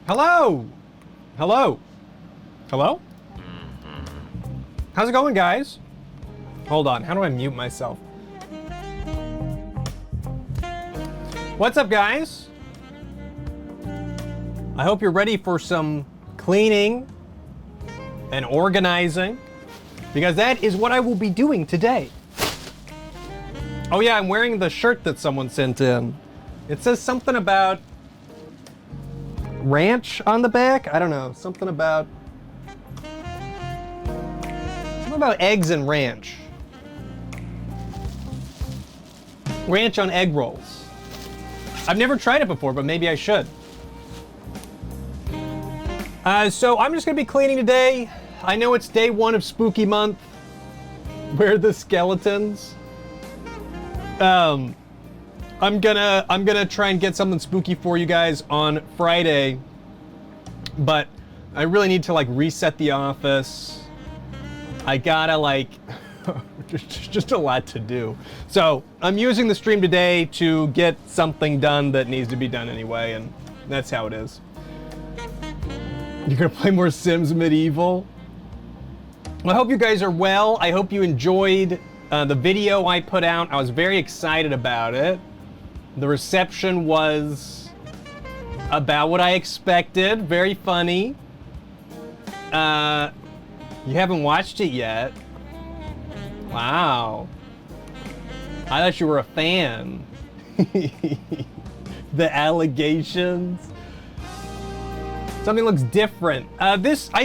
Hello! Hello? Hello? How's it going, guys? Hold on, how do I mute myself? What's up, guys? I hope you're ready for some cleaning and organizing, because that is what I will be doing today. Oh yeah, I'm wearing the shirt that someone sent in. It says something about ranch on the back. I don't know, something about eggs and ranch. Ranch on egg rolls. I've never tried it before, but maybe I should. So I'm just gonna be cleaning today. I know it's day one of spooky month. Where are the skeletons? I'm gonna try and get something spooky for you guys on Friday, but I really need to like reset the office. I gotta like, just a lot to do. So I'm using the stream today to get something done that needs to be done anyway, and that's how it is. You're gonna play more Sims Medieval? Well, I hope you guys are well. I hope you enjoyed the video I put out. I was very excited about it. The reception was about what I expected. Very funny. You haven't watched it yet? Wow. I thought you were a fan. The allegations. Something looks different. I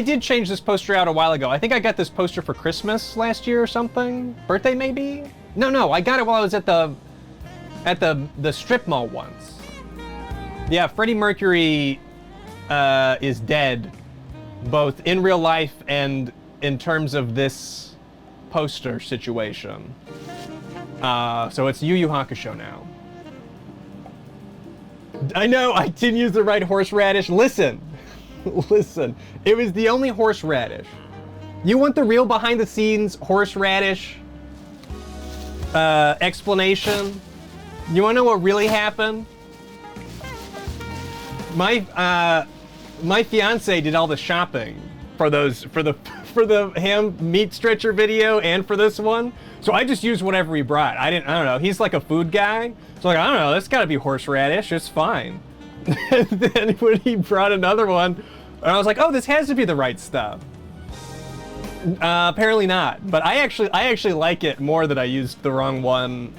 did change this poster out a while ago. I think I got this poster for Christmas last year or something. Birthday maybe? No, I got it while I was at the strip mall once. Yeah, Freddie Mercury is dead, both in real life and in terms of this poster situation. So it's Yu Yu Hakusho now. I know, I didn't use the right horseradish. Listen, it was the only horseradish. You want the real behind the scenes horseradish explanation? You wanna know what really happened? My fiance did all the shopping for the ham meat stretcher video and for this one. So I just used whatever he brought. I don't know, he's like a food guy. So like, I don't know, that's gotta be horseradish, it's fine. And then when he brought another one, I was like, oh, this has to be the right stuff. Apparently not, but I actually like it more that I used the wrong one.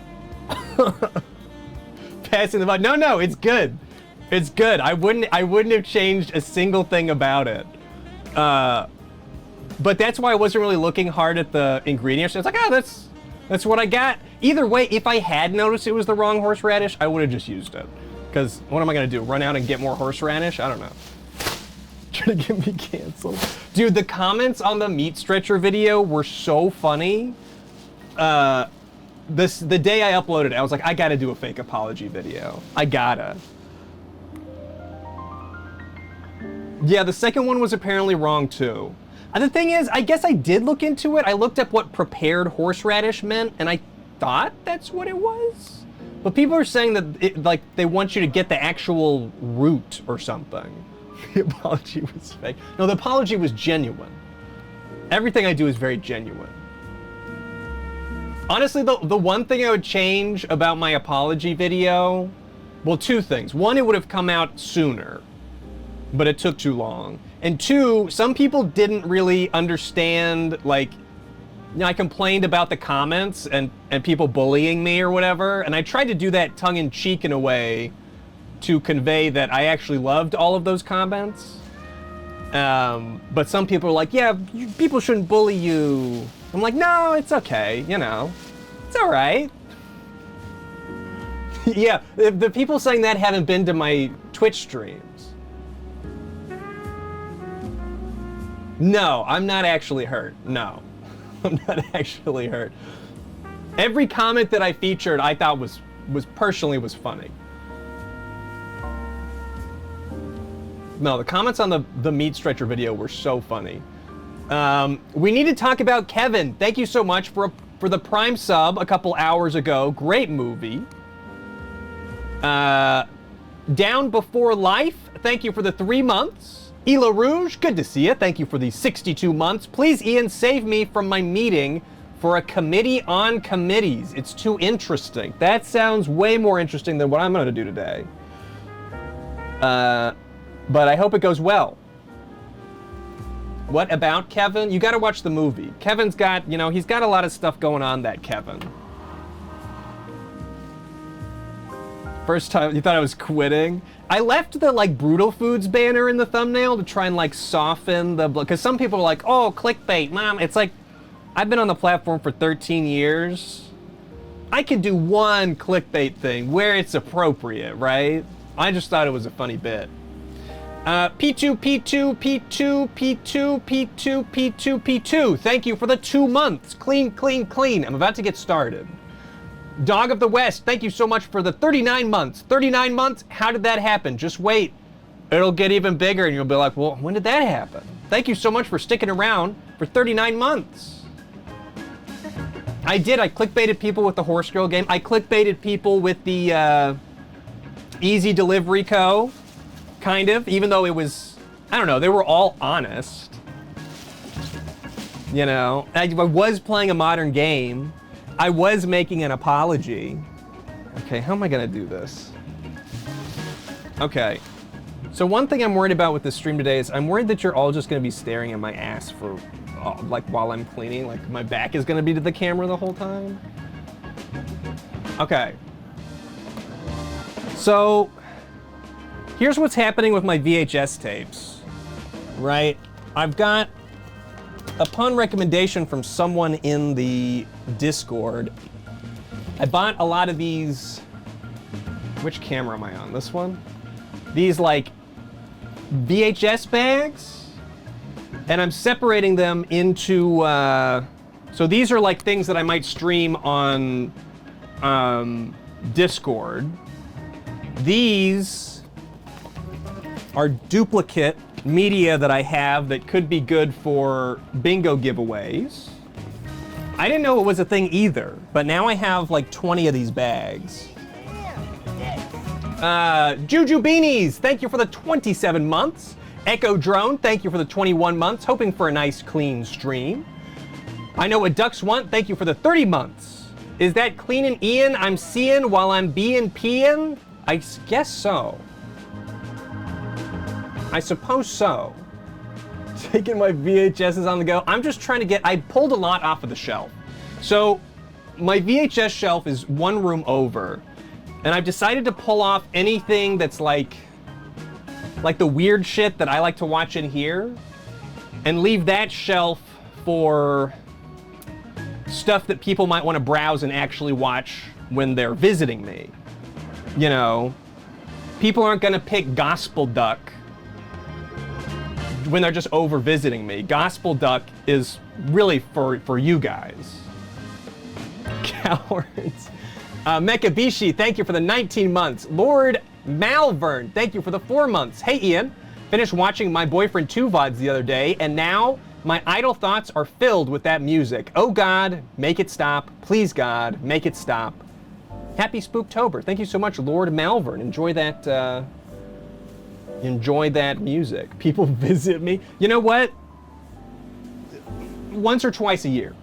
Passing the buck. No, it's good. It's good. I wouldn't have changed a single thing about it. But that's why I wasn't really looking hard at the ingredients. It's like, oh, that's what I got. Either way, if I had noticed it was the wrong horseradish, I would have just used it. Because what am I gonna do? Run out and get more horseradish? I don't know. Trying to get me canceled. Dude, the comments on the meat stretcher video were so funny. The day I uploaded it, I was like, I gotta do a fake apology video. I gotta. Yeah, the second one was apparently wrong too. And the thing is, I guess I did look into it. I looked up what prepared horseradish meant, and I thought that's what it was. But people are saying that they want you to get the actual root or something. The apology was fake. No, the apology was genuine. Everything I do is very genuine. Honestly, the one thing I would change about my apology video, well, two things. One, it would have come out sooner, but it took too long. And two, some people didn't really understand, like, you know, I complained about the comments and people bullying me or whatever, and I tried to do that tongue-in-cheek in a way to convey that I actually loved all of those comments. But some people are like, yeah, people shouldn't bully you. I'm like, no, it's okay, you know, it's all right. Yeah, the people saying that haven't been to my Twitch streams. No, I'm not actually hurt, no. I'm not actually hurt. Every comment that I featured, I thought was personally funny. No, the comments on the meat stretcher video were so funny. We need to talk about Kevin. Thank you so much for the Prime sub a couple hours ago. Great movie. Down Before Life. thank you for the 3 months. Ela Rouge, good to see you. Thank you for the 62 months. Please, Ian, save me from my meeting for a committee on committees. It's too interesting. That sounds way more interesting than what I'm going to do today. But I hope it goes well. What about Kevin? You got to watch the movie. Kevin's got, you know, he's got a lot of stuff going on, that Kevin. First time you thought I was quitting. I left the like Brutal Foods banner in the thumbnail to try and like soften the, because some people are like, oh, clickbait, mom. It's like, I've been on the platform for 13 years. I can do one clickbait thing where it's appropriate, right? I just thought it was a funny bit. P2, P2, P2, P2, P2, P2, P2. Thank you for the 2 months. Clean, clean, clean. I'm about to get started. Dog of the West, thank you so much for the 39 months. 39 months? How did that happen? Just wait. It'll get even bigger and you'll be like, well, when did that happen? Thank you so much for sticking around for 39 months. I did. I clickbaited people with the Horse Girl game. I clickbaited people with the Easy Delivery Co. Kind of, even though it was, I don't know, they were all honest. You know, I was playing a modern game. I was making an apology. Okay, how am I gonna do this? Okay, so one thing I'm worried about with this stream today is I'm worried that you're all just gonna be staring at my ass for, like, while I'm cleaning. Like, my back is gonna be to the camera the whole time. Okay. So, here's what's happening with my VHS tapes, right? I've got, upon recommendation from someone in the Discord, I bought a lot of these, which camera am I on? This one? These like VHS bags, and I'm separating them into, so these are like things that I might stream on Discord. These are duplicate media that I have that could be good for bingo giveaways. I didn't know it was a thing either, but now I have like 20 of these bags. Juju Beanies, thank you for the 27 months. Echo Drone, thank you for the 21 months. Hoping for a nice clean stream. I know what ducks want, thank you for the 30 months. Is that cleaning Ian I'm seeing while I'm being peeing? I guess so. I suppose so. Taking my VHSs on the go. I'm just trying to get, I pulled a lot off of the shelf. So my VHS shelf is one room over, and I've decided to pull off anything that's like the weird shit that I like to watch in here, and leave that shelf for stuff that people might want to browse and actually watch when they're visiting me. You know, people aren't gonna pick Gospel Duck when they're just over visiting me. Gospel Duck is really for you guys. Cowards. Mekabishi, thank you for the 19 months. Lord Malvern, thank you for the 4 months. Hey Ian, finished watching My Boyfriend 2 VODs the other day, and now my idle thoughts are filled with that music. Oh God, make it stop. Please God, make it stop. Happy Spooktober. Thank you so much, Lord Malvern. Enjoy that, enjoy that music. People visit me. You know what? Once or twice a year.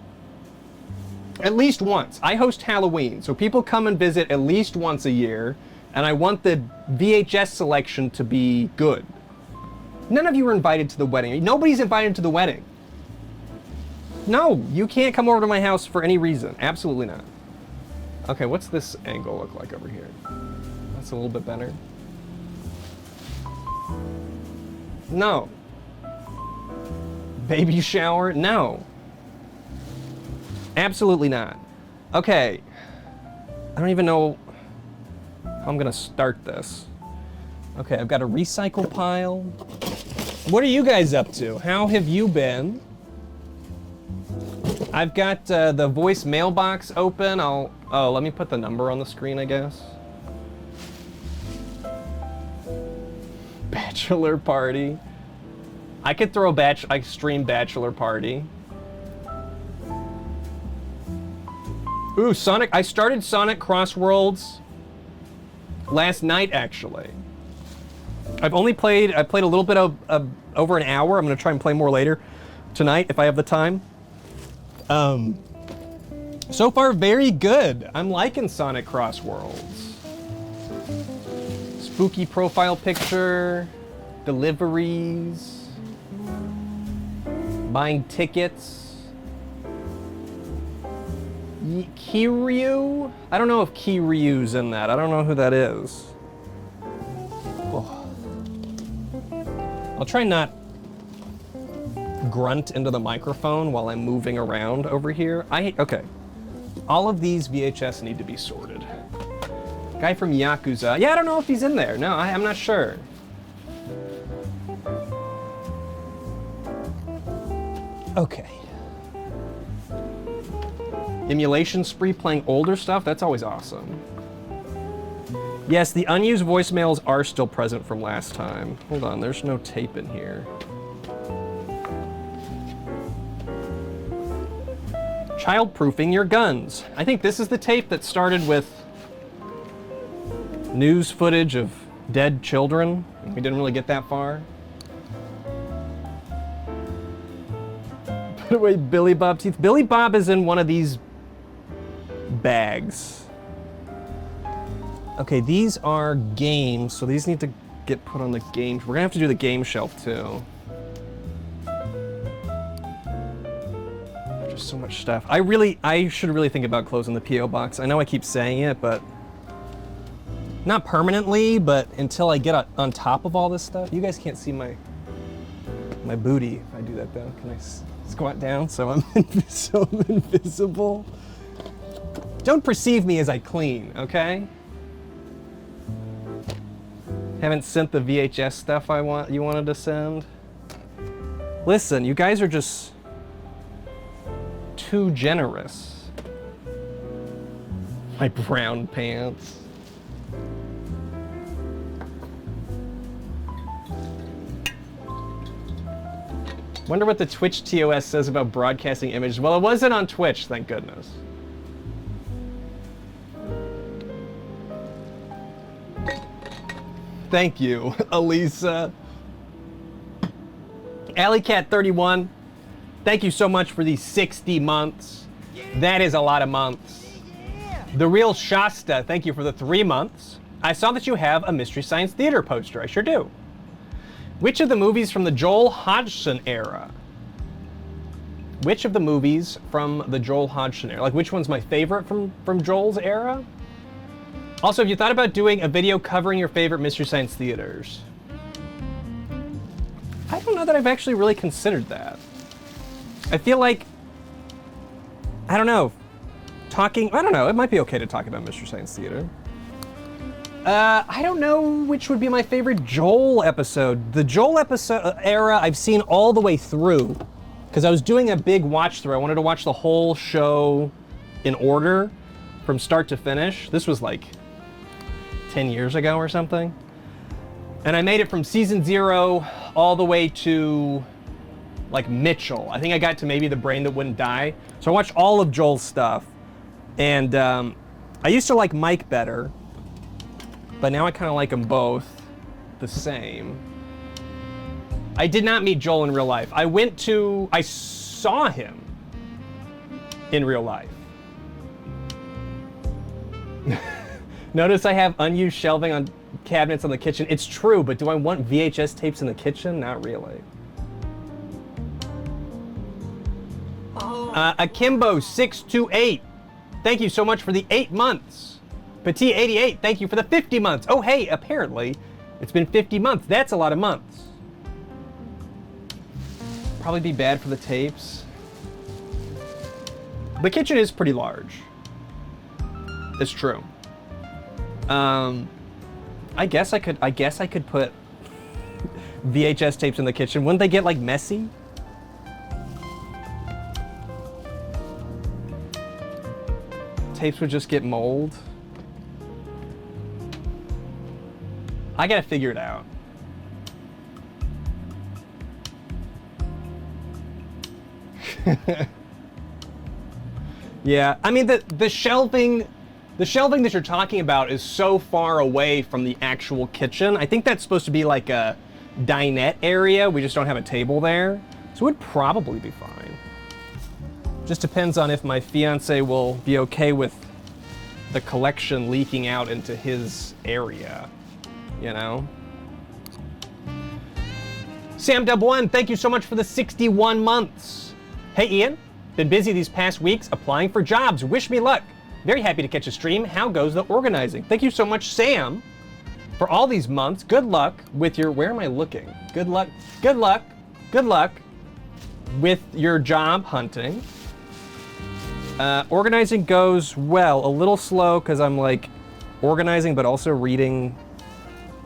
At least once. I host Halloween, so people come and visit at least once a year, and I want the VHS selection to be good. None of you were invited to the wedding. Nobody's invited to the wedding. No, you can't come over to my house for any reason. Absolutely not. Okay, what's this angle look like over here? That's a little bit better. No. Baby shower? No. Absolutely not. Okay. I don't even know how I'm gonna start this. Okay, I've got a recycle pile. What are you guys up to? How have you been? I've got the voice mailbox open. Let me put the number on the screen, I guess. Bachelor party. I could throw I stream bachelor party. Ooh, Sonic. I started Sonic Crossworlds last night, actually. I played a little bit of over an hour. I'm gonna try and play more later tonight if I have the time. So far, very good. I'm liking Sonic Cross Worlds. Spooky profile picture, deliveries, buying tickets. Kiryu? I don't know if Kiryu's in that. I don't know who that is. Oh. I'll try not grunt into the microphone while I'm moving around over here. Okay. All of these VHS need to be sorted. Guy from Yakuza. Yeah, I don't know if he's in there. No, I'm not sure. Okay. Emulation spree playing older stuff? That's always awesome. Yes, the unused voicemails are still present from last time. Hold on, there's no tape in here. Child-proofing your guns. I think this is the tape that started with news footage of dead children. We didn't really get that far. Put away Billy Bob teeth. Billy Bob is in one of these bags. Okay, these are games, so these need to get put on the games. We're gonna have to do the game shelf too. There's so much stuff. I should really think about closing the P.O. box. I know I keep saying it, but not permanently, but until I get on top of all this stuff. You guys can't see my booty if I do that though. Can I squat down so I'm invisible? Don't perceive me as I clean, okay? Haven't sent the VHS stuff you wanted to send. Listen, you guys are just too generous. My brown pants. Wonder what the Twitch TOS says about broadcasting images. Well, it wasn't on Twitch, thank goodness. Thank you, Elisa. AlleyCat31, thank you so much for these 60 months. That is a lot of months. The Real Shasta, thank you for the 3 months. I saw that you have a Mystery Science Theater poster. I sure do. Which of the movies from the Joel Hodgson era? Which of the movies from the Joel Hodgson era? Like, which one's my favorite from Joel's era? Also, have you thought about doing a video covering your favorite Mystery Science Theaters? I don't know that I've actually really considered that. I feel like, I don't know, it might be okay to talk about Mystery Science Theater. I don't know which would be my favorite Joel episode. The Joel episode era I've seen all the way through, because I was doing a big watch through. I wanted to watch the whole show in order from start to finish. This was like 10 years ago or something. And I made it from season 0 all the way to like Mitchell. I think I got to maybe The Brain That Wouldn't Die. So I watched all of Joel's stuff. And I used to like Mike better, but now I kind of like them both the same. I did not meet Joel in real life. I saw him in real life. Notice I have unused shelving on cabinets on the kitchen. It's true, but do I want VHS tapes in the kitchen? Not really. Akimbo628, thank you so much for the 8 months. Petit88, thank you for the 50 months. Oh, hey, apparently it's been 50 months. That's a lot of months. Probably be bad for the tapes. The kitchen is pretty large. It's true. I guess I could put VHS tapes in the kitchen. Wouldn't they get like messy? Tapes would just get mold. I gotta figure it out. Yeah, I mean the shelving The shelving that you're talking about is so far away from the actual kitchen. I think that's supposed to be like a dinette area. We just don't have a table there. So it would probably be fine. Just depends on if my fiance will be okay with the collection leaking out into his area, you know? Sam Dub 1, thank you so much for the 61 months. Hey Ian, been busy these past weeks applying for jobs. Wish me luck. Very happy to catch a stream. How goes the organizing? Thank you so much, Sam, for all these months. Good luck with your, where am I looking? Good luck, good luck, good luck with your job hunting. Organizing goes well, a little slow because I'm like organizing but also reading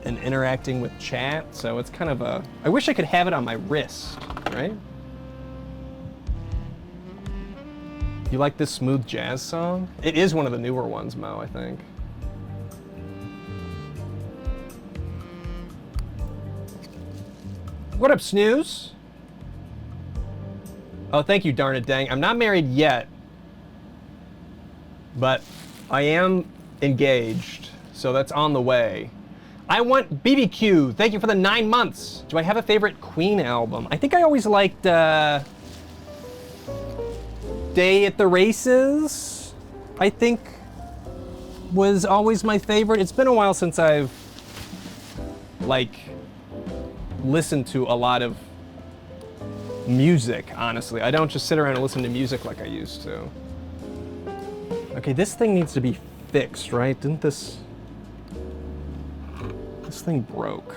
and interacting with chat. So it's kind of a, I wish I could have it on my wrist, right? You like this smooth jazz song? It is one of the newer ones, Mo, I think. What up, Snooze? Oh, thank you, darn it, dang. I'm not married yet, but I am engaged, so that's on the way. I want BBQ. Thank you for the 9 months. Do I have a favorite Queen album? I think I always liked Day at the Races, I think, was always my favorite. It's been a while since I've, like, listened to a lot of music, honestly. I don't just sit around and listen to music like I used to. Okay, this thing needs to be fixed, right? Didn't this thing broke?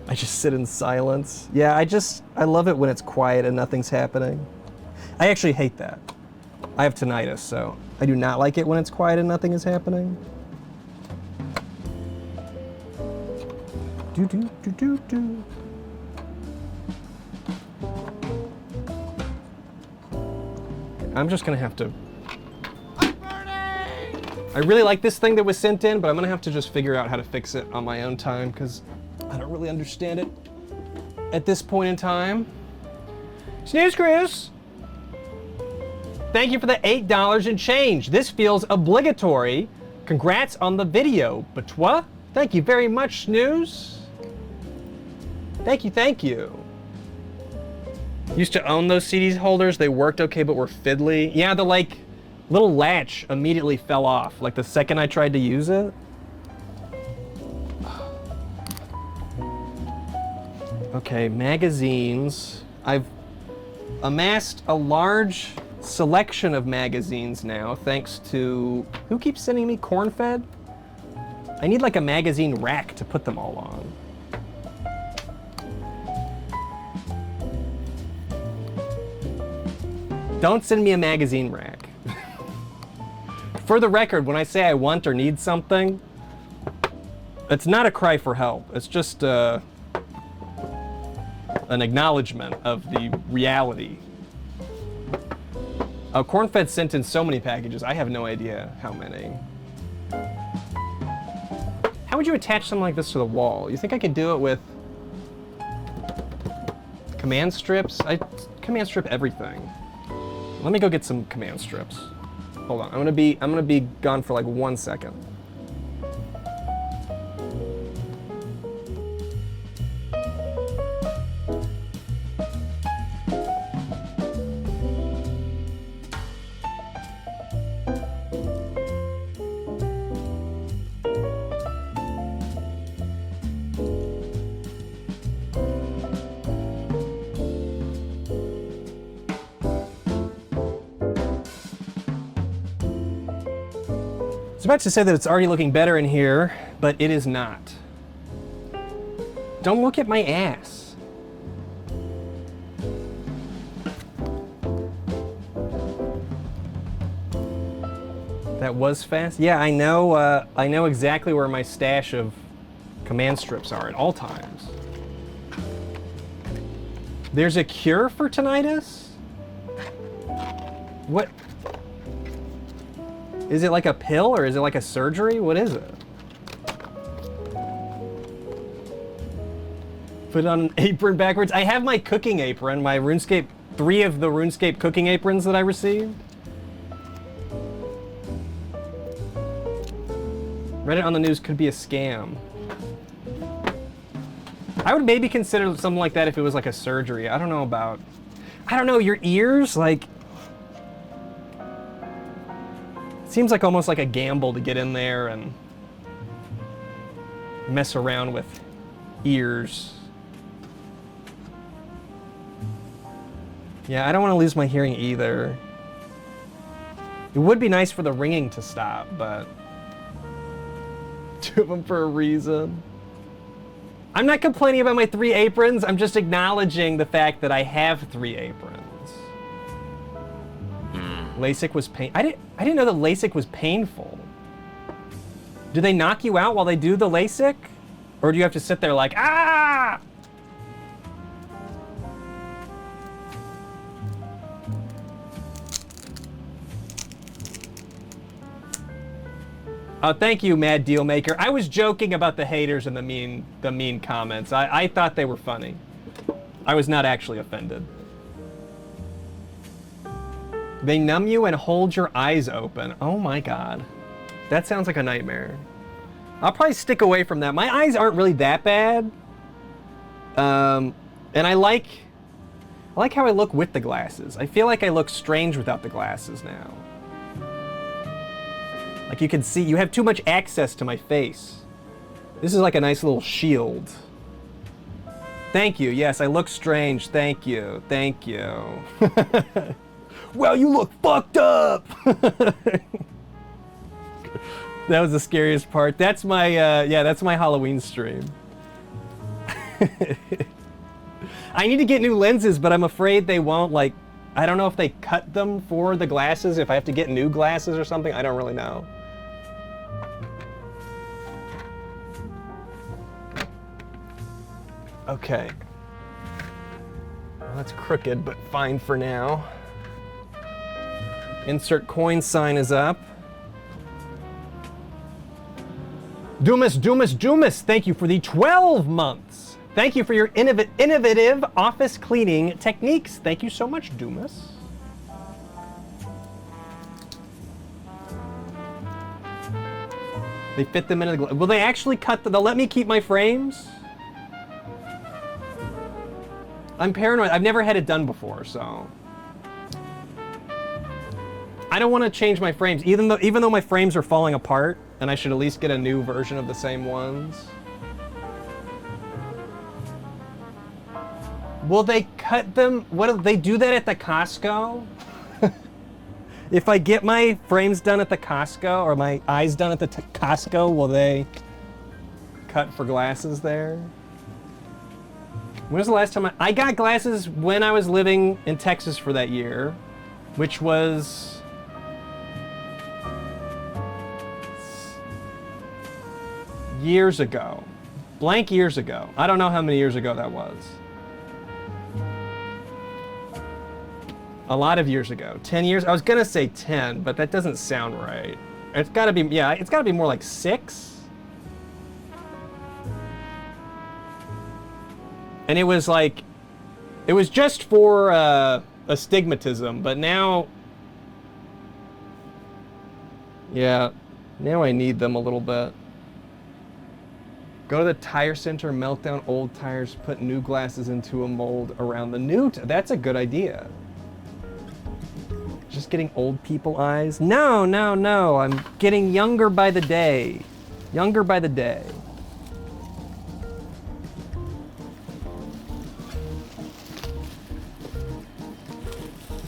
I just sit in silence. Yeah, I love it when it's quiet and nothing's happening. I actually hate that. I have tinnitus, so I do not like it when it's quiet and nothing is happening. Do do do do do. I'm just gonna have to. I really like this thing that was sent in, but I'm gonna have to just figure out how to fix it on my own time because I don't really understand it at this point in time. Snooze Cruise! Thank you for the $8 and change. This feels obligatory. Congrats on the video, Batois. Thank you very much, Snooze. Thank you, thank you. Used to own those CD holders. They worked okay, but were fiddly. Yeah, the like little latch immediately fell off. Like the second I tried to use it. Okay, magazines. I've amassed a large selection of magazines now, thanks to, who keeps sending me corn-fed? I need like a magazine rack to put them all on. Don't send me a magazine rack. For the record, when I say I want or need something, it's not a cry for help. It's just an acknowledgement of the reality. Corn-fed sent in so many packages. I have no idea how many. How would you attach something like this to the wall? You think I could do it with command strips? I command strip everything. Let me go get some command strips. Hold on, I'm gonna be gone for like 1 second. I was about to say that it's already looking better in here, but it is not. Don't look at my ass. That was fast? Yeah, I know exactly where my stash of command strips are at all times. There's a cure for tinnitus? What? Is it like a pill or is it like a surgery? What is it? Put on an apron backwards. I have my cooking apron, my RuneScape 3 of the RuneScape cooking aprons that I received. Reddit on the news could be a scam. I would maybe consider something like that if it was like a surgery. I don't know, your ears, like, it seems like almost like a gamble to get in there and mess around with ears. Yeah, I don't want to lose my hearing either. It would be nice for the ringing to stop, but 2 of them for a reason. I'm not complaining about my 3 aprons. I'm just acknowledging the fact that I have 3 aprons. LASIK was I didn't know that LASIK was painful. Do they knock you out while they do the LASIK? Or do you have to sit there like, ah? Oh, thank you, Mad Deal Maker. I was joking about the haters and the mean comments. I thought they were funny. I was not actually offended. They numb you and hold your eyes open. Oh my God. That sounds like a nightmare. I'll probably stick away from that. My eyes aren't really that bad. And I like how I look with the glasses. I feel like I look strange without the glasses now. Like you can see, you have too much access to my face. This is like a nice little shield. Thank you. Yes, I look strange. Thank you. Thank you. Well, you look fucked up. That was the scariest part. That's my, that's my Halloween stream. I need to get new lenses, but I'm afraid they won't, like, I don't know if they cut them for the glasses, if I have to get new glasses or something. I don't really know. Okay. Well, that's crooked, but fine for now. Insert coin sign is up. Doomus, thank you for the 12 months. Thank you for your innovative office cleaning techniques. Thank you so much, Doomus. They fit them into the... Will they actually cut they'll let me keep my frames? I'm paranoid. I've never had it done before, so... I don't want to change my frames, even though my frames are falling apart, and I should at least get a new version of the same ones. Will they cut them? What do they do that at the Costco? If I get my frames done at the Costco or my eyes done at the Costco, will they cut for glasses there? When was the last time I got glasses? When I was living in Texas for that year, which was years ago. Blank years ago. I don't know how many years ago that was. A lot of years ago. 10 years? I was gonna say 10, but that doesn't sound right. It's gotta be, yeah, it's gotta be more like 6. And it was like, it was just for astigmatism, but now, yeah, now I need them a little bit. Go to the tire center, melt down old tires, put new glasses into a mold around the new. That's a good idea. Just getting old people eyes? No, no, no. I'm getting younger by the day. Younger by the day.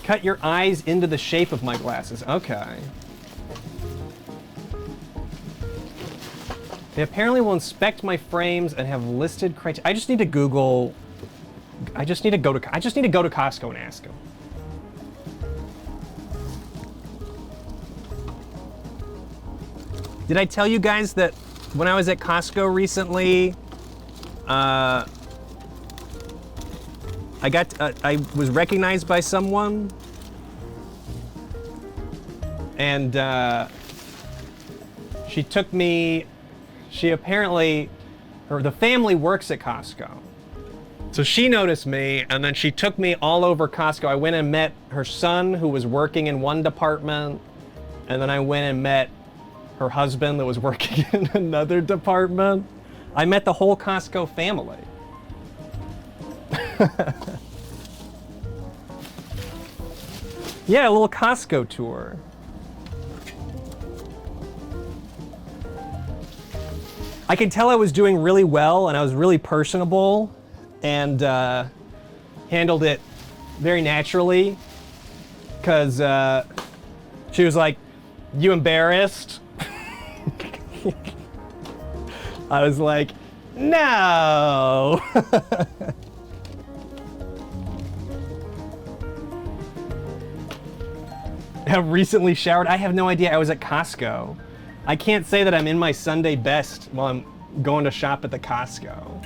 Cut your eyes into the shape of my glasses. Okay. They apparently will inspect my frames and have listed criteria. I just need to Google. I just need to go to Costco and ask them. Did I tell you guys that when I was at Costco recently, I was recognized by someone, and she took me. She apparently, or the family works at Costco. So she noticed me, and then she took me all over Costco. I went and met her son, who was working in one department, and then I went and met her husband that was working in another department. I met the whole Costco family. Yeah, a little Costco tour. I could tell I was doing really well, and I was really personable, and handled it very naturally, because she was like, "You embarrassed?" I was like, "No." Have recently showered. I have no idea. I was at Costco. I can't say that I'm in my Sunday best while I'm going to shop at the Costco.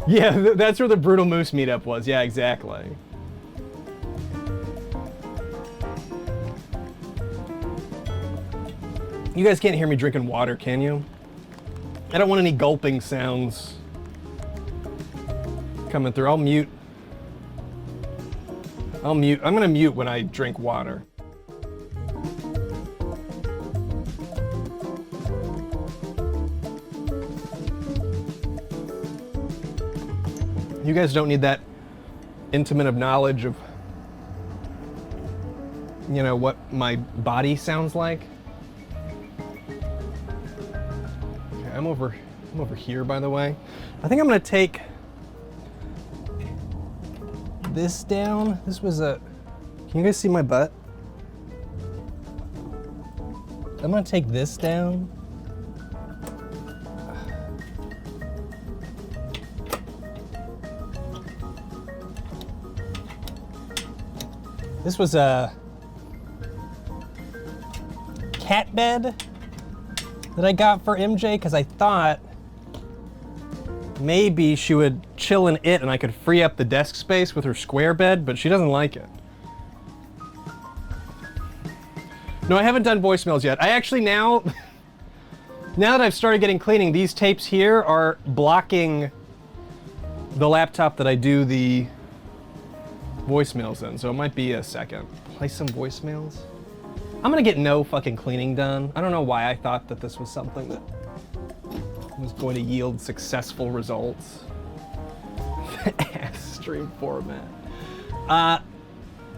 Yeah, that's where the Brutal Moose meetup was. Yeah, exactly. You guys can't hear me drinking water, can you? I don't want any gulping sounds coming through. I'll mute. I'm gonna mute when I drink water. You guys don't need that intimate of knowledge of, you know, what my body sounds like. Okay, I'm over here, by the way. I think I'm gonna take this down. This was a, can you guys see my butt? I'm gonna take this down. This was a cat bed that I got for MJ because I thought maybe she would chill in it and I could free up the desk space with her square bed, but she doesn't like it. No, I haven't done voicemails yet. I actually now that I've started getting cleaning, these tapes here are blocking the laptop that I do the voicemails in, so it might be a second. Play some voicemails. I'm gonna get no fucking cleaning done. I don't know why I thought that this was something that was going to yield successful results. Ass stream format.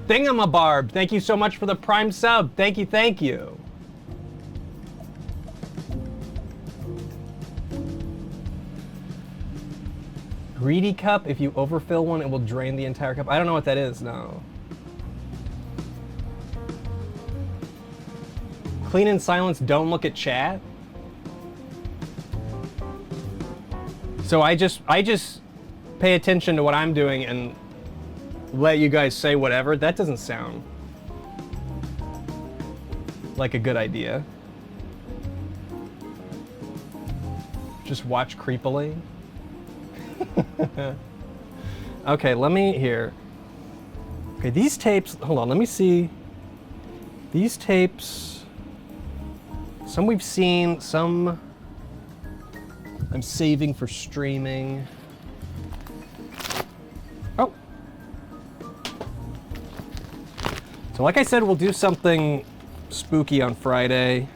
Thingamabarb, thank you so much for the Prime sub. Thank you, thank you. Greedy cup, if you overfill one, it will drain the entire cup. I don't know what that is, no. Clean in silence, don't look at chat. So I just pay attention to what I'm doing and let you guys say whatever. That doesn't sound like a good idea. Just watch creepily. Okay, let me here. Okay, these tapes, hold on, let me see. These tapes, some we've seen, some I'm saving for streaming. Oh. So like I said, we'll do something spooky on Friday.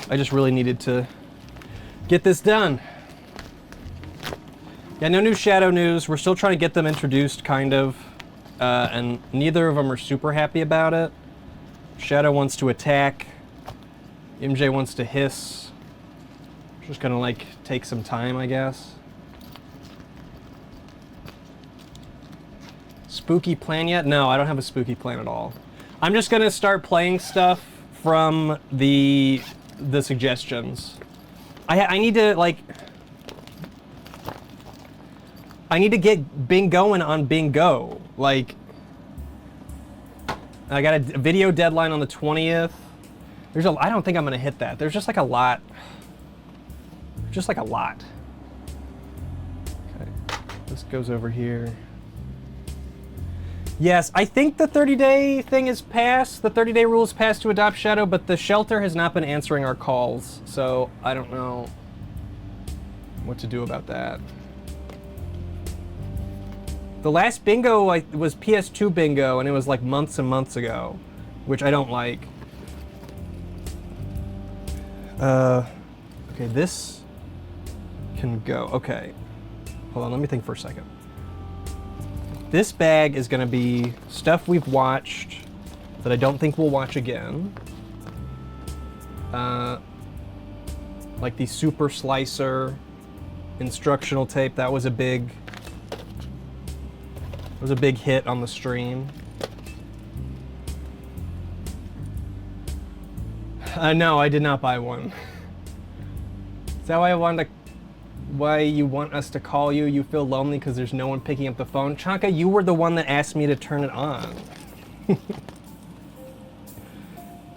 I just really needed to get this done. Yeah, no new Shadow news. We're still trying to get them introduced, kind of. And neither of them are super happy about it. Shadow wants to attack. MJ wants to hiss. Just gonna like take some time, I guess. Spooky plan yet? No, I don't have a spooky plan at all. I'm just gonna start playing stuff from the suggestions. I need to like, I need to get Bing going on Bingo. Like, I got a video deadline on the 20th. I don't think I'm gonna hit that. There's just like a lot. Just like a lot. Okay, this goes over here. Yes, I think the 30-day thing is passed. The 30-day rule is passed to adopt Shadow, but the shelter has not been answering our calls, so I don't know what to do about that. The last bingo was PS2 bingo, and it was like months and months ago, which I don't like. Okay, this can go. Okay, hold on, let me think for a second. This bag is gonna be stuff we've watched that I don't think we'll watch again. Like the Super Slicer instructional tape, that was a big hit on the stream. No, I did not buy one. Is that why you want us to call you? You feel lonely because there's no one picking up the phone? Chanka, you were the one that asked me to turn it on.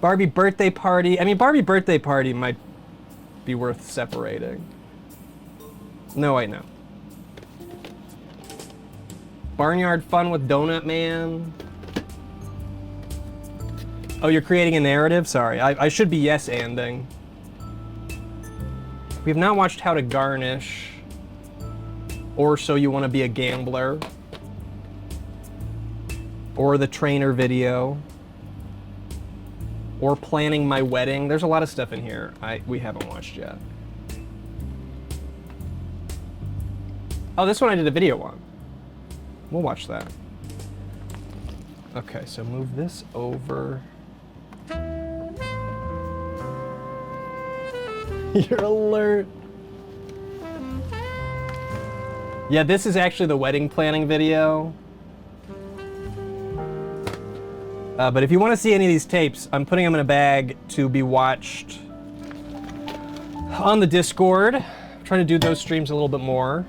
Barbie birthday party. I mean, Barbie birthday party might be worth separating. No, I know. Barnyard fun with Donut Man. Oh, you're creating a narrative? Sorry, I should be yes-anding. We have not watched How to Garnish, or So You Want to Be a Gambler, or the trainer video, or Planning My Wedding. There's a lot of stuff in here we haven't watched yet. Oh, this one I did a video on. We'll watch that. Okay, so move this over. You're alert. Yeah, this is actually the wedding planning video. But if you want to see any of these tapes, I'm putting them in a bag to be watched on the Discord. I'm trying to do those streams a little bit more.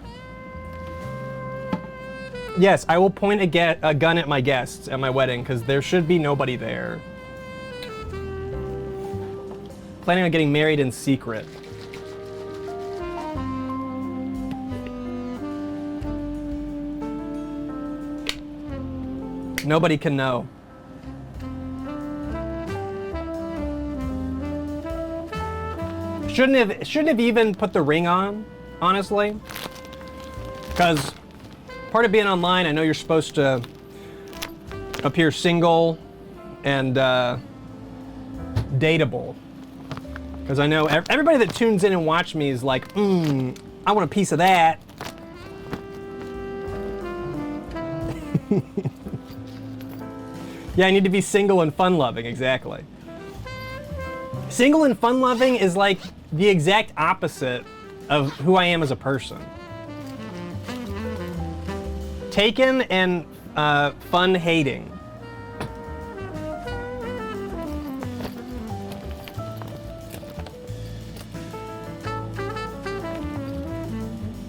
Yes, I will point a gun at my guests at my wedding, because there should be nobody there. Planning on getting married in secret. Nobody can know. Shouldn't have even put the ring on, honestly. Because part of being online, I know you're supposed to appear single and dateable. Because I know everybody that tunes in and watch me is like, I want a piece of that. Yeah, I need to be single and fun-loving, exactly. Single and fun-loving is like the exact opposite of who I am as a person. Taken and fun-hating.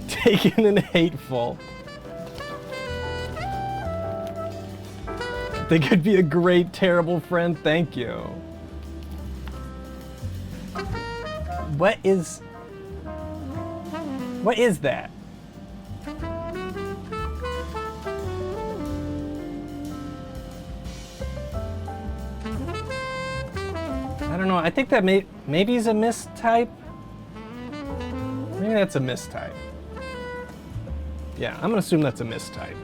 Taken and hateful. They could be a great, terrible friend. Thank you. What is that? I don't know. I think that maybe he's a mistype. Maybe that's a mistype. Yeah, I'm gonna assume that's a mistype.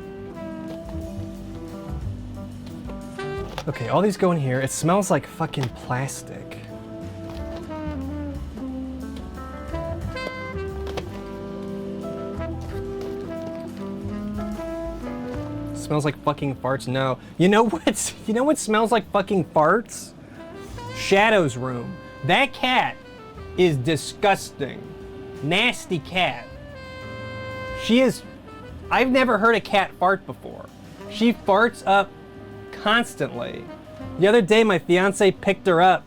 Okay, all these go in here. It smells like fucking plastic. It smells like fucking farts. No. You know what smells like fucking farts? Shadow's room. That cat is disgusting. Nasty cat. I've never heard a cat fart before. She farts up constantly. The other day, my fiance picked her up.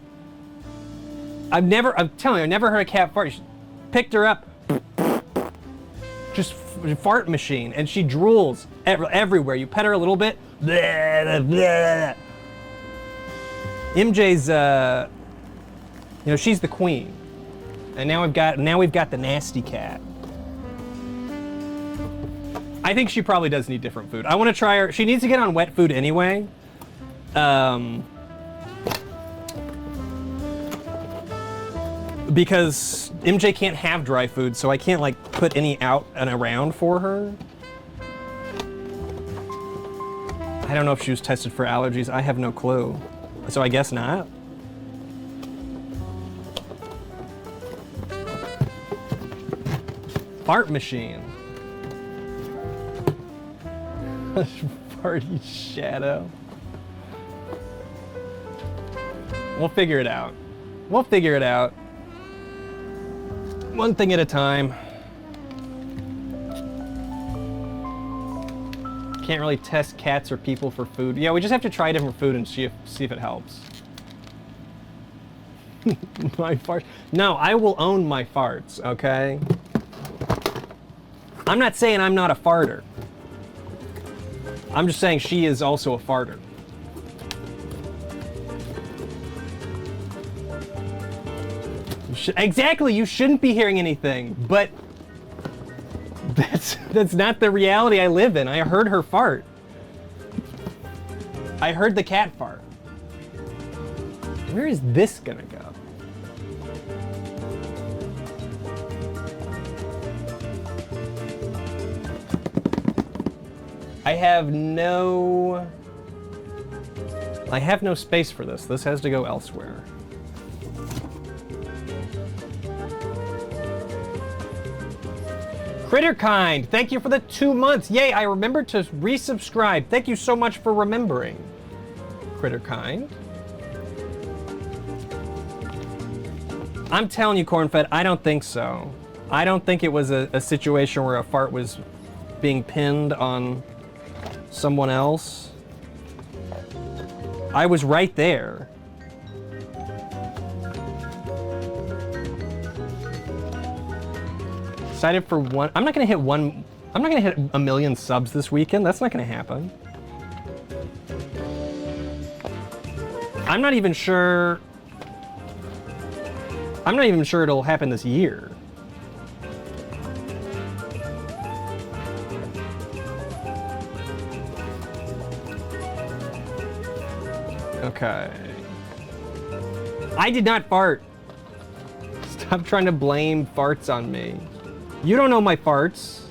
I'm telling you, I've never heard a cat fart. She picked her up, just fart machine, and she drools everywhere. You pet her a little bit, blah, blah. MJ's, she's the queen, and now we've got the nasty cat. I think she probably does need different food. I want to try her. She needs to get on wet food anyway. Because MJ can't have dry food, so I can't like put any out and around for her. I don't know if she was tested for allergies. I have no clue. So I guess not. Fart machine. Party shadow. We'll figure it out. We'll figure it out. One thing at a time. Can't really test cats or people for food. Yeah, we just have to try different food and see if it helps. My farts. No, I will own my farts, okay? I'm not saying I'm not a farter. I'm just saying she is also a farter. Exactly, you shouldn't be hearing anything, but that's not the reality I live in. I heard her fart. I heard the cat fart. Where is this gonna go? I have no space for this. This has to go elsewhere. Critterkind, thank you for the 2 months. Yay, I remembered to resubscribe. Thank you so much for remembering. Critterkind. I'm telling you, Cornfed, I don't think so. I don't think it was a situation where a fart was being pinned on someone else. I was right there. Excited for one. I'm not gonna hit 1 million subs this weekend. That's not gonna happen. I'm not even sure it'll happen this year. Okay. I did not fart. Stop trying to blame farts on me. You don't know my farts.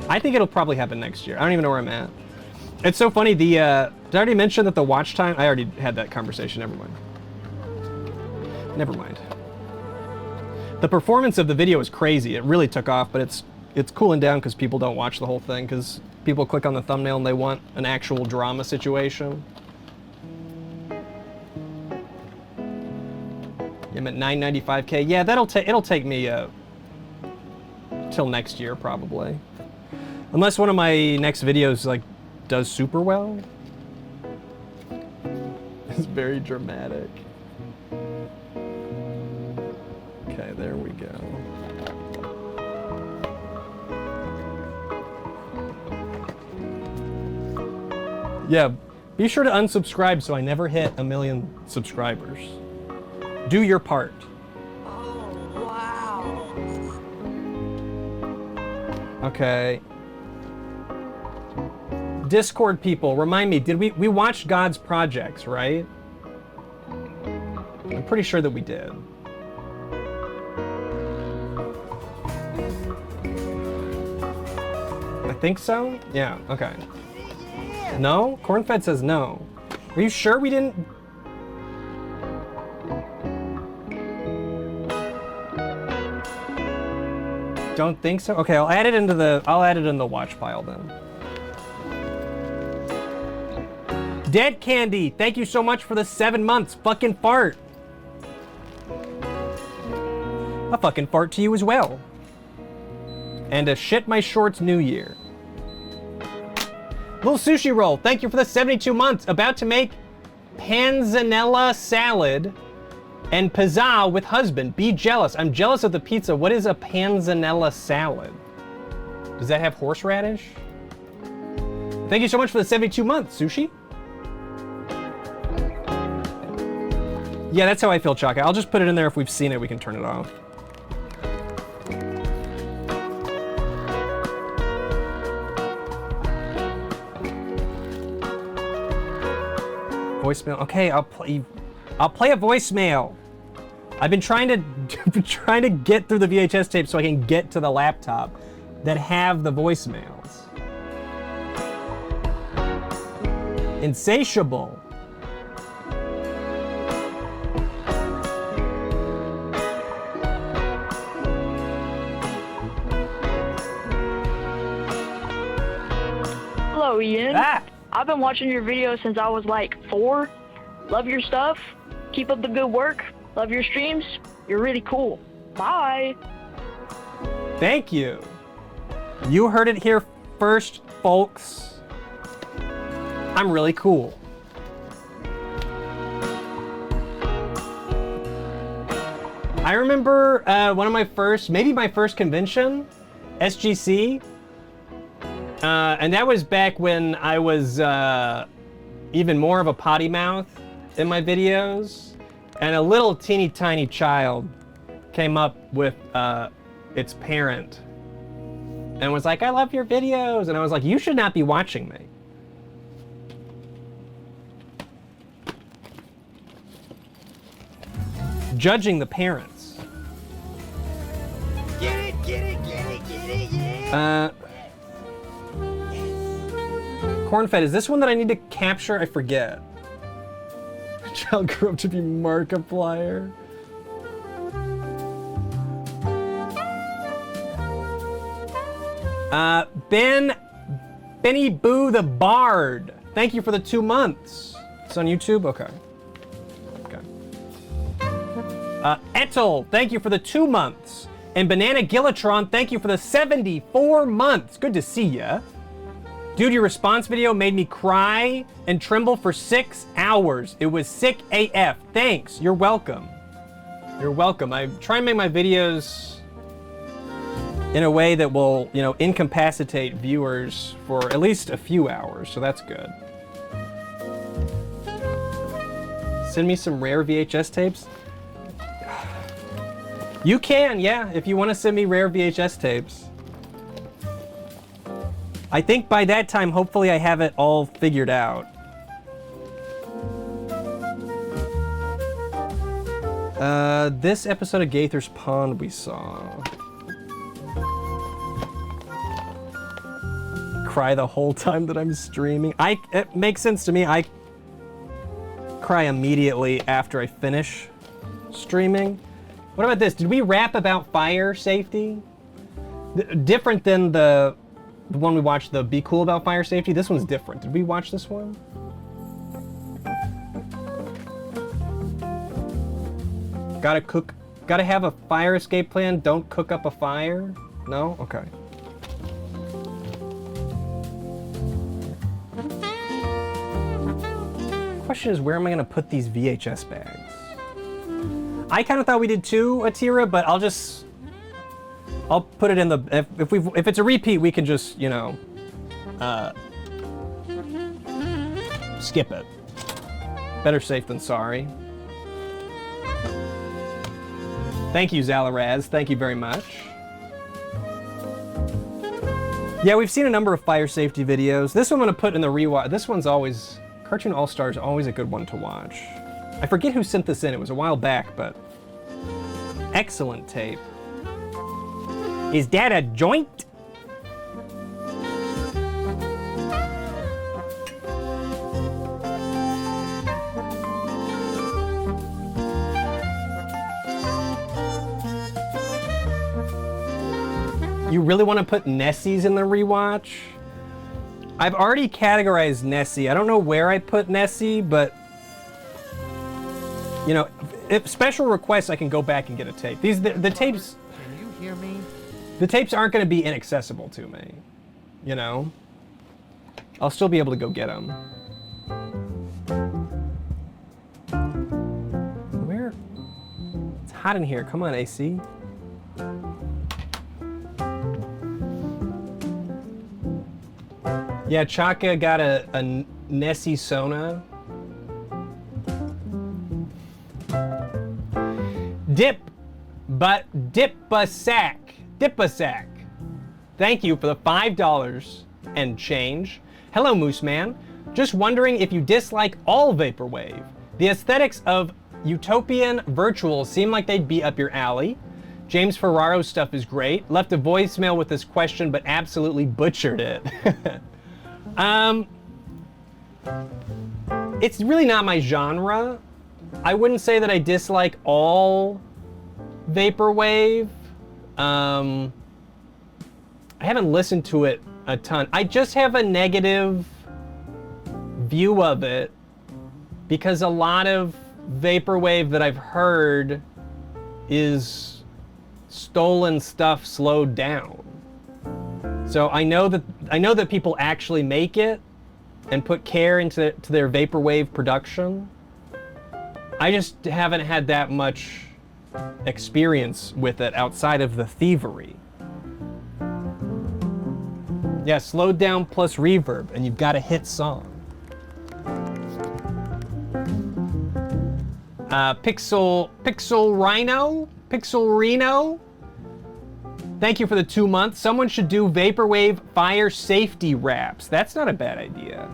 I think it'll probably happen next year. I don't even know where I'm at. It's so funny, did I already mention that the watch time? I already had that conversation, never mind. Never mind. The performance of the video is crazy. It really took off, but it's cooling down because people don't watch the whole thing, because people click on the thumbnail and they want an actual drama situation. I'm at 995K. Yeah, it'll take me till next year probably, unless one of my next videos like does super well. It's very dramatic. Okay, there we go. Yeah, be sure to unsubscribe so I never hit 1 million subscribers. Do your part. Oh, wow. Okay. Discord people, remind me, did we watched God's Projects, right? I'm pretty sure that we did. I think so? Yeah, okay. No? Cornfed says no. Are you sure we didn't? Don't think so? Okay, I'll add it in the watch pile then. Dead Candy, thank you so much for the 7 months. Fucking fart. A fucking fart to you as well. And a shit my shorts New Year. Little Sushi Roll, thank you for the 72 months. About to make panzanella salad and pizza with husband. Be jealous. I'm jealous of the pizza. What is a panzanella salad? Does that have horseradish? Thank you so much for the 72 months, Sushi. Yeah, that's how I feel, Chaka. I'll just put it in there. If we've seen it, we can turn it off. Voicemail. Okay, I'll play a voicemail. I've been trying to get through the VHS tape so I can get to the laptop that have the voicemails. Insatiable. Hello, Ian. Ah! I've been watching your videos since I was like 4. Love your stuff. Keep up the good work. Love your streams. You're really cool. Bye. Thank you. You heard it here first, folks. I'm really cool. I remember one of my first, maybe my first convention, SGC. And that was back when I was even more of a potty mouth in my videos. And a little teeny tiny child came up with its parent and was like, I love your videos. And I was like, you should not be watching me. Judging the parents. Get it, yeah. Cornfed, is this one that I need to capture? I forget. Child grew up to be Markiplier. Benny Boo the Bard. Thank you for the 2 months. It's on YouTube? Okay. Etel, thank you for the 2 months. And Banana Gillatron, thank you for the 74 months. Good to see ya. Dude, your response video made me cry and tremble for 6 hours. It was sick AF. Thanks. You're welcome. You're welcome. I try and make my videos in a way that will, you know, incapacitate viewers for at least a few hours, so that's good. Send me some rare VHS tapes. You can, yeah, if you want to send me rare VHS tapes. I think by that time, hopefully I have it all figured out. This episode of Gaither's Pond we saw. Cry the whole time that I'm streaming. It makes sense to me. I cry immediately after I finish streaming. What about this? Did we rap about fire safety? Different than the one we watched, the Be Cool About Fire Safety. This one's different. Did we watch this one? Gotta have a fire escape plan. Don't cook up a fire. No? Okay. Question is, where am I gonna put these VHS bags? I kind of thought we did 2, Atira, but I'll put it in the, if it's a repeat, we can just, you know, skip it. Better safe than sorry. Thank you, Zalaraz. Thank you very much. Yeah, we've seen a number of fire safety videos. This one I'm gonna put in the rewatch. This one's always, Cartoon All-Stars, always a good one to watch. I forget who sent this in. It was a while back, but excellent tape. Is that a joint? You really want to put Nessie's in the rewatch? I've already categorized Nessie. I don't know where I put Nessie, but you know, if special requests, I can go back and get a tape. The tapes. Can you hear me? The tapes aren't going to be inaccessible to me. You know, I'll still be able to go get them. Where? It's hot in here. Come on, AC. Yeah, Chaka got a Nessie Sona. Dipasack. Thank you for the $5 and change. Hello, Moose Man. Just wondering if you dislike all vaporwave. The aesthetics of utopian virtual seem like they'd be up your alley. James Ferraro's stuff is great. Left a voicemail with this question, but absolutely butchered it. It's really not my genre. I wouldn't say that I dislike all vaporwave. I haven't listened to it a ton. I just have a negative view of it because a lot of vaporwave that I've heard is stolen stuff slowed down. So I know that people actually make it and put care into their vaporwave production. I just haven't had that much experience with it outside of the thievery. Yeah, slowed down plus reverb, and you've got a hit song. Pixel Rhino. Thank you for the 2 months. Someone should do vaporwave fire safety wraps. That's not a bad idea.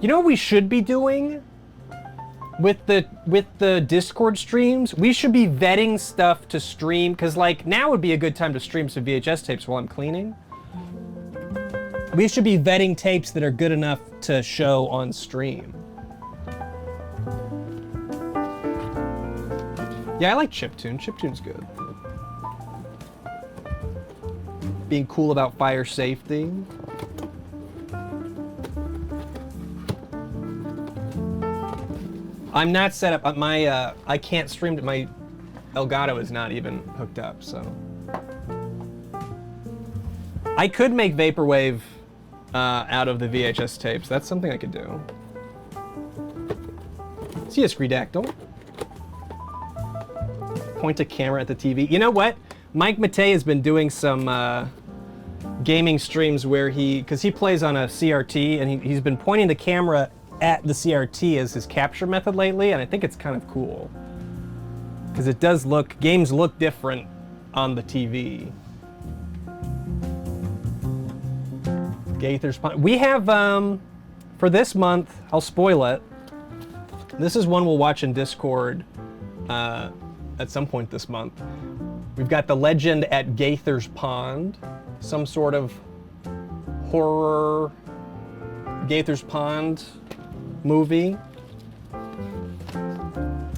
You know what we should be doing with the Discord streams? We should be vetting stuff to stream, because like now would be a good time to stream some VHS tapes while I'm cleaning. We should be vetting tapes that are good enough to show on stream. Yeah, I like chiptune. Chiptune's good. Being cool about fire safety. I'm not set up. I can't stream to my Elgato is not even hooked up, so. I could make vaporwave out of the VHS tapes. That's something I could do. See ya, Screedactyl. Point a camera at the TV. You know what? Mike Matei has been doing some gaming streams where because he plays on a CRT, and he's been pointing the camera at the CRT as his capture method lately, and I think it's kind of cool. Because it does games look different on the TV. Gaither's Pond. We have, for this month, I'll spoil it. This is one we'll watch in Discord at some point this month. We've got The Legend at Gaither's Pond, some sort of horror Gaither's Pond movie.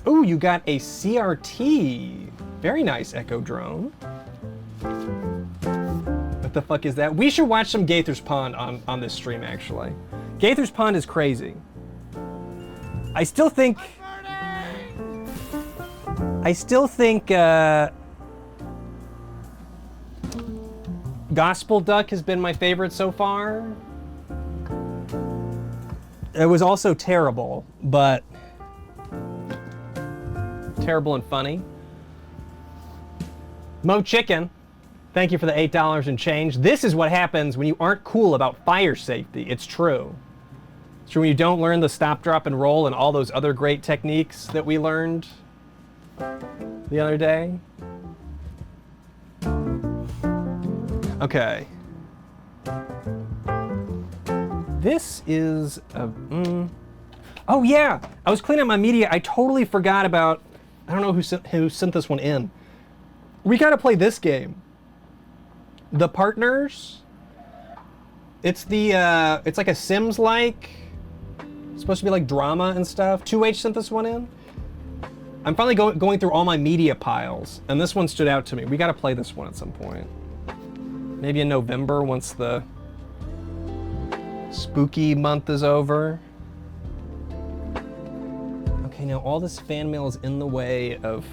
Ooh, you got a CRT. Very nice, Echo Drone. What the fuck is that? We should watch some Gaither's Pond on this stream, actually. Gaither's Pond is crazy. I still think Gospel Duck has been my favorite so far. It was also terrible, but terrible and funny. Mo Chicken, thank you for the $8 and change. This is what happens when you aren't cool about fire safety. It's true. It's true when you don't learn the stop, drop, and roll and all those other great techniques that we learned the other day. Okay. This is a... Oh yeah, I was cleaning up my media. I totally forgot about... I don't know who sent this one in. We gotta play this game. The Partners. It's it's like a Sims-like. It's supposed to be like drama and stuff. 2H sent this one in. I'm finally going through all my media piles, and this one stood out to me. We gotta play this one at some point. Maybe in November, once the spooky month is over. Okay, now all this fan mail is in the way of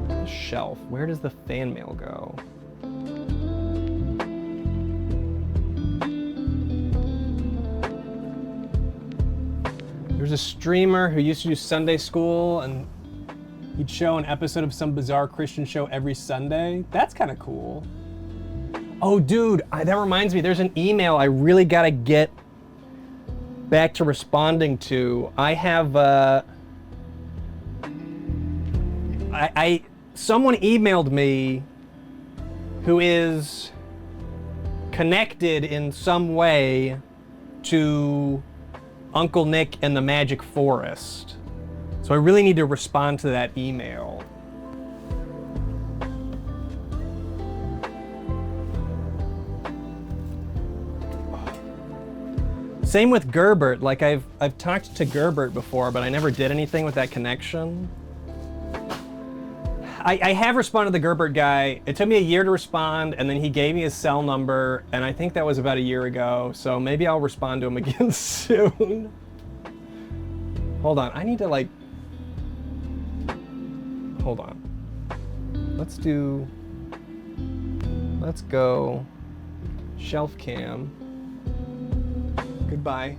the shelf. Where does the fan mail go? There's a streamer who used to do Sunday school, and he'd show an episode of some bizarre Christian show every Sunday. That's kind of cool. Oh, dude, that reminds me. There's an email I really gotta get back to responding to. I have someone emailed me who is connected in some way to Uncle Nick and the Magic Forest. So I really need to respond to that email. Same with Gerbert. Like I've talked to Gerbert before, but I never did anything with that connection. I have responded to the Gerbert guy. It took me a year to respond, and then he gave me his cell number, and I think that was about a year ago, so maybe I'll respond to him again soon. Hold on, I need to like... Hold on. Let's go shelf cam. Goodbye.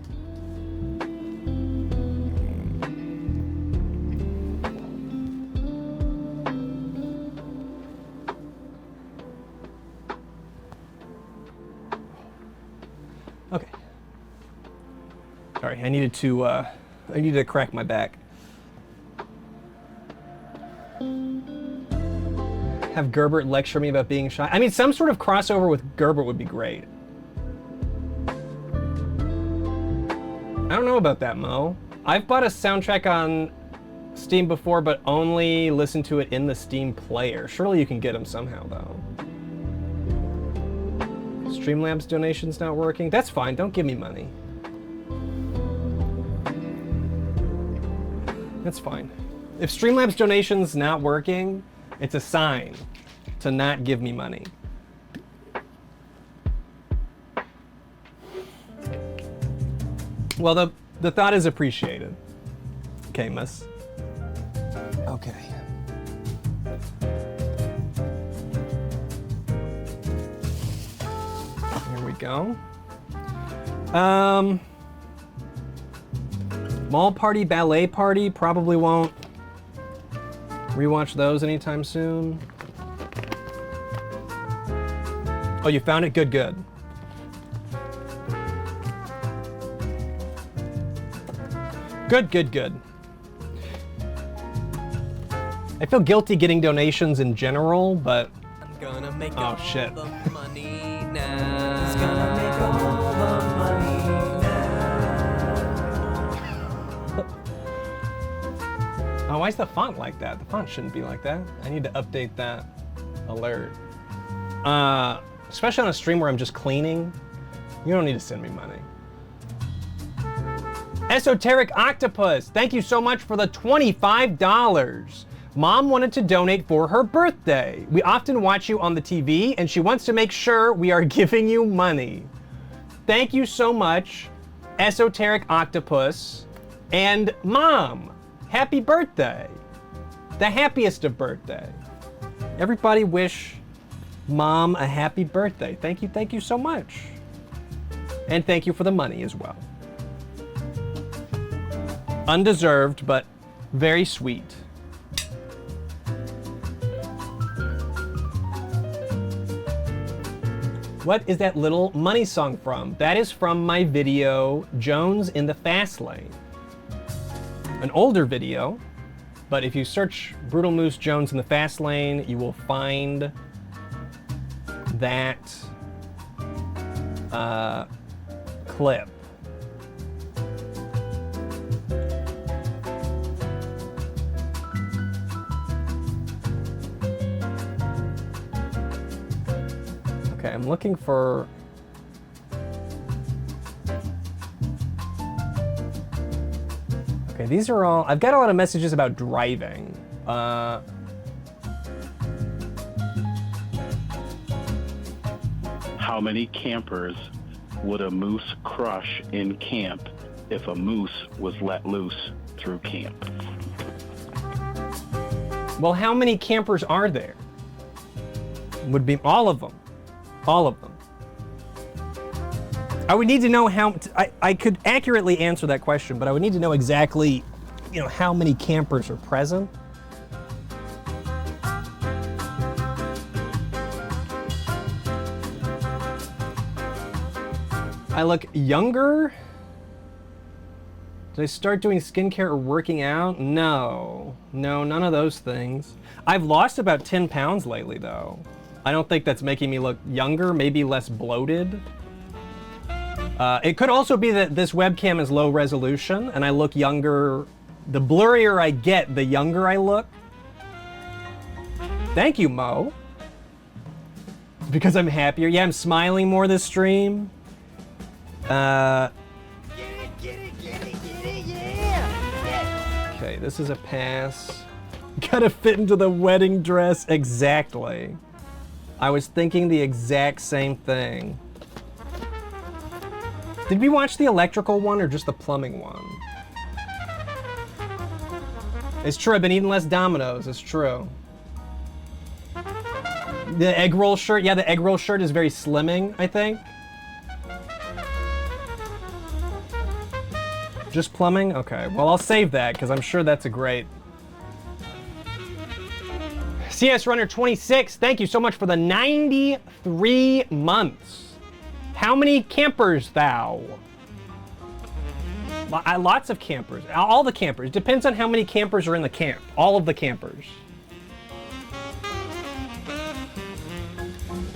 Okay. Sorry, I needed to crack my back. Have Gerbert lecture me about being shy. I mean, some sort of crossover with Gerbert would be great. I don't know about that, Mo. I've bought a soundtrack on Steam before, but only listened to it in the Steam player. Surely you can get them somehow, though. Streamlabs donation's not working. That's fine, don't give me money. That's fine. If Streamlabs donation's not working, it's a sign to not give me money. Well, the thought is appreciated. Okay, miss. Okay. Here we go. Mall Party, Ballet Party, probably won't rewatch those anytime soon. Oh, you found it? Good, good. Good, good, good. I feel guilty getting donations in general, but... I'm gonna make oh, all shit. the money now. He's gonna make all the money now. Oh, why is the font like that? The font shouldn't be like that. I need to update that alert. Especially on a stream where I'm just cleaning. You don't need to send me money. Esoteric Octopus, thank you so much for the $25. Mom wanted to donate for her birthday. We often watch you on the TV, and she wants to make sure we are giving you money. Thank you so much, Esoteric Octopus. And Mom, happy birthday. The happiest of birthday. Everybody wish Mom a happy birthday. Thank you so much. And thank you for the money as well. Undeserved, but very sweet. What is that little money song from? That is from my video, Jones in the Fast Lane. An older video, but if you search Brutal Moose Jones in the Fast Lane, you will find that clip. Okay, I'm looking for... Okay, these are all... I've got a lot of messages about driving. How many campers would a moose crush in camp if a moose was let loose through camp? Well, how many campers are there? Would be all of them. All of them. I would need to know how... I could accurately answer that question, but I would need to know exactly, you know, how many campers are present. I look younger? Did I start doing skincare or working out? No. No, none of those things. I've lost about 10 pounds lately, though. I don't think that's making me look younger, maybe less bloated. It could also be that this webcam is low resolution and I look younger. The blurrier I get, the younger I look. Thank you, Mo. Because I'm happier. Yeah, I'm smiling more this stream. Okay, this is a pass. Gotta fit into the wedding dress. Exactly. I was thinking the exact same thing. Did we watch the electrical one or just the plumbing one? It's true, I've been eating less Domino's, it's true. The egg roll shirt, yeah, the egg roll shirt is very slimming, I think. Just plumbing? Okay, well I'll save that because I'm sure that's a great. CS Runner 26, thank you so much for the 93 months. How many campers thou? Lots of campers, all the campers. Depends on how many campers are in the camp. All of the campers.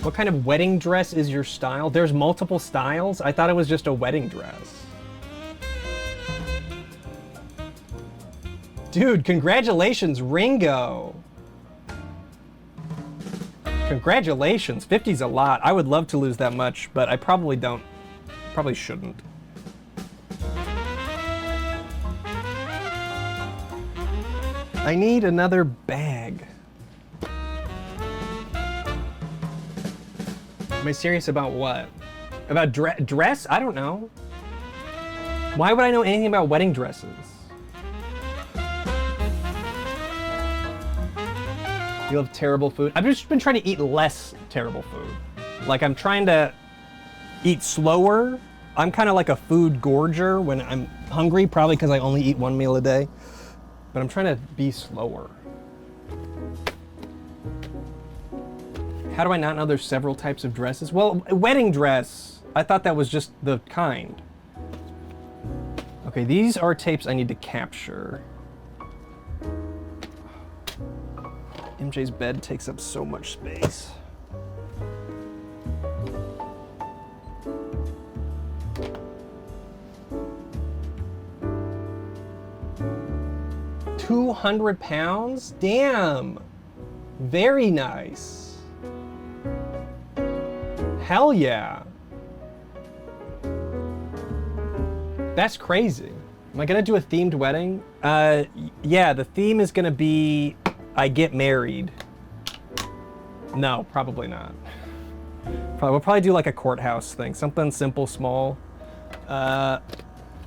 What kind of wedding dress is your style? There's multiple styles? I thought it was just a wedding dress. Dude, congratulations, Ringo. Congratulations, 50's a lot. I would love to lose that much, but I probably don't. Probably shouldn't. I need another bag. Am I serious about what? About dress? I don't know. Why would I know anything about wedding dresses? You have terrible food. I've just been trying to eat less terrible food. Like I'm trying to eat slower. I'm kind of like a food gorger when I'm hungry, probably because I only eat one meal a day. But I'm trying to be slower. How do I not know there's several types of dresses? Well, wedding dress. I thought that was just the kind. Okay, these are tapes I need to capture. MJ's bed takes up so much space. £200? Damn. Very nice. Hell yeah. That's crazy. Am I gonna do a themed wedding? Yeah, the theme is gonna be I get married. No, probably not. We'll probably do like a courthouse thing, something simple, small. I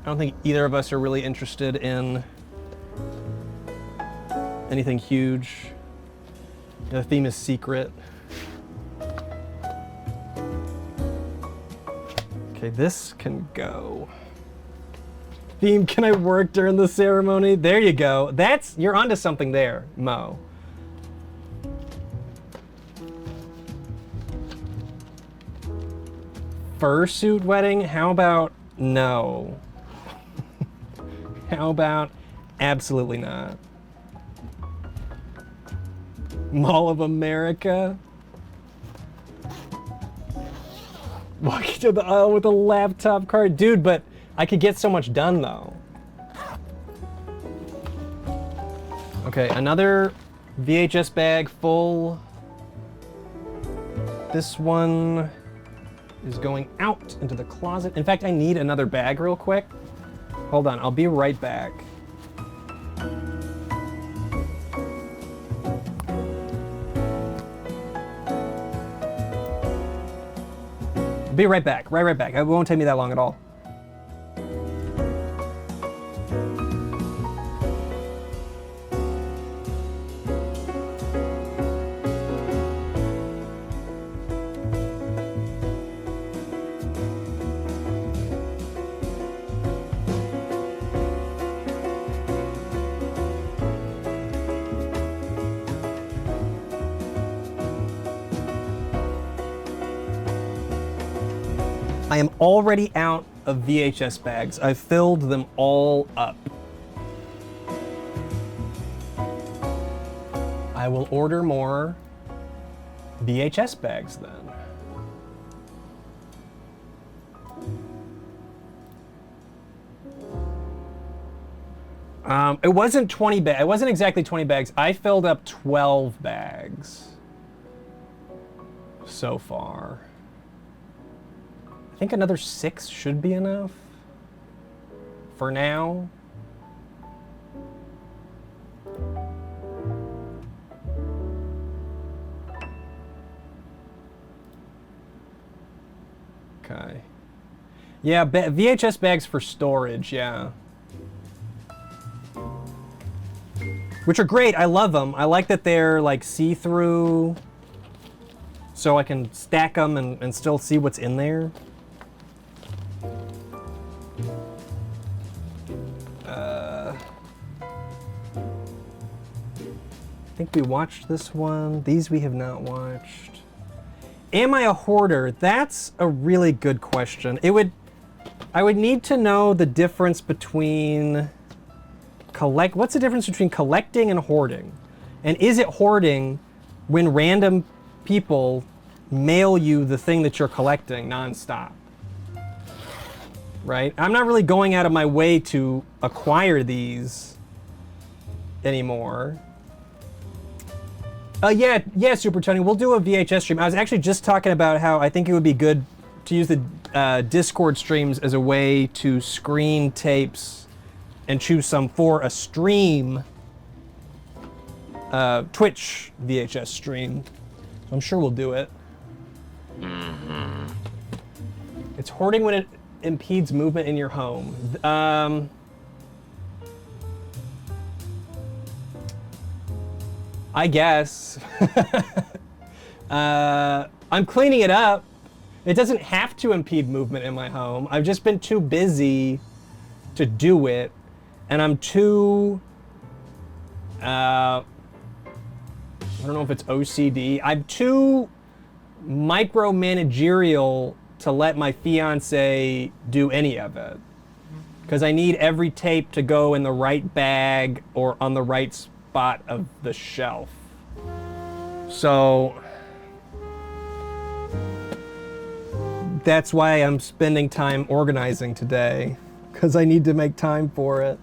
don't think either of us are really interested in anything huge. The theme is secret. Okay, this can go. Theme, can I work during the ceremony? There you go. You're onto something there, Mo. Fursuit wedding? How about no? How about absolutely not? Mall of America? Walking to the aisle with a laptop cart. Dude, but I could get so much done though. Okay, another VHS bag full. This one is going out into the closet. In fact, I need another bag real quick. Hold on, I'll be right back. I'll be right back, right back. It won't take me that long at all. I am already out of VHS bags. I've filled them all up. I will order more. VHS bags then. It wasn't 20 bags. It wasn't exactly 20 bags. I filled up 12 bags so far. I think another 6 should be enough for now. Okay. Yeah, VHS bags for storage, yeah. Which are great, I love them. I like that they're like see-through, so I can stack them and still see what's in there. I think we watched this one. These we have not watched. Am I a hoarder? That's a really good question. I would need to know the difference between what's the difference between collecting and hoarding? And is it hoarding when random people mail you the thing that you're collecting nonstop? Right? I'm not really going out of my way to acquire these anymore. Yeah, Super Tony, we'll do a VHS stream. I was actually just talking about how I think it would be good to use the Discord streams as a way to screen tapes and choose some for a stream, Twitch VHS stream. So I'm sure we'll do it. Mm-hmm. It's hoarding when it impedes movement in your home. I guess. I'm cleaning it up. It doesn't have to impede movement in my home. I've just been too busy to do it. And I'm too, I don't know if it's OCD. I'm too micromanagerial to let my fiance do any of it. Because I need every tape to go in the right bag or on the right spot of the shelf. So that's why I'm spending time organizing today, because I need to make time for it.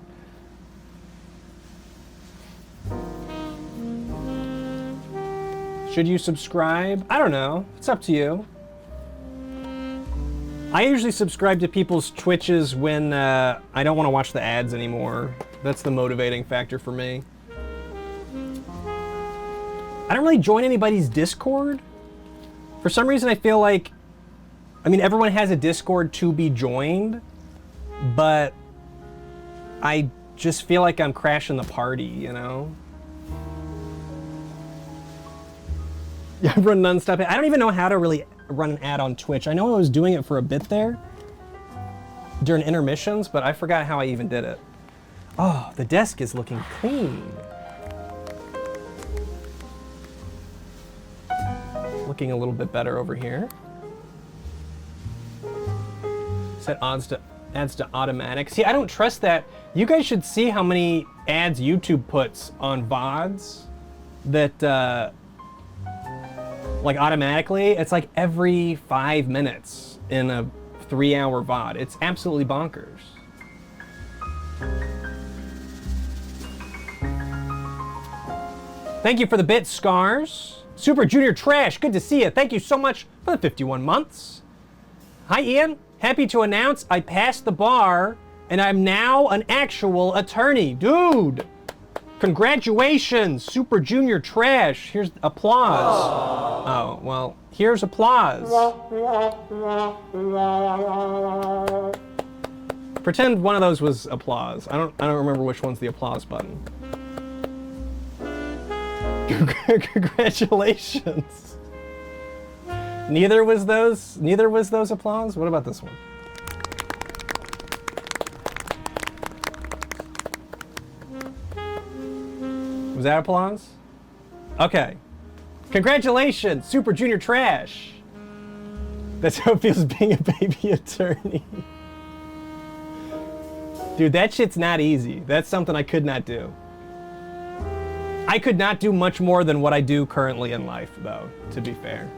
Should you subscribe? I don't know. It's up to you. I usually subscribe to people's Twitches when I don't want to watch the ads anymore. That's the motivating factor for me. I don't really join anybody's Discord. For some reason, I feel like, I mean, everyone has a Discord to be joined, but I just feel like I'm crashing the party, you know? Yeah, I run nonstop. I don't even know how to really run an ad on Twitch. I know I was doing it for a bit there during intermissions, but I forgot how I even did it. Oh, the desk is looking clean. Looking a little bit better over here. Set adds to automatic. See, I don't trust that. You guys should see how many ads YouTube puts on VODs that like automatically. It's like every 5 minutes in a 3-hour VOD. It's absolutely bonkers. Thank you for the bit, Scars. Super Junior Trash, good to see you. Thank you so much for the 51 months. Hi, Ian. Happy to announce I passed the bar and I'm now an actual attorney. Dude, congratulations, Super Junior Trash. Here's applause. Oh, well, here's applause. Pretend one of those was applause. I don't remember which one's the applause button. Congratulations. Neither was those applause. What about this one? Was that applause? Okay. Congratulations, Super Junior Trash. That's how it feels being a baby attorney. Dude, that shit's not easy. That's something I could not do. I could not do much more than what I do currently in life, though, to be fair.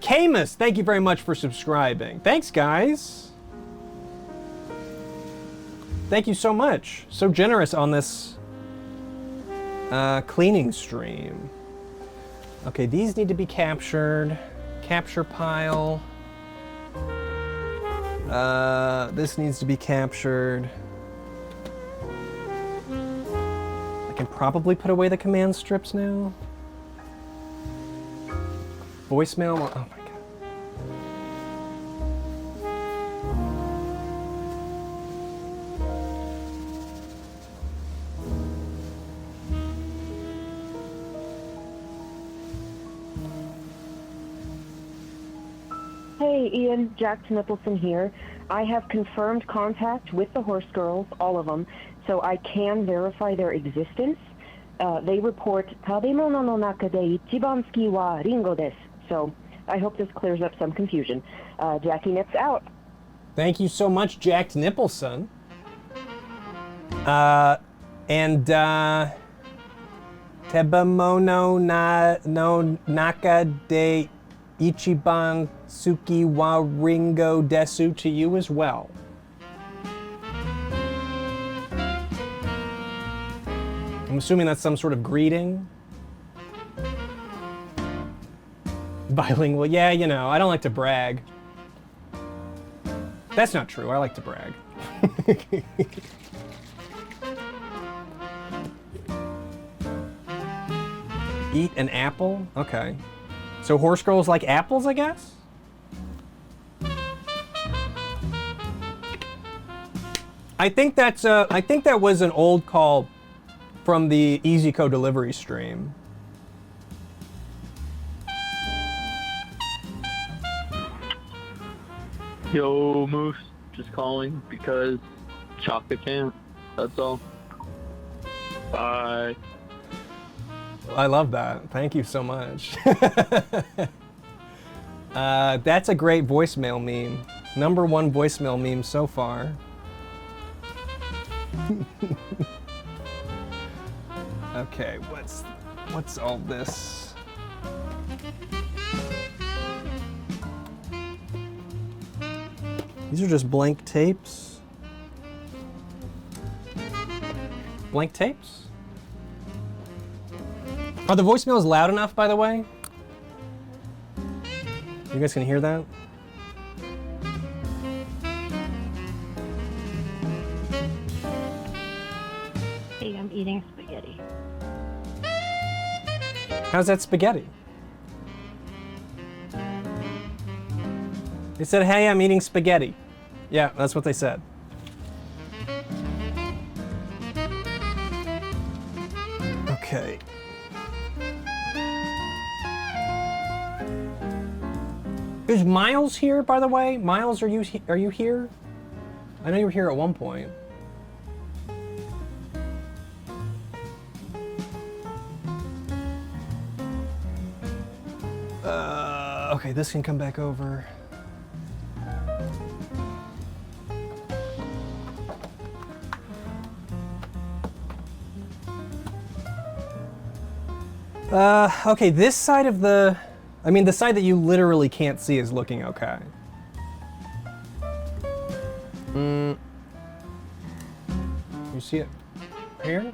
Camus, thank you very much for subscribing. Thanks, guys. Thank you so much. So generous on this cleaning stream. Okay, these need to be captured. Capture pile. This needs to be captured. I can probably put away the command strips now. Voicemail. Oh my god. Hey, Ian, Jack Nicholson here. I have confirmed contact with the horse girls, all of them, so I can verify their existence. They report, "Tabemono no naka de ichiban suki wa ringo desu." So I hope this clears up some confusion. Jackie Nips out. Thank you so much, Jack Nicholson. Tebamono no naka de ichiban suki wa ringo desu to you as well. I'm assuming that's some sort of greeting. Bilingual, yeah, you know, I don't like to brag. That's not true, I like to brag. Eat an apple? Okay. So horse girls like apples, I guess? I think that was an old call from the EasyCo delivery stream. Yo, Moose, just calling because Chaka can't. That's all. Bye. I love that. Thank you so much. That's a great voicemail meme. #1 voicemail meme so far. Okay, what's all this? These are just blank tapes. Blank tapes? Are the voicemails loud enough, by the way? You guys can hear that? Hey, I'm eating spaghetti. How's that spaghetti? They said, hey, I'm eating spaghetti. Yeah, that's what they said. Okay. Is Miles here, by the way? Miles, are you here? I know you were here at one point. Okay, this can come back over. Okay, this side of the side that you literally can't see is looking okay. You see it here?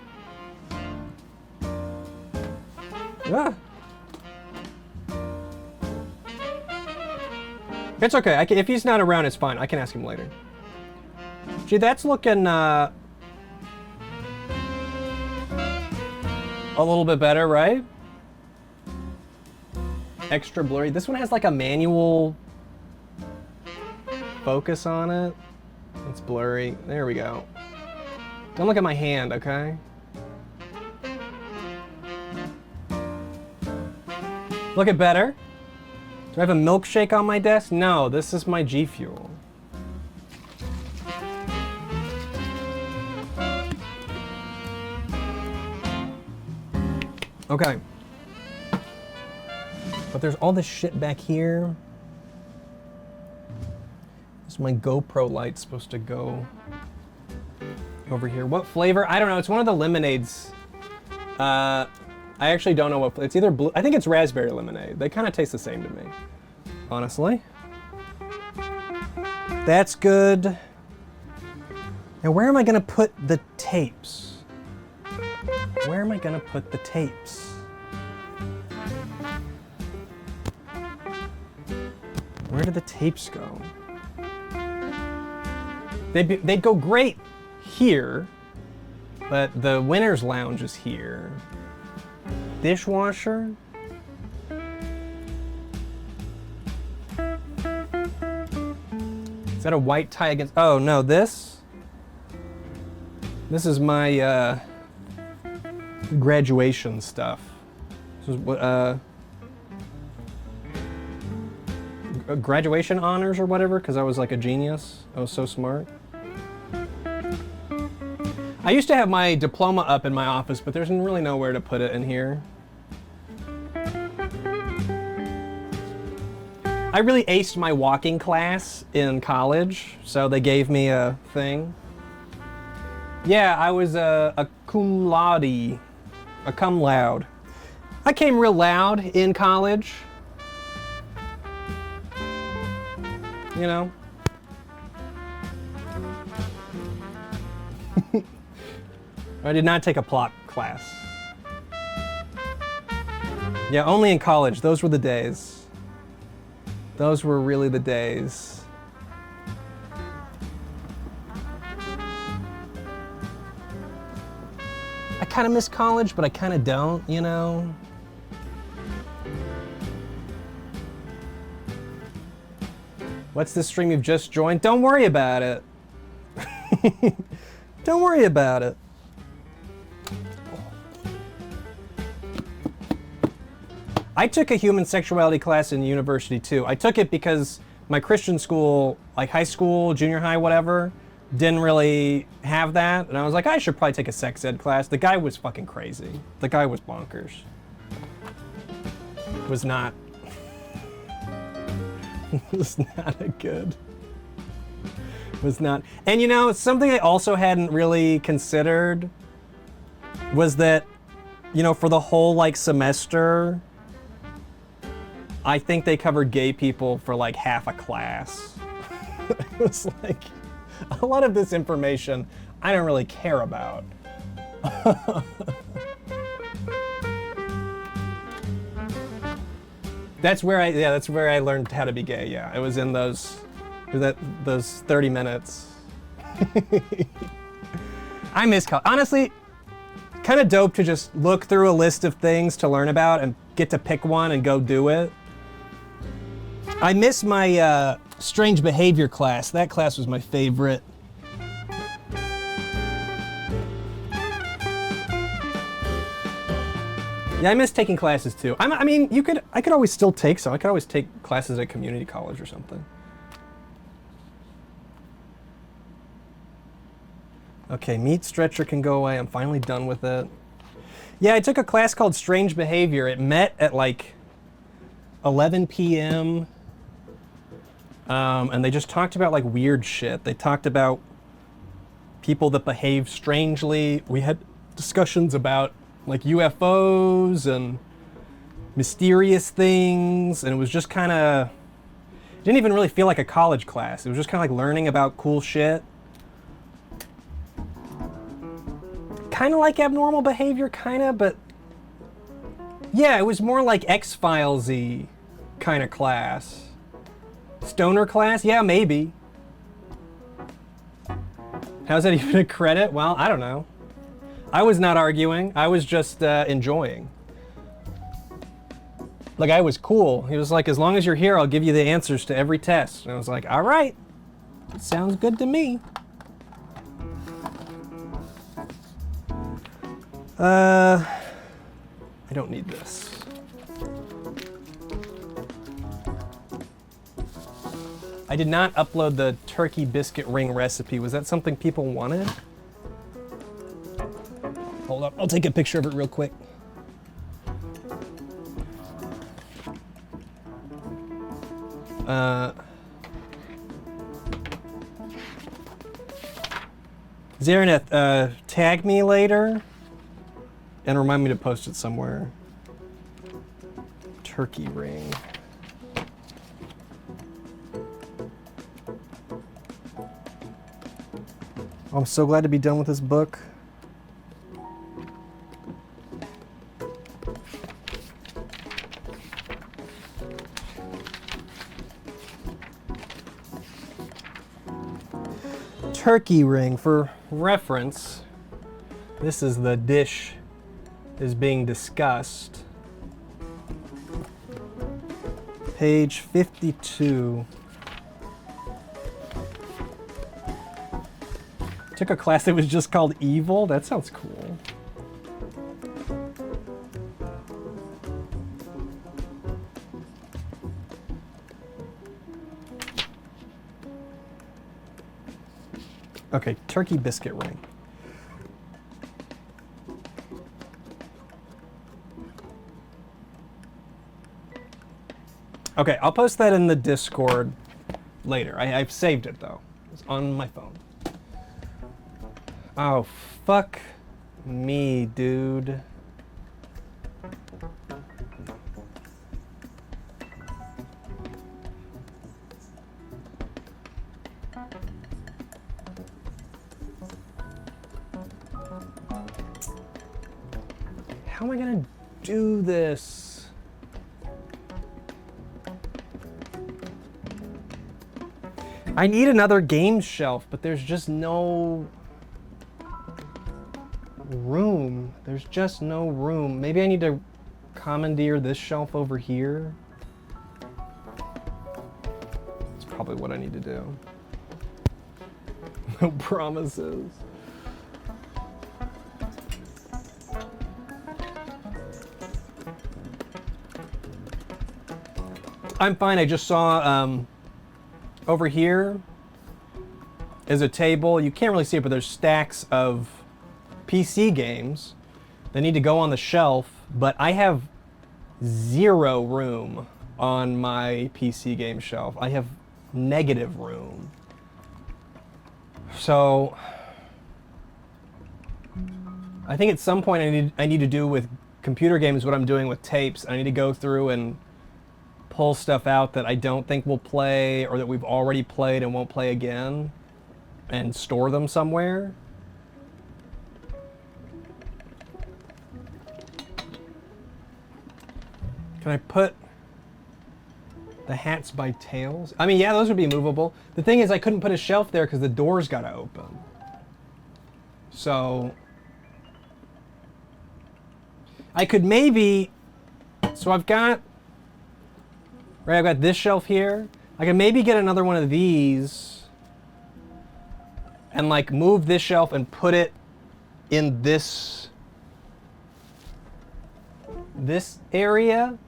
Ah. It's okay. If he's not around, it's fine. I can ask him later. Gee, that's looking a little bit better, right? Extra blurry. This one has like a manual focus on it. It's blurry. There we go. Don't look at my hand, okay? Look at better. Do I have a milkshake on my desk? No, this is my G Fuel. Okay. But there's all this shit back here. This is my GoPro light supposed to go over here. What flavor? I don't know. It's one of the lemonades. I actually don't know what, it's either blue, I think it's raspberry lemonade. They kind of taste the same to me, honestly. That's good. Now where am I gonna put the tapes? Where am I gonna put the tapes? Where did the tapes go? They'd go great here, but the winner's lounge is here. Dishwasher? Is that a white tie against, oh no, this? This is my graduation stuff. This is what, graduation honors or whatever, because I was like a genius. I was so smart. I used to have my diploma up in my office, but there's really nowhere to put it in here. I really aced my walking class in college, so they gave me a thing. Yeah, I was a cum laude. A cum laude. I came real loud in college. You know? I did not take a plot class. Yeah, only in college. Those were the days. Those were really the days. I kind of miss college, but I kind of don't, you know? What's this stream you've just joined? Don't worry about it. Don't worry about it. I took a human sexuality class in university too. I took it because my Christian school, like high school, junior high, whatever, didn't really have that. And I was like, I should probably take a sex ed class. The guy was fucking crazy. The guy was bonkers. Was not. Was not a good. Was not. And you know, something I also hadn't really considered was that, you know, for the whole like semester, I think they covered gay people for like half a class. It was like, a lot of this information I don't really care about. That's where I learned how to be gay. Yeah, it was in those 30 minutes. I miss college. Honestly, kind of dope to just look through a list of things to learn about and get to pick one and go do it. I miss my strange behavior class. That class was my favorite. Yeah, I miss taking classes too. I mean, I could always still take some. I could always take classes at community college or something. Okay, meat stretcher can go away. I'm finally done with it. Yeah, I took a class called Strange Behavior. It met at like 11 p.m. And they just talked about like weird shit. They talked about people that behave strangely. We had discussions about like UFOs and mysterious things, and it was just kind of, it didn't even really feel like a college class. It was just kind of like learning about cool shit. Kind of like abnormal behavior, kind of, but yeah, it was more like X-Files-y kind of class. Stoner class? Yeah, maybe. How's that even a credit? Well, I don't know. I was not arguing. I was just enjoying. Like, I was cool. He was like, as long as you're here, I'll give you the answers to every test. And I was like, all right. Sounds good to me. I don't need this. I did not upload the turkey biscuit ring recipe. Was that something people wanted? Hold up, I'll take a picture of it real quick. Zareneth, tag me later. And remind me to post it somewhere. Turkey ring. I'm so glad to be done with this book. Turkey ring, for reference, this is the dish is being discussed. Page 52. Took a class that was just called Evil? That sounds cool. Okay, turkey biscuit ring. Okay, I'll post that in the Discord later. I've saved it though. It's on my phone. Oh, fuck me, dude. How am I gonna do this? I need another game shelf, but there's just no room. There's just no room. Maybe I need to commandeer this shelf over here. That's probably what I need to do. No promises. I'm fine. I just saw over here is a table. You can't really see it, but there's stacks of PC games that need to go on the shelf, but I have 0 room on my PC game shelf. I have negative room. So I think at some point I need to do with computer games what I'm doing with tapes. I need to go through and pull stuff out that I don't think we'll play or that we've already played and won't play again and store them somewhere. Can I put the hats by tails? I mean, yeah, those would be movable. The thing is, I couldn't put a shelf there because the door's got to open. So I could maybe, so I've got this shelf here. I can maybe get another one of these and like move this shelf and put it in this area.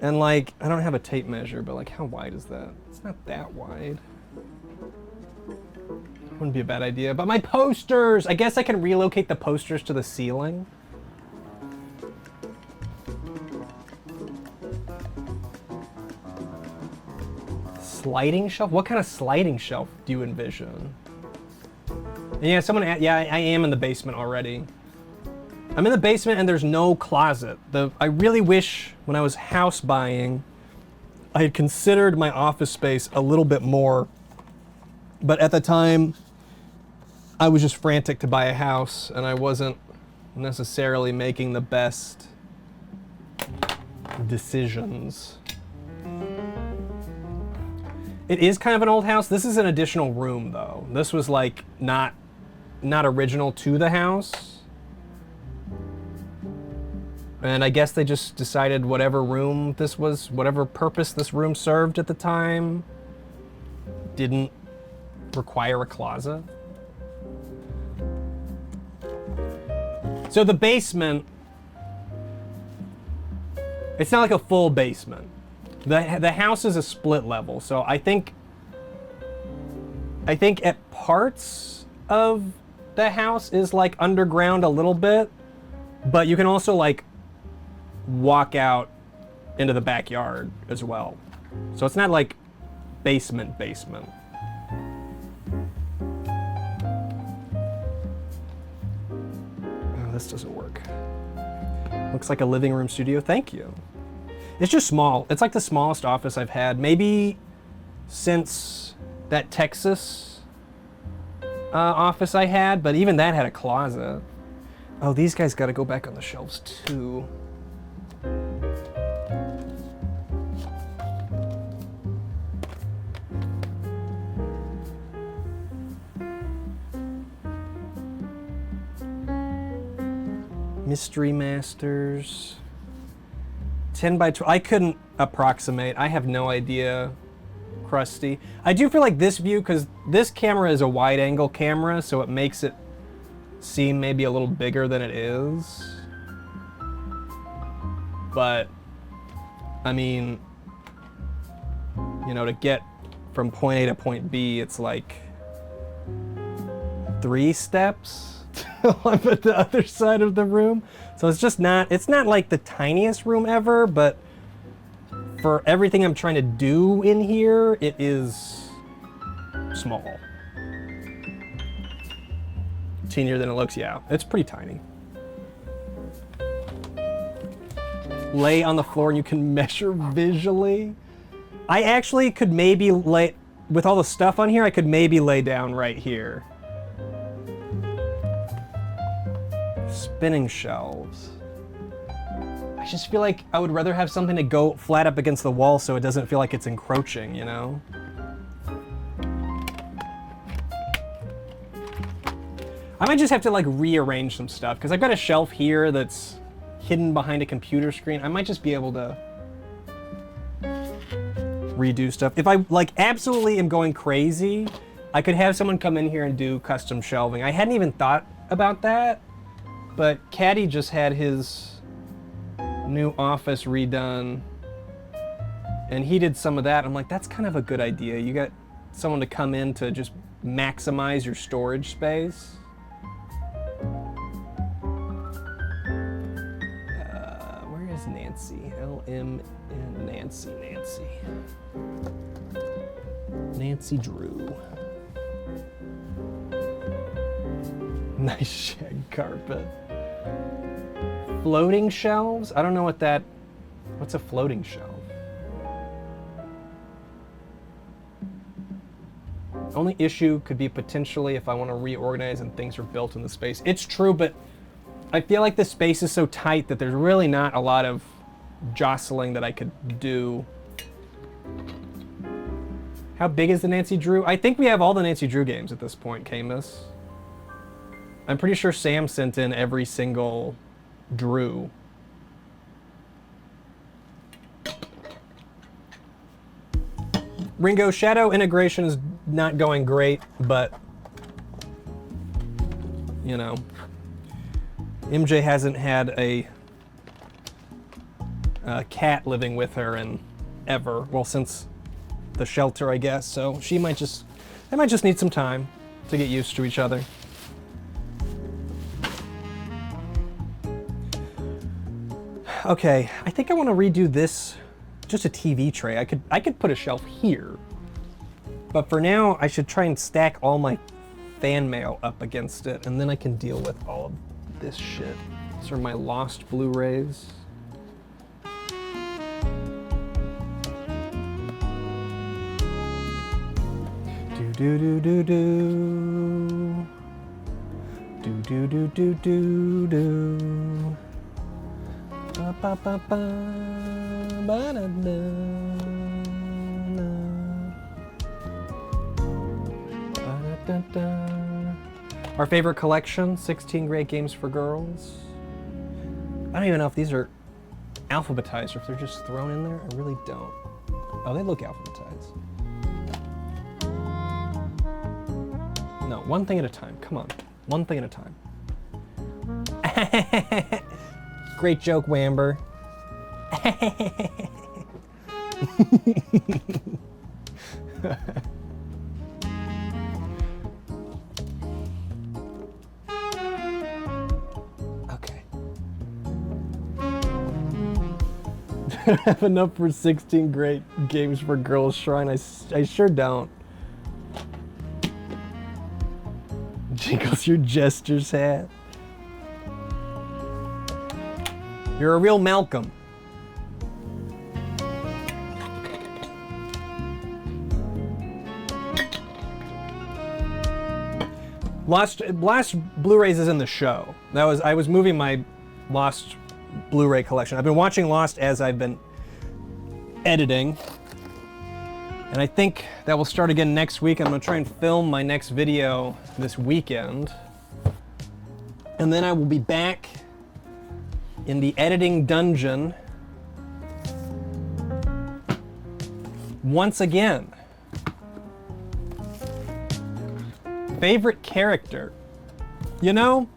And like, I don't have a tape measure, but like how wide is that? It's not that wide. Wouldn't be a bad idea. But my posters! I guess I can relocate the posters to the ceiling. Sliding shelf? What kind of sliding shelf do you envision? Yeah, I am in the basement already. I'm in the basement and there's no closet. I really wish when I was house buying, I had considered my office space a little bit more. But at the time, I was just frantic to buy a house and I wasn't necessarily making the best decisions. It is kind of an old house. This is an additional room though. This was like not original to the house. And I guess they just decided whatever room this was, whatever purpose this room served at the time, didn't require a closet. So the basement, it's not like a full basement. The house is a split level, so I think at parts of the house is like underground a little bit, but you can also like walk out into the backyard as well. So it's not like basement. Oh, this doesn't work. Looks like a living room studio. Thank you. It's just small. It's like the smallest office I've had, maybe since that Texas office I had, but even that had a closet. Oh, these guys got to go back on the shelves too. Mystery Masters. 10 by 12. I couldn't approximate. I have no idea, Krusty. I do feel like this view, because this camera is a wide angle camera, so it makes it seem maybe a little bigger than it is. But, I mean, you know, to get from point A to point B, it's like 3 steps. I'm at the other side of the room. So it's just not, it's not like the tiniest room ever, but for everything I'm trying to do in here, it is small. Teenier than it looks, yeah. It's pretty tiny. Lay on the floor and you can measure visually. I actually could maybe lay, with all the stuff on here, I could maybe lay down right here. Spinning shelves. I just feel like I would rather have something to go flat up against the wall so it doesn't feel like it's encroaching, you know? I might just have to like rearrange some stuff because I've got a shelf here that's hidden behind a computer screen. I might just be able to redo stuff. If I like absolutely am going crazy, I could have someone come in here and do custom shelving. I hadn't even thought about that. But Caddy just had his new office redone, and he did some of that. I'm like, that's kind of a good idea. You got someone to come in to just maximize your storage space. Where is Nancy? LM and Nancy. Nancy Drew. Nice shag carpet. Floating shelves? I don't know what that... What's a floating shelf? Only issue could be potentially if I want to reorganize and things are built in the space. It's true, but I feel like the space is so tight that there's really not a lot of jostling that I could do. How big is the Nancy Drew? I think we have all the Nancy Drew games at this point, Camus. I'm pretty sure Sam sent in every single Drew. Ringo, shadow integration is not going great, but you know, MJ hasn't had a cat living with her in ever. Well, since the shelter, I guess. So they might just need some time to get used to each other. Okay, I think I want to redo this, just a TV tray. I could put a shelf here, but for now I should try and stack all my fan mail up against it, and then I can deal with all of this shit. These are my lost Blu-rays. Do do do do do do do do do do. Ba, ba, ba, ba, ba, da, da, da, da, da. Our favorite collection, 16 great games for girls. I don't even know if these are alphabetized or if they're just thrown in there. I really don't. Oh, they look alphabetized. No, one thing at a time. Come on. One thing at a time. Great joke, Wamber. Okay. I have enough for 16 great games for girls shrine. I sure don't. Jingles your gestures hat. You're a real Malcolm. Lost Blu-rays is in the show. I was moving my Lost Blu-ray collection. I've been watching Lost as I've been editing. And I think that will start again next week. I'm gonna try and film my next video this weekend. And then I will be back in the editing dungeon once again. Favorite character? You know,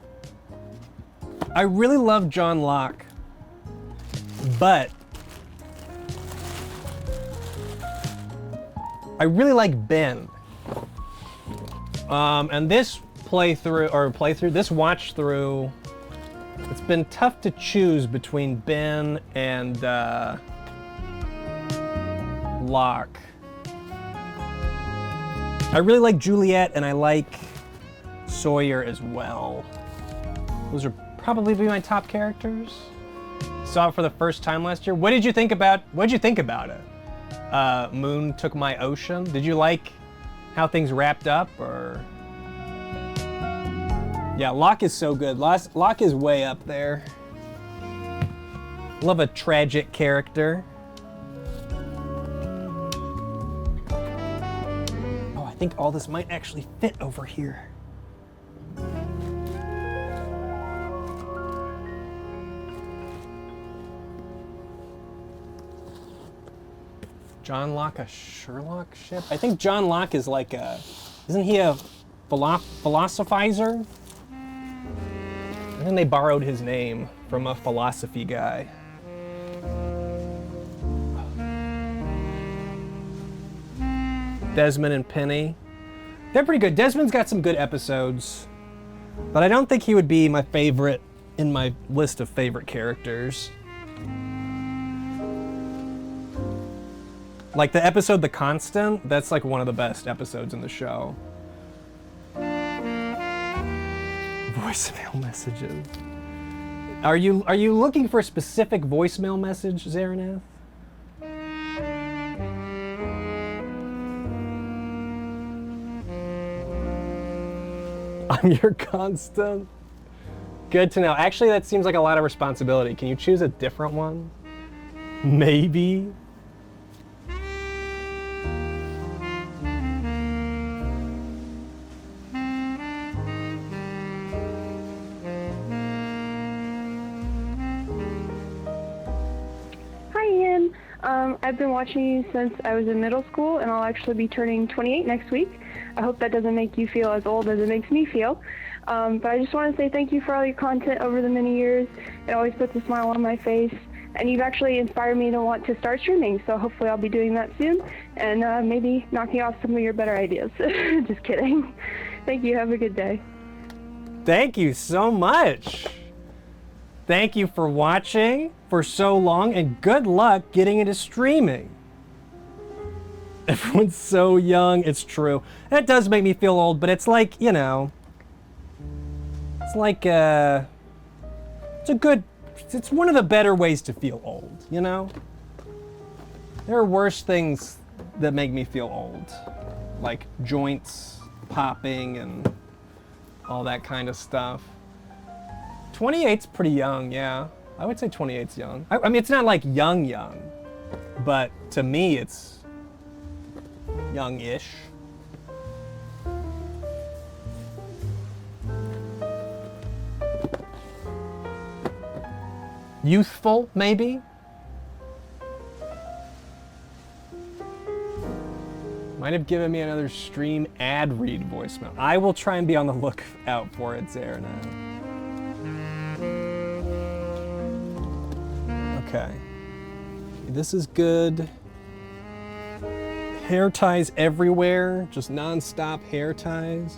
I really love John Locke, but I really like Ben. And this this watch through, it's been tough to choose between Ben and Locke. I really like Juliet and I like Sawyer as well. Those are probably my top characters. Saw it for the first time last year. What did you think about it? Moon Took My Ocean. Did you like how things wrapped up, or? Yeah, Locke is so good. Locke is way up there. Love a tragic character. Oh, I think all this might actually fit over here. John Locke a Sherlock ship? I think John Locke is like a, isn't he a philosophizer? I think they borrowed his name from a philosophy guy. Desmond and Penny. They're pretty good. Desmond's got some good episodes, but I don't think he would be my favorite in my list of favorite characters. Like the episode The Constant, that's like one of the best episodes in the show. Voicemail messages. Are you looking for a specific voicemail message, Zaraneth? I'm your constant. Good to know. Actually, that seems like a lot of responsibility. Can you choose a different one? Maybe. I've been watching you since I was in middle school, and I'll actually be turning 28 next week. I hope that doesn't make you feel as old as it makes me feel. But I just want to say thank you for all your content over the many years. It always puts a smile on my face, and you've actually inspired me to want to start streaming, so hopefully I'll be doing that soon, and maybe knocking off some of your better ideas. Just kidding. Thank you. Have a good day. Thank you so much. Thank you for watching for so long, and good luck getting into streaming. Everyone's so young, it's true. That does make me feel old, but it's like, you know, it's like, it's one of the better ways to feel old, you know? There are worse things that make me feel old, like joints popping and all that kind of stuff. 28's pretty young, yeah. I would say 28's young. I mean, it's not like young, but to me, it's young-ish. Youthful, maybe? Might have given me another stream ad read voicemail. I will try and be on the lookout for it, Zarina. Okay. This is good. Hair ties everywhere, just non-stop hair ties.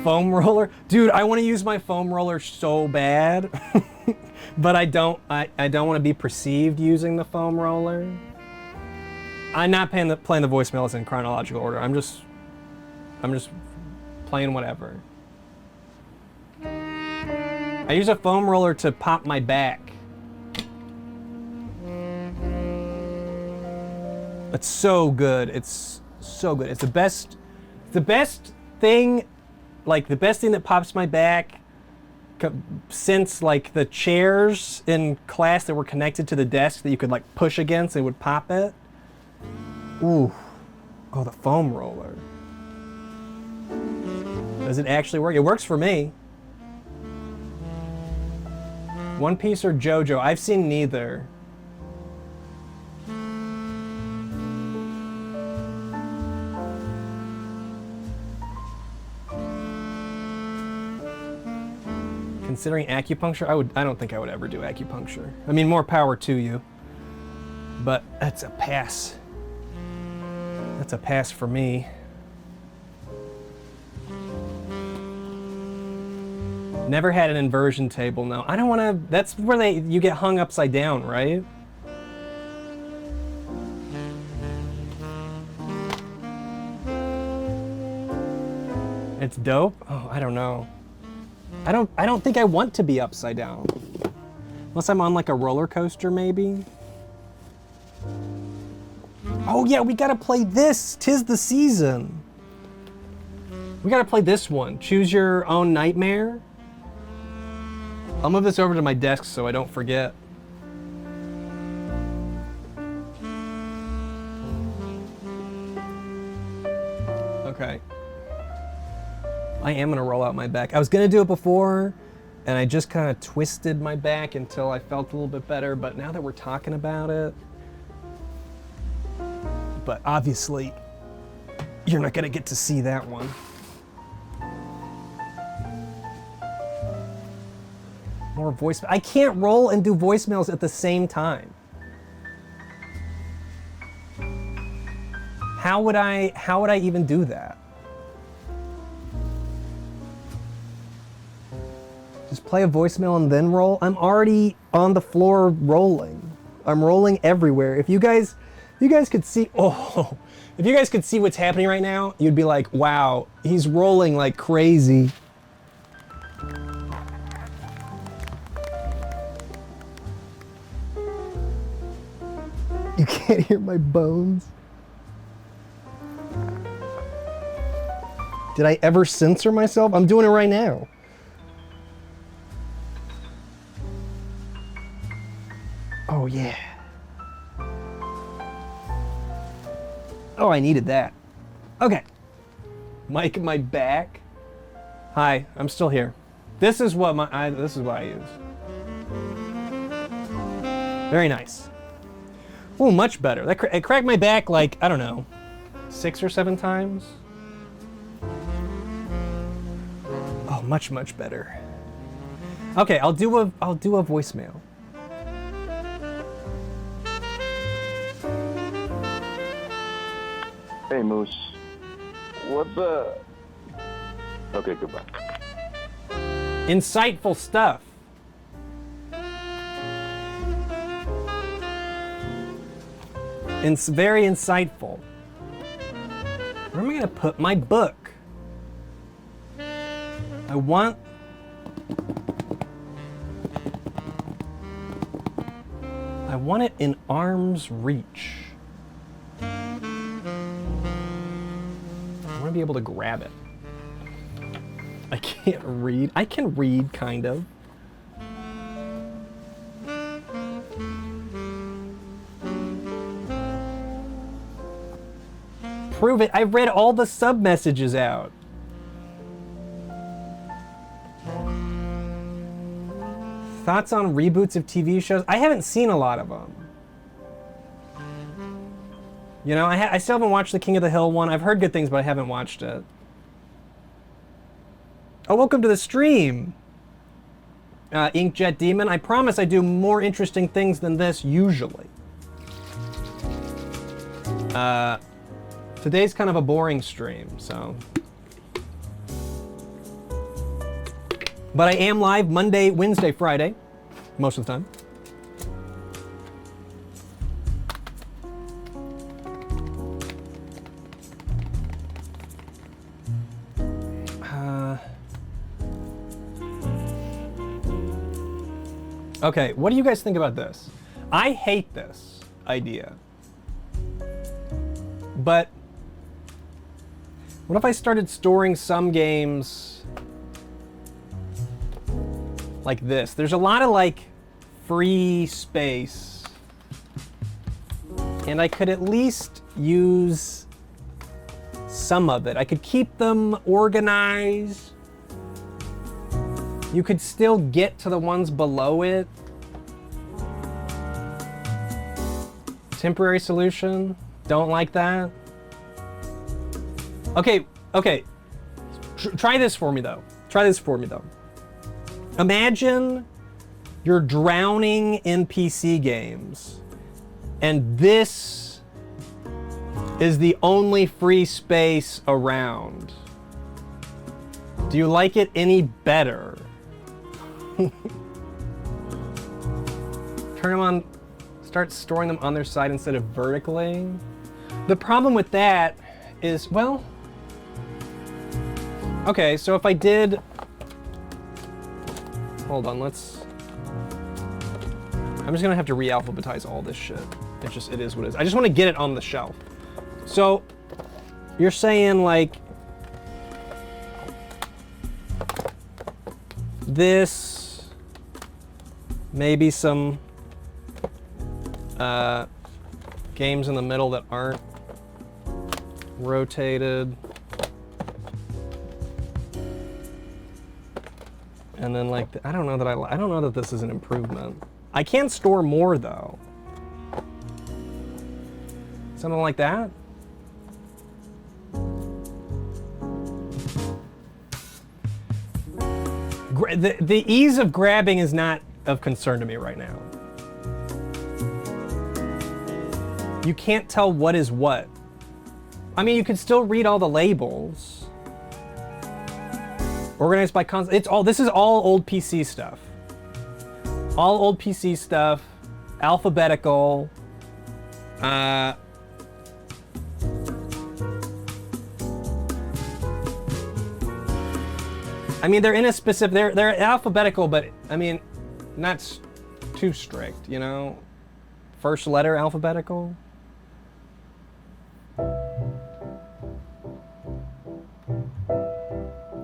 Foam roller. Dude, I want to use my foam roller so bad. But I don't want to be perceived using the foam roller. I'm not playing the voicemails in chronological order. I'm just playing whatever. I use a foam roller to pop my back. It's so good. It's so good. It's the best thing, like the best thing that pops my back since like the chairs in class that were connected to the desk that you could like push against and it would pop it. Ooh. Oh, the foam roller. Does it actually work? It works for me. One Piece or JoJo? I've seen neither. Considering acupuncture, I don't think I would ever do acupuncture. I mean, more power to you. But that's a pass. That's a pass for me. Never had an inversion table, no. I don't want to, that's where you get hung upside down, right? It's dope? Oh, I don't know. I don't think I want to be upside down. Unless I'm on like a roller coaster, maybe. Oh yeah, we gotta play this. 'Tis the season. We gotta play this one. Choose your own nightmare. I'll move this over to my desk so I don't forget. Okay. I am gonna roll out my back. I was gonna do it before, and I just kind of twisted my back until I felt a little bit better, but now that we're talking about it, but obviously, you're not gonna get to see that one. More voice. I can't roll and do voicemails at the same time. How would I even do that? Just play a voicemail and then roll? I'm already on the floor rolling. I'm rolling everywhere. If you guys could see, if you guys could see what's happening right now, you'd be like, wow, he's rolling like crazy. You can't hear my bones. Did I ever censor myself? I'm doing it right now. Oh yeah. Oh, I needed that. Okay. Mic my back. Hi, I'm still here. This is what this is what I use. Very nice. Oh, much better. It cracked my back like, I don't know, 6 or 7 times. Oh, much better. Okay, I'll do a voicemail. Hey, Moose. What's up? Okay, goodbye. Insightful stuff. It's very insightful. Where am I gonna put my book? I want it in arm's reach. I want to be able to grab it. I can't read. I can read, kind of. Prove it. I've read all the sub messages out. Thoughts on reboots of TV shows? I haven't seen a lot of them. You know, I still haven't watched the King of the Hill one. I've heard good things, but I haven't watched it. Oh, welcome to the stream, Inkjet Demon. I promise I do more interesting things than this usually. Today's kind of a boring stream, so. But I am live Monday, Wednesday, Friday, most of the time. Okay, what do you guys think about this? I hate this idea. But what if I started storing some games like this? There's a lot of like free space, and I could at least use some of it. I could keep them organized. You could still get to the ones below it. Temporary solution. Don't like that. Okay. Try this for me though. Imagine you're drowning in PC games, and this is the only free space around. Do you like it any better? Turn them on, start storing them on their side instead of vertically. The problem with that is, well, okay, so if I did, hold on, I'm just gonna have to re-alphabetize all this shit. It is what it is. I just wanna get it on the shelf. So, you're saying like, this, maybe some games in the middle that aren't rotated. And then like, I don't know that this is an improvement. I can store more though. Something like that. The ease of grabbing is not of concern to me right now. You can't tell what is what. I mean, you can still read all the labels. Organized by this is all old PC stuff. All old PC stuff, alphabetical. I mean, they're in a specific, they're alphabetical, but I mean, not too strict, you know? First letter alphabetical.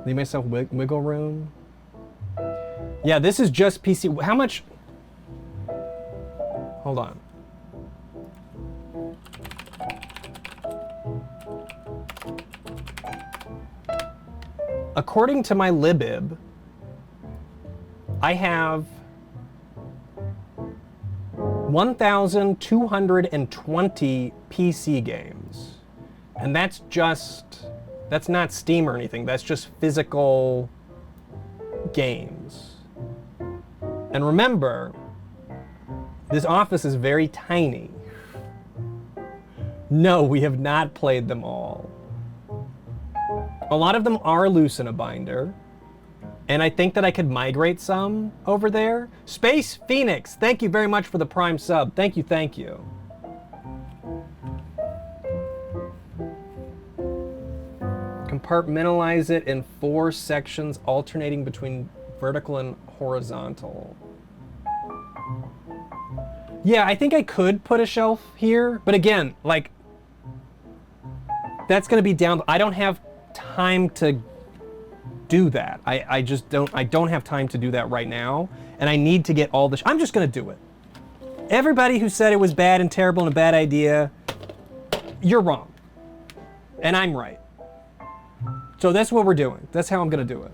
Leave myself wiggle room. Yeah, this is just PC. How much? Hold on. According to my libib, I have 1,220 PC games. And that's not Steam or anything, that's just physical games. And remember, this office is very tiny. No, we have not played them all. A lot of them are loose in a binder, and I think that I could migrate some over there. Space Phoenix, thank you very much for the Prime sub. Thank you, thank you. Compartmentalize it in 4 sections, alternating between vertical and horizontal. Yeah, I think I could put a shelf here, but again, like, that's gonna be down. I don't have time to do that. I don't have time to do that right now, and I need to get all the, I'm just gonna do it. Everybody who said it was bad and terrible and a bad idea, you're wrong. And I'm right. So that's what we're doing. That's how I'm gonna do it.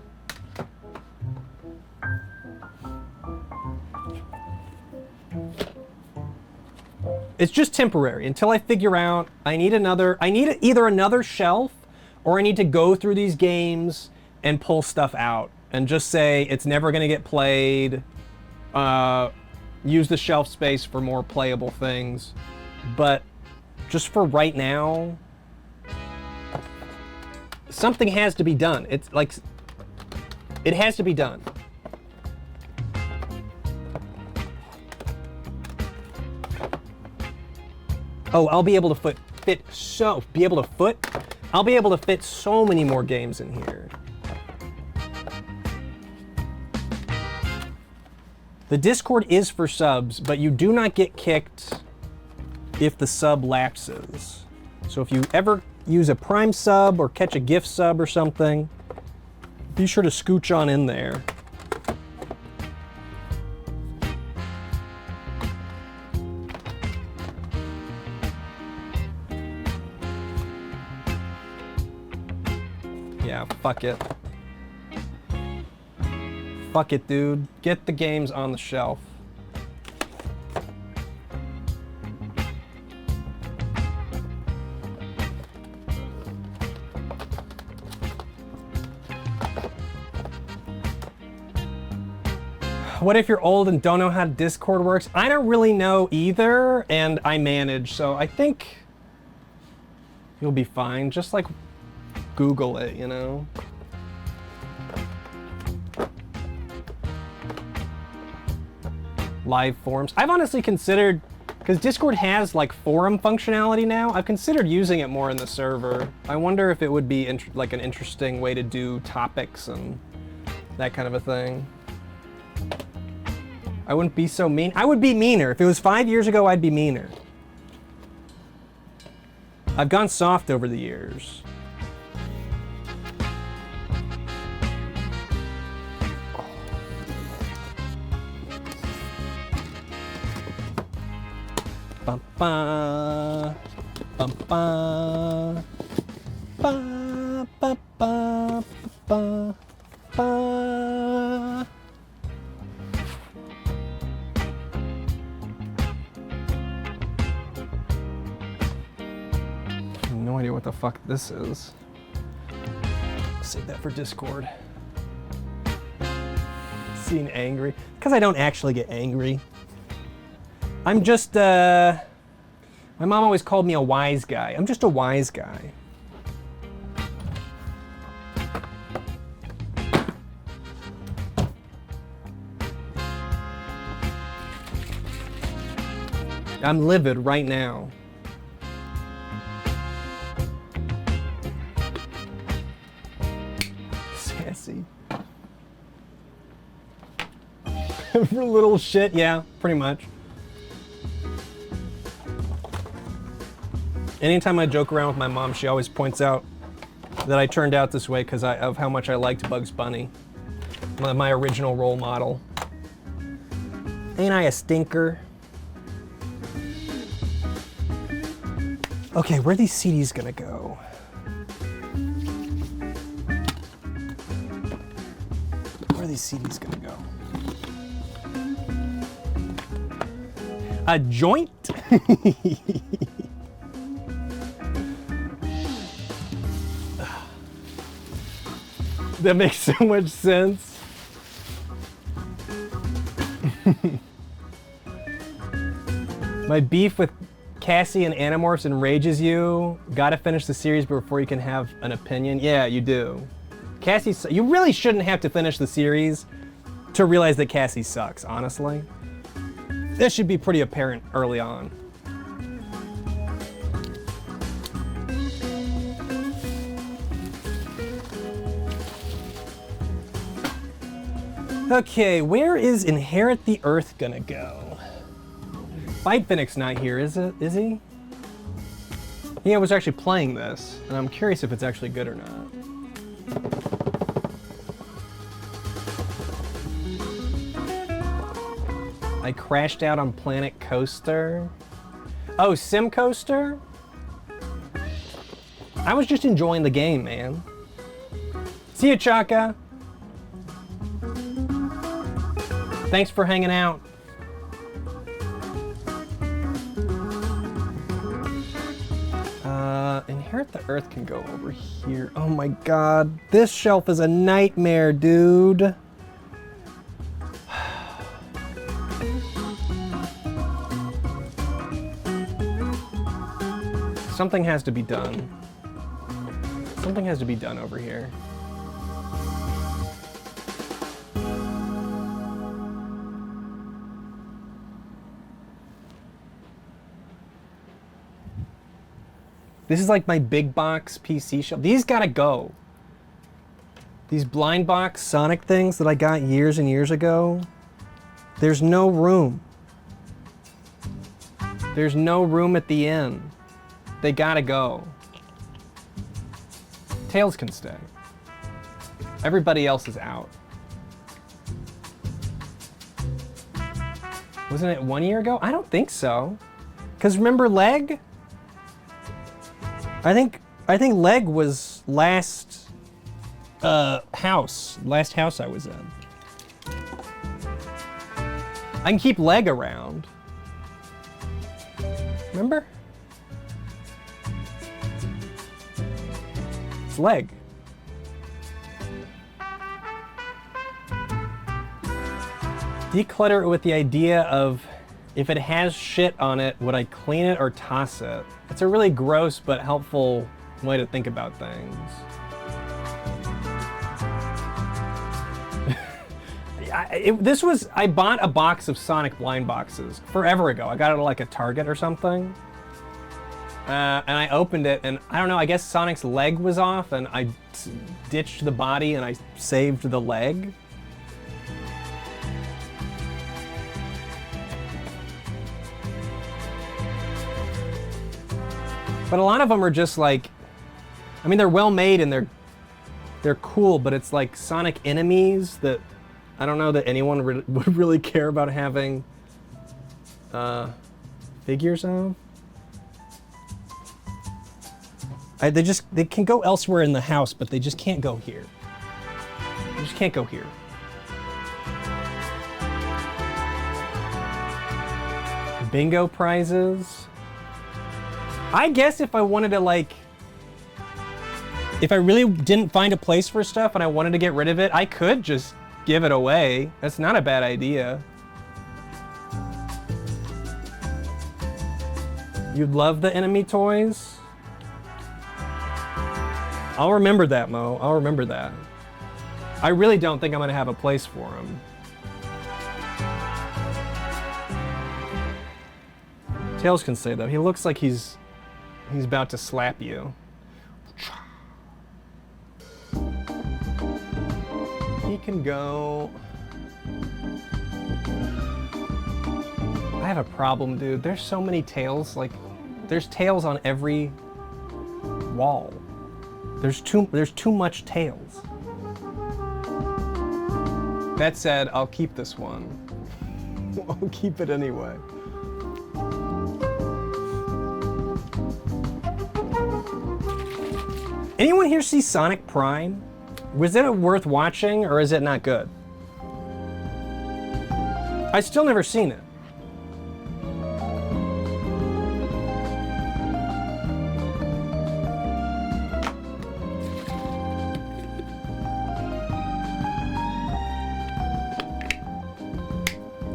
It's just temporary until I figure out I need either another shelf, or I need to go through these games and pull stuff out and just say it's never gonna get played. Use the shelf space for more playable things. But just for right now, something has to be done. It's like, it has to be done. Oh, I'll be able to fit so many more games in here. The Discord is for subs, but you do not get kicked if the sub lapses. So if you ever use a Prime sub or catch a gift sub or something, be sure to scooch on in there. Yeah, fuck it. Fuck it, dude. Get the games on the shelf. What if you're old and don't know how Discord works? I don't really know either, and I manage, so I think you'll be fine. Just like Google it, you know? Live forums. I've honestly considered, because Discord has like forum functionality now, I've considered using it more in the server. I wonder if it would be like an interesting way to do topics and that kind of a thing. I wouldn't be so mean. I would be meaner. If it was 5 years ago, I'd be meaner. I've gone soft over the years. Bum ba bum ba ba ba ba ba ba. No idea what the fuck this is. Save that for Discord. Seeing angry. Because I don't actually get angry. I'm just, my mom always called me a wise guy. I'm just a wise guy. I'm livid right now. Sassy. For little shit, yeah, pretty much. Anytime I joke around with my mom, she always points out that I turned out this way because of how much I liked Bugs Bunny, my original role model. Ain't I a stinker? Okay, where are these CDs gonna go? Where are these CDs gonna go? A joint? That makes so much sense. My beef with Cassie and Animorphs enrages you. Gotta finish the series before you can have an opinion. Yeah, you do. Cassie, you really shouldn't have to finish the series to realize that Cassie sucks, honestly. This should be pretty apparent early on. Okay, where is Inherit the Earth gonna go? Fight Phoenix not here, is he? Yeah, I was actually playing this, and I'm curious if it's actually good or not. I crashed out on Planet Coaster. Oh, Sim Coaster? I was just enjoying the game, man. See ya, Chaka. Thanks for hanging out. Inherit the Earth can go over here. Oh my god, this shelf is a nightmare, dude. Something has to be done. Something has to be done over here. This is like my big box PC shelf. These gotta go. These blind box Sonic things that I got years and years ago. There's no room. There's no room at the inn. They gotta go. Tails can stay. Everybody else is out. Wasn't it 1 year ago? I don't think so. Cause remember Leg? I think Leg was last house I was in. I can keep Leg around. Remember? It's Leg. Declutter it with the idea of if it has shit on it, would I clean it or toss it? It's a really gross but helpful way to think about things. I bought a box of Sonic blind boxes forever ago. I got it at like a Target or something. And I opened it and I don't know, I guess Sonic's leg was off and I ditched the body and I saved the leg. But a lot of them are just like, I mean, they're well made and they're cool, but it's like Sonic enemies that I don't know that anyone would really care about having figures of. They can go elsewhere in the house, but they just can't go here. They just can't go here. Bingo prizes. I guess if I wanted to like, if I really didn't find a place for stuff and I wanted to get rid of it, I could just give it away. That's not a bad idea. You'd love the enemy toys? I'll remember that, Mo. I'll remember that. I really don't think I'm gonna have a place for them. Tails can say though, he looks like he's about to slap you. He can go. I have a problem, dude. There's so many tails. Like, there's tails on every wall. There's too much tails. That said, I'll keep this one. I'll keep it anyway. Anyone here see Sonic Prime? Was it worth watching or is it not good? I still never seen it.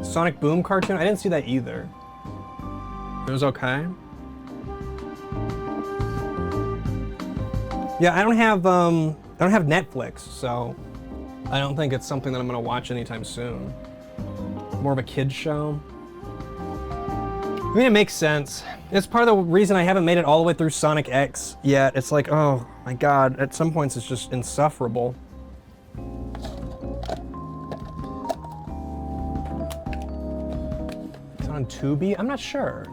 Sonic Boom cartoon? I didn't see that either. It was okay. Yeah, I don't have Netflix, so I don't think it's something that I'm gonna watch anytime soon. More of a kid's show. I mean, it makes sense. It's part of the reason I haven't made it all the way through Sonic X yet. It's like, oh my God, at some points it's just insufferable. It's on Tubi? I'm not sure.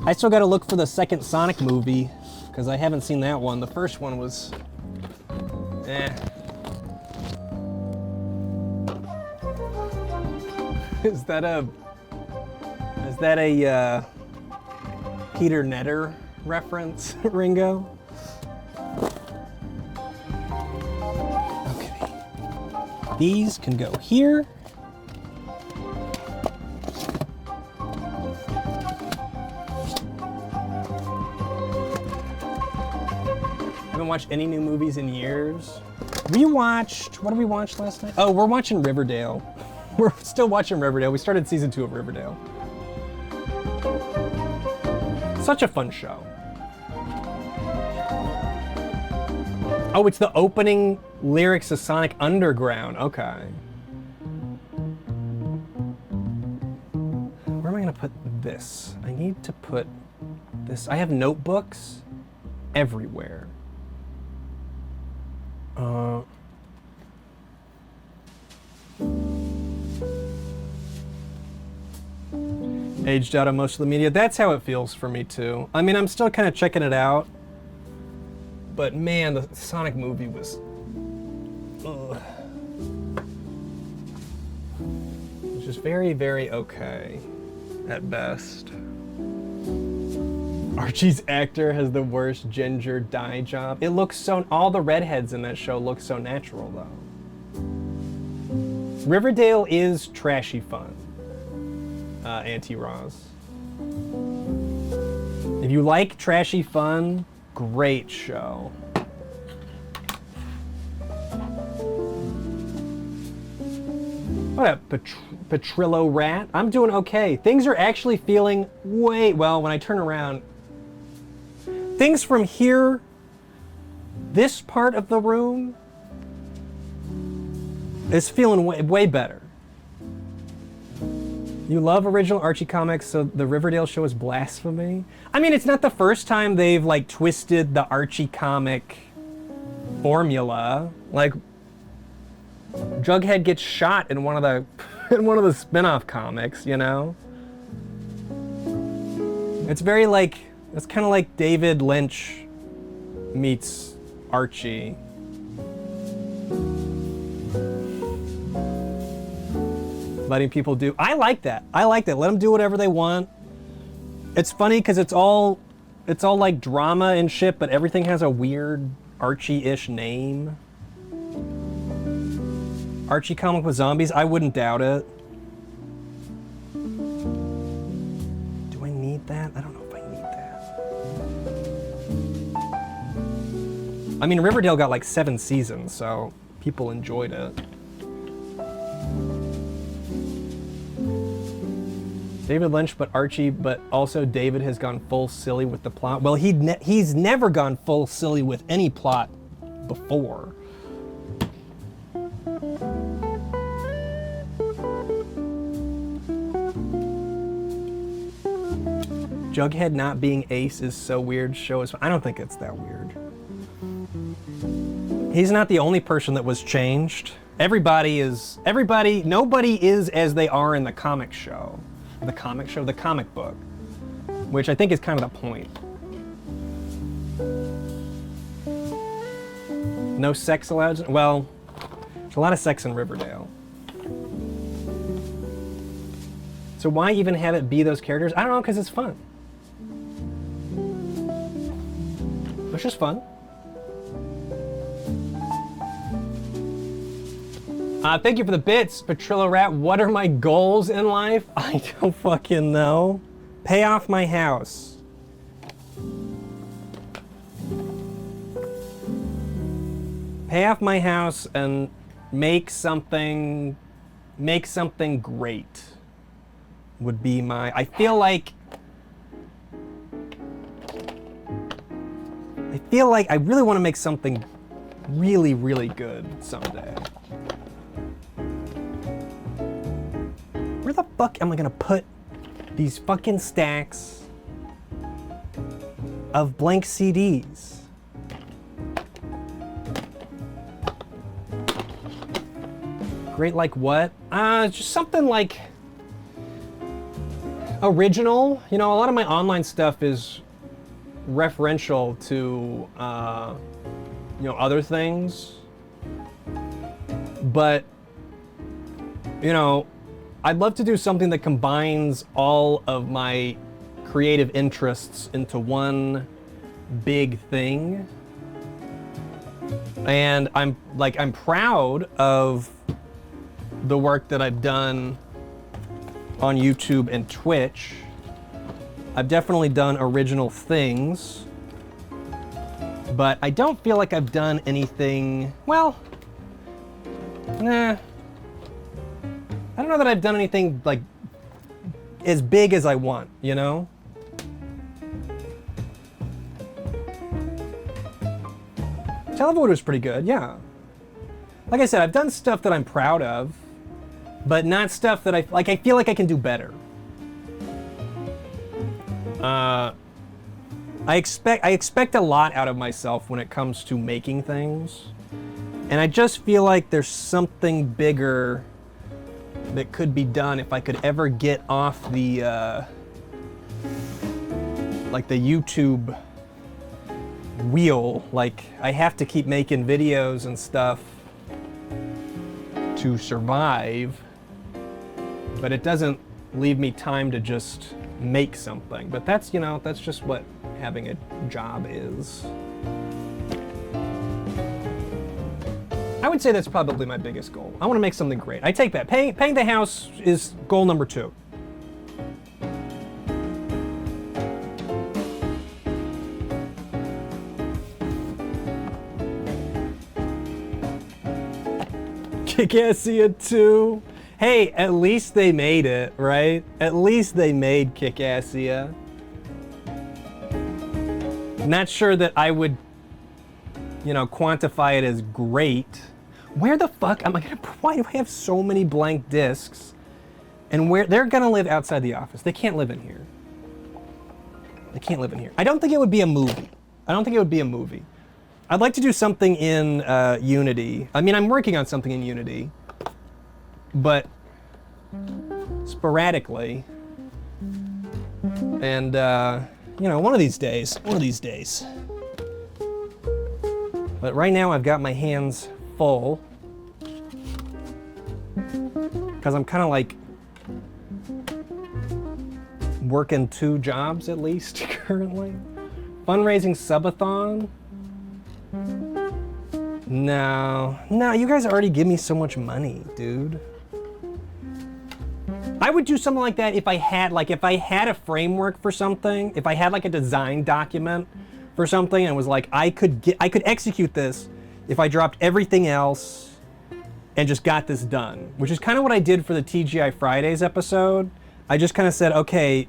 I still gotta look for the second Sonic movie, because I haven't seen that one. The first one was, eh. Is that a Peter Netter reference, Ringo? Okay. These can go here. Watched any new movies in years. What did we watch last night? Oh, we're watching Riverdale. We're still watching Riverdale. We started season 2 of Riverdale. Such a fun show. Oh, it's the opening lyrics of Sonic Underground. Okay. Where am I gonna put this? I need to put this. I have notebooks everywhere. aged out of most of the media. That's how it feels for me too. I mean, I'm still kind of checking it out, but man, the Sonic movie was, ugh. It was just very, very okay at best. Archie's actor has the worst ginger dye job. It looks so, all the redheads in that show look so natural though. Riverdale is trashy fun. Auntie Roz. If you like trashy fun, great show. What up, Petrillo Rat? I'm doing okay. Things are actually feeling well, when I turn around, things from here, this part of the room, is feeling way better. You love original Archie comics, so the Riverdale show is blasphemy? I mean, it's not the first time they've like twisted the Archie comic formula. Like, Jughead gets shot in one of the spin-off comics, you know? It's very like, it's kind of like David Lynch meets Archie. Letting people do, I like that. Let them do whatever they want. It's funny because it's all like drama and shit, but everything has a weird Archie-ish name. Archie comic with zombies, I wouldn't doubt it. Do I need that? I don't know if I need that. I mean, Riverdale got like 7 seasons, so people enjoyed it. David Lynch, but Archie, but also David has gone full silly with the plot. Well, he's never gone full silly with any plot before. Jughead not being Ace is so weird. Show us. I don't think it's that weird. He's not the only person that was changed. Nobody is as they are in the comic show. The comic book, which I think is kind of the point. No sex allowed? Well, there's a lot of sex in Riverdale. So why even have it be those characters? I don't know, because it's fun. It's just fun. Thank you for the bits, Petrillo Rat. What are my goals in life? I don't fucking know. Pay off my house. Pay off my house and make something great would be my, I feel like I really want to make something really, really good someday. Where the fuck am I gonna put these fucking stacks of blank CDs? Great like what? Just something like original. You know, a lot of my online stuff is referential to, you know, other things. But, you know, I'd love to do something that combines all of my creative interests into one big thing. And I'm proud of the work that I've done on YouTube and Twitch. I've definitely done original things, but I don't feel like I've done anything, well, nah. I don't know that I've done anything like as big as I want, you know? Televoid was pretty good, yeah. Like I said, I've done stuff that I'm proud of, but not stuff that I feel like I can do better. I expect a lot out of myself when it comes to making things, and I just feel like there's something bigger that could be done if I could ever get off the like the YouTube wheel. Like, I have to keep making videos and stuff to survive, but it doesn't leave me time to just make something. But that's, you know, that's just what having a job is. I would say that's probably my biggest goal. I want to make something great. I take that. Paying the house is goal number 2. Kick-Assia 2. Hey, at least they made it, right? At least they made Kick-Assia. Not sure that I would, you know, quantify it as great. Where the fuck am I gonna, why do I have so many blank discs? And where, they're gonna live outside the office. They can't live in here. They can't live in here. I don't think it would be a movie. I don't think it would be a movie. I'd like to do something in Unity. I mean, I'm working on something in Unity, but sporadically. And, you know, one of these days. But right now I've got my hands full because I'm kind of like working 2 jobs at least currently. Fundraising subathon. No, you guys already give me so much money, dude. I would do something like that if I had a framework for something, if I had like a design document for something and was like, I could execute this if I dropped everything else and just got this done, which is kind of what I did for the TGI Fridays episode. I just kind of said, okay,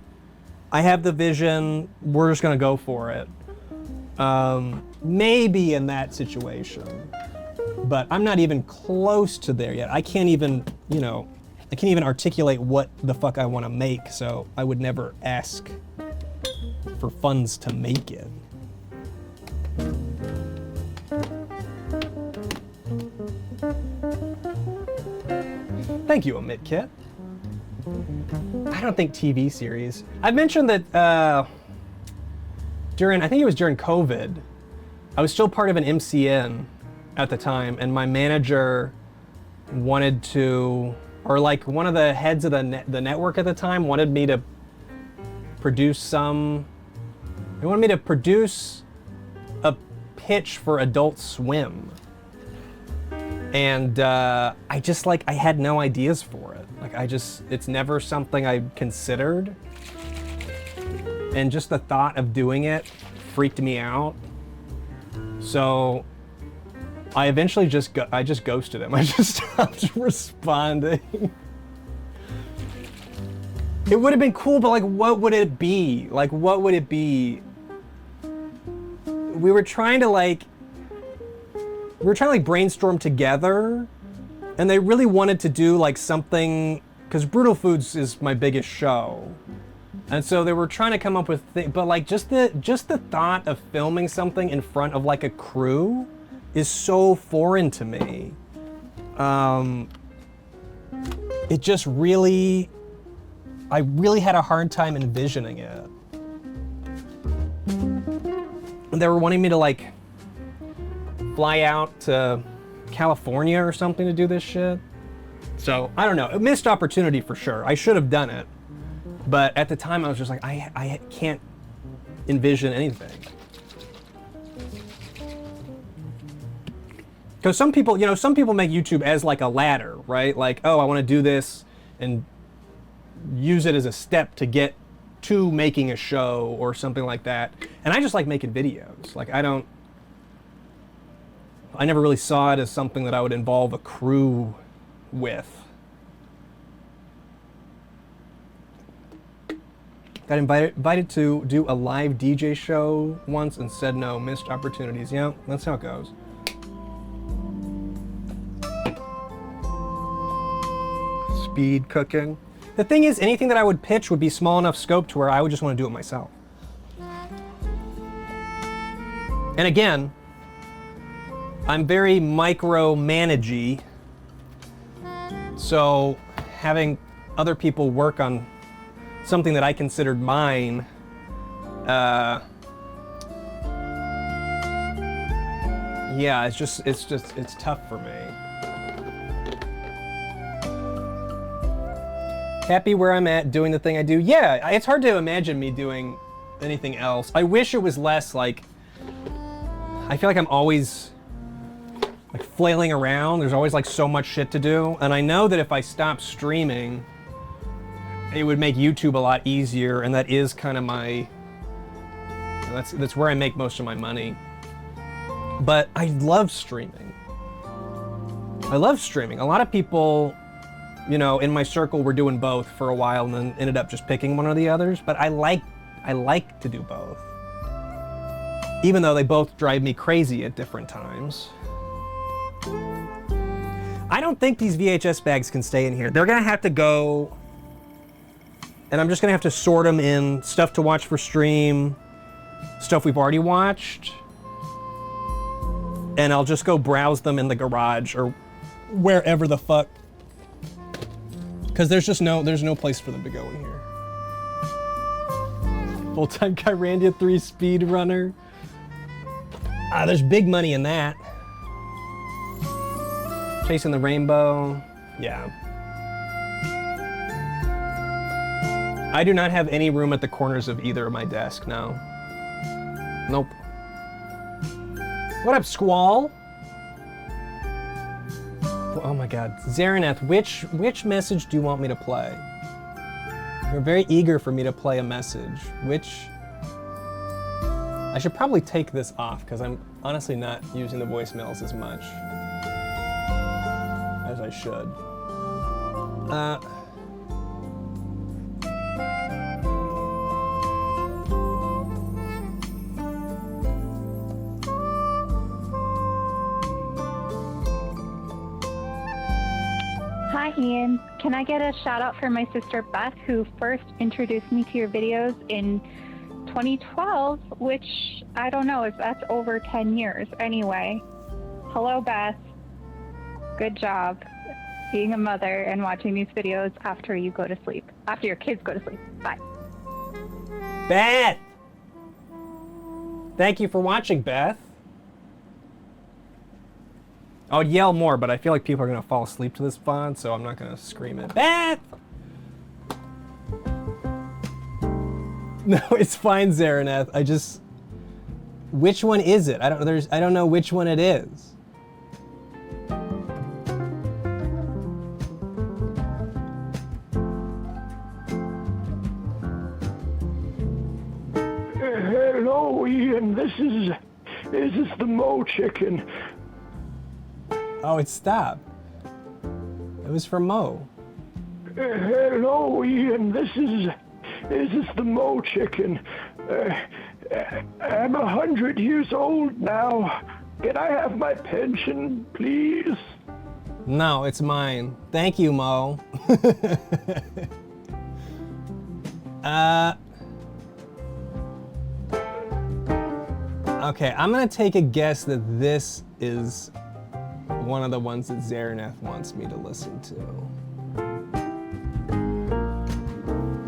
I have the vision, we're just gonna go for it. Maybe in that situation, but I'm not even close to there yet. I can't even, you know, I can't even articulate what the fuck I want to make, so I would never ask for funds to make it. Thank you, Omit Kit. I don't think TV series. I mentioned that I think it was during COVID, I was still part of an MCN at the time, and my manager wanted to, or like one of the heads of the network at the time wanted me to produce they wanted me to produce a pitch for Adult Swim. And I just like, I had no ideas for it. Like it's never something I considered. And just the thought of doing it freaked me out. So I eventually just ghosted him. I just stopped responding. It would have been cool, but like, what would it be? Like, what would it be? We were trying to brainstorm together, and they really wanted to do like something, because Brutal Foods is my biggest show. And so they were trying to come up with but like just the thought of filming something in front of like a crew is so foreign to me. It just really, I really had a hard time envisioning it. And they were wanting me to like fly out to California or something to do this shit. So I don't know, a missed opportunity for sure. I should have done it. But at the time I was just like, I can't envision anything. Because some people make YouTube as like a ladder, right? Like, oh, I want to do this and use it as a step to get to making a show or something like that. And I just like making videos. Like I never really saw it as something that I would involve a crew with. Got invited to do a live DJ show once and said no, missed opportunities. Yeah, that's how it goes. Speed cooking. The thing is, anything that I would pitch would be small enough scope to where I would just want to do it myself. And again, I'm very micromanagey. So having other people work on something that I considered mine, yeah, it's tough for me. Happy where I'm at, doing the thing I do. Yeah, it's hard to imagine me doing anything else. I wish it was less like, I feel like I'm always like flailing around. There's always like so much shit to do. And I know that if I stop streaming, it would make YouTube a lot easier. And that is kind of my, that's where I make most of my money. But I love streaming. I love streaming. A lot of people, you know, in my circle were doing both for a while and then ended up just picking one or the others. But I like to do both. Even though they both drive me crazy at different times. I don't think these VHS bags can stay in here. They're gonna have to go, and I'm just gonna have to sort them in stuff to watch for stream, stuff we've already watched, and I'll just go browse them in the garage or wherever the fuck. Because there's no place for them to go in here. Full-time Kyrandia 3 speed runner. There's big money in that. Chasing the rainbow. Yeah. I do not have any room at the corners of either of my desk, no. Nope. What up, Squall? Oh my god. Zaraneth, which message do you want me to play? You're very eager for me to play a message. Which... I should probably take this off because I'm honestly not using the voicemails as much as I should. Hi, Ian. Can I get a shout out for my sister Beth, who first introduced me to your videos in 2012, which I don't know if that's over 10 years. Anyway, hello, Beth. Good job being a mother and watching these videos after you go to sleep, after your kids go to sleep. Bye. Beth! Thank you for watching, Beth. I would yell more, but I feel like people are going to fall asleep to this font, so I'm not going to scream it. Beth! No, it's fine, Zaraneth. I just... Which one is it? I don't know which one it is. Hello, Ian. This is the Mo chicken. Oh, it stopped. It was for Mo. Hello, Ian. This is the Mo chicken. I'm 100 years old now. Can I have my pension, please? No, it's mine. Thank you, Mo. Okay, I'm gonna take a guess that this is one of the ones that Zaraneth wants me to listen to.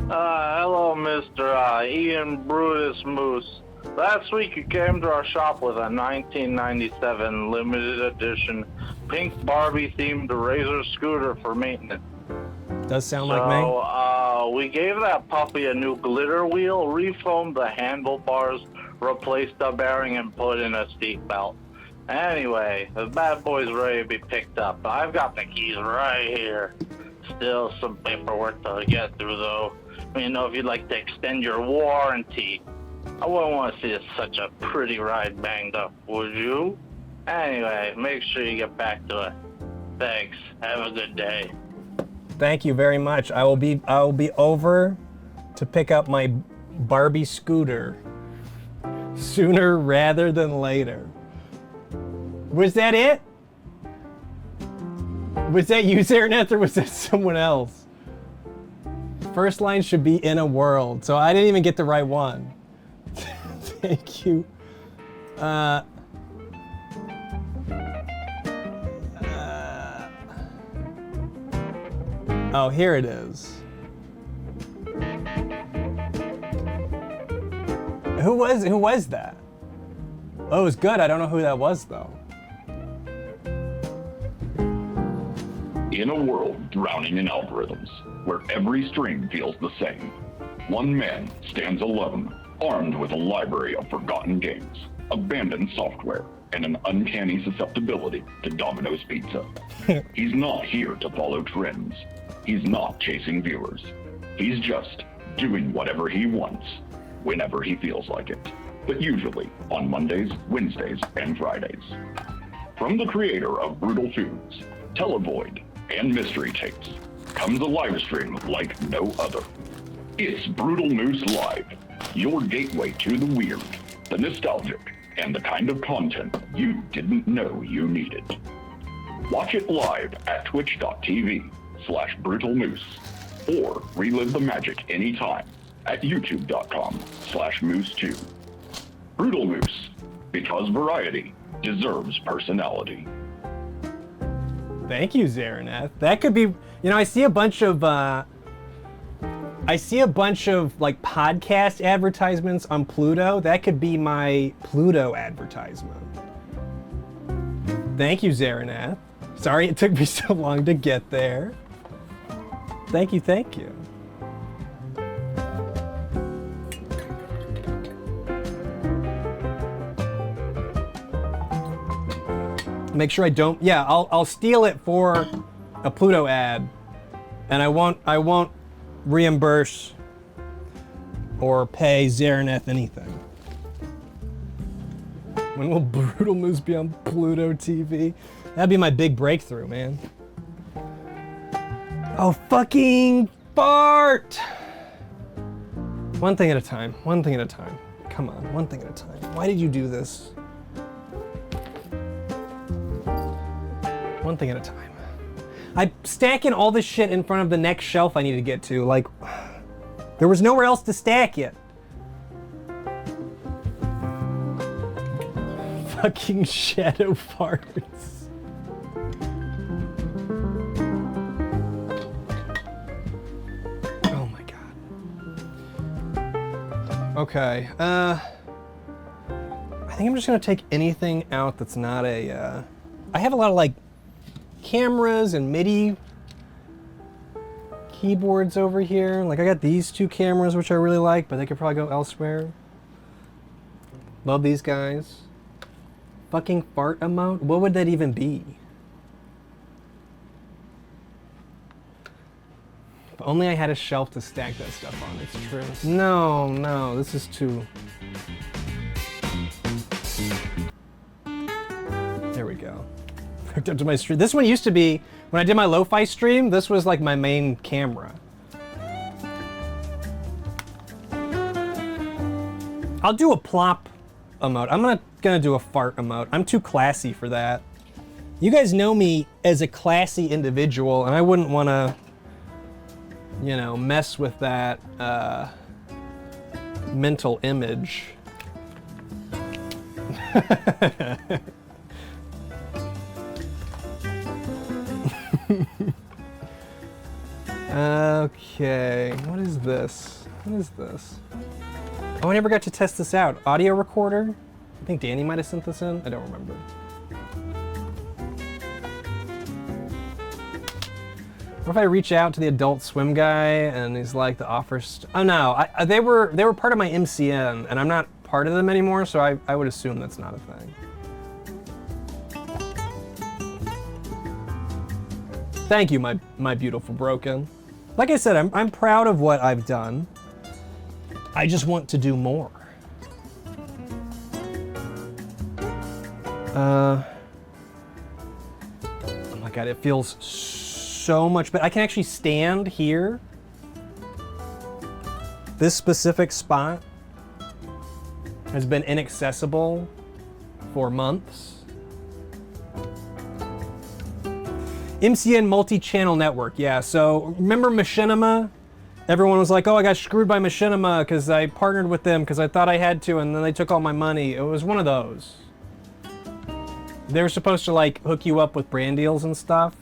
Hello, Mr. Ian Brutus Moose. Last week you came to our shop with a 1997 limited edition pink Barbie themed Razor scooter for maintenance. Does sound like me. So, we gave that puppy a new glitter wheel, refoamed the handlebars, replaced the bearing, and put in a seat belt. Anyway, the bad boy's ready to be picked up. I've got the keys right here. Still some paperwork to get through, though. You know, if you'd like to extend your warranty. I wouldn't want to see such a pretty ride banged up, would you? Anyway, make sure you get back to it. Thanks. Have a good day. Thank you very much. I will be over to pick up my Barbie scooter sooner rather than later. Was that it? Was that you, Zaraneth, or was that someone else? First line should be in a world, so I didn't even get the right one. Thank you. Oh, here it is. Who was that? Oh, it was good. I don't know who that was though. In a world drowning in algorithms, where every stream feels the same, one man stands alone, armed with a library of forgotten games, abandoned software, and an uncanny susceptibility to Domino's Pizza. He's not here to follow trends. He's not chasing viewers. He's just doing whatever he wants, whenever he feels like it, but usually on Mondays, Wednesdays, and Fridays. From the creator of Brutal Foods, Televoid, and Mystery Tapes, comes a live stream like no other. It's Brutal Moose Live, your gateway to the weird, the nostalgic, and the kind of content you didn't know you needed. Watch it live at twitch.tv/brutalmoose, or relive the magic anytime at youtube.com/moose2. Brutal Moose, because variety deserves personality. Thank you, Zaraneth. That could be, you know, I see a bunch of like podcast advertisements on Pluto. That could be my Pluto advertisement. Thank you, Zaraneth. Sorry it took me so long to get there. Thank you, thank you. Make sure I don't, yeah, I'll steal it for a Pluto ad, and I won't reimburse or pay Zaraneth anything. When will Brutal Moose be on Pluto TV? That'd be my big breakthrough, man. Oh, fucking fart! One thing at a time, one thing at a time. Come on, one thing at a time. Why did you do this? One thing at a time. I'm stacking all this shit in front of the next shelf I need to get to. Like, there was nowhere else to stack it. Fucking shadow farts. Oh my god. Okay. I think I'm just gonna take anything out that's not a. I have a lot of like cameras and MIDI keyboards over here. Like I got these two cameras which I really like, but they could probably go elsewhere. Love these guys. Fucking fart emote? What would that even be? If only I had a shelf to stack that stuff on, it's true. No, this is too... There we go. Hooked up to my stream. This one used to be, when I did my lo-fi stream, this was like my main camera. I'll do a plop emote. I'm not gonna do a fart emote. I'm too classy for that. You guys know me as a classy individual, and I wouldn't wanna, you know, mess with that mental image. Okay, what is this? What is this? Oh, I never got to test this out. Audio recorder? I think Danny might have sent this in. I don't remember. What if I reach out to the Adult Swim guy and he's like the offers? Oh no, they were part of my MCN, and I'm not part of them anymore, so I would assume that's not a thing. Thank you, my beautiful broken. Like I said, I'm proud of what I've done. I just want to do more. Oh my god, it feels so much better. I can actually stand here. This specific spot has been inaccessible for months. MCN multi-channel network, yeah. So remember Machinima? Everyone was like, oh, I got screwed by Machinima because I partnered with them because I thought I had to, and then they took all my money. It was one of those. They were supposed to like hook you up with brand deals and stuff.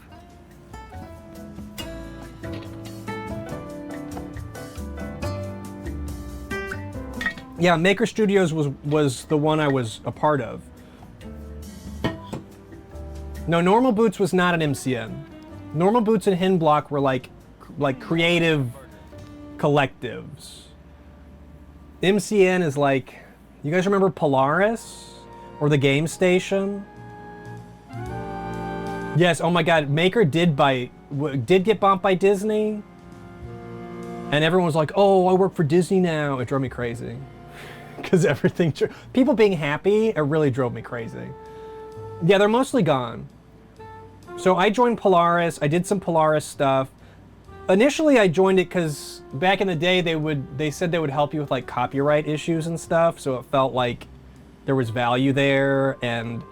Yeah, Maker Studios was the one I was a part of. No, Normal Boots was not an MCN. Normal Boots and Hinblock were like creative collectives. MCN is like, you guys remember Polaris or the Game Station? Yes. Oh my God, Maker did get bumped by Disney, and everyone was like, "Oh, I work for Disney now." It drove me crazy because people being happy, it really drove me crazy. Yeah, they're mostly gone. So I joined Polaris. I did some Polaris stuff. Initially, I joined it because back in the day, they said they would help you with like copyright issues and stuff. So it felt like there was value there, and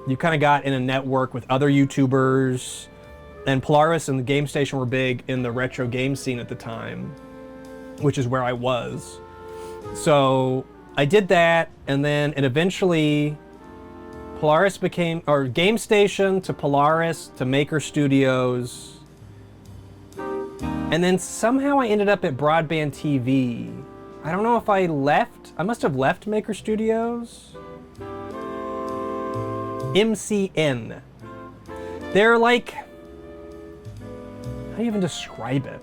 you kind of got in a network with other YouTubers. And Polaris and the Game Station were big in the retro game scene at the time, which is where I was. So I did that, and then it eventually Polaris became, or Game Station to Polaris to Maker Studios. And then somehow I ended up at Broadband TV. I don't know if I must have left Maker Studios. MCN. They're like, how do you even describe it?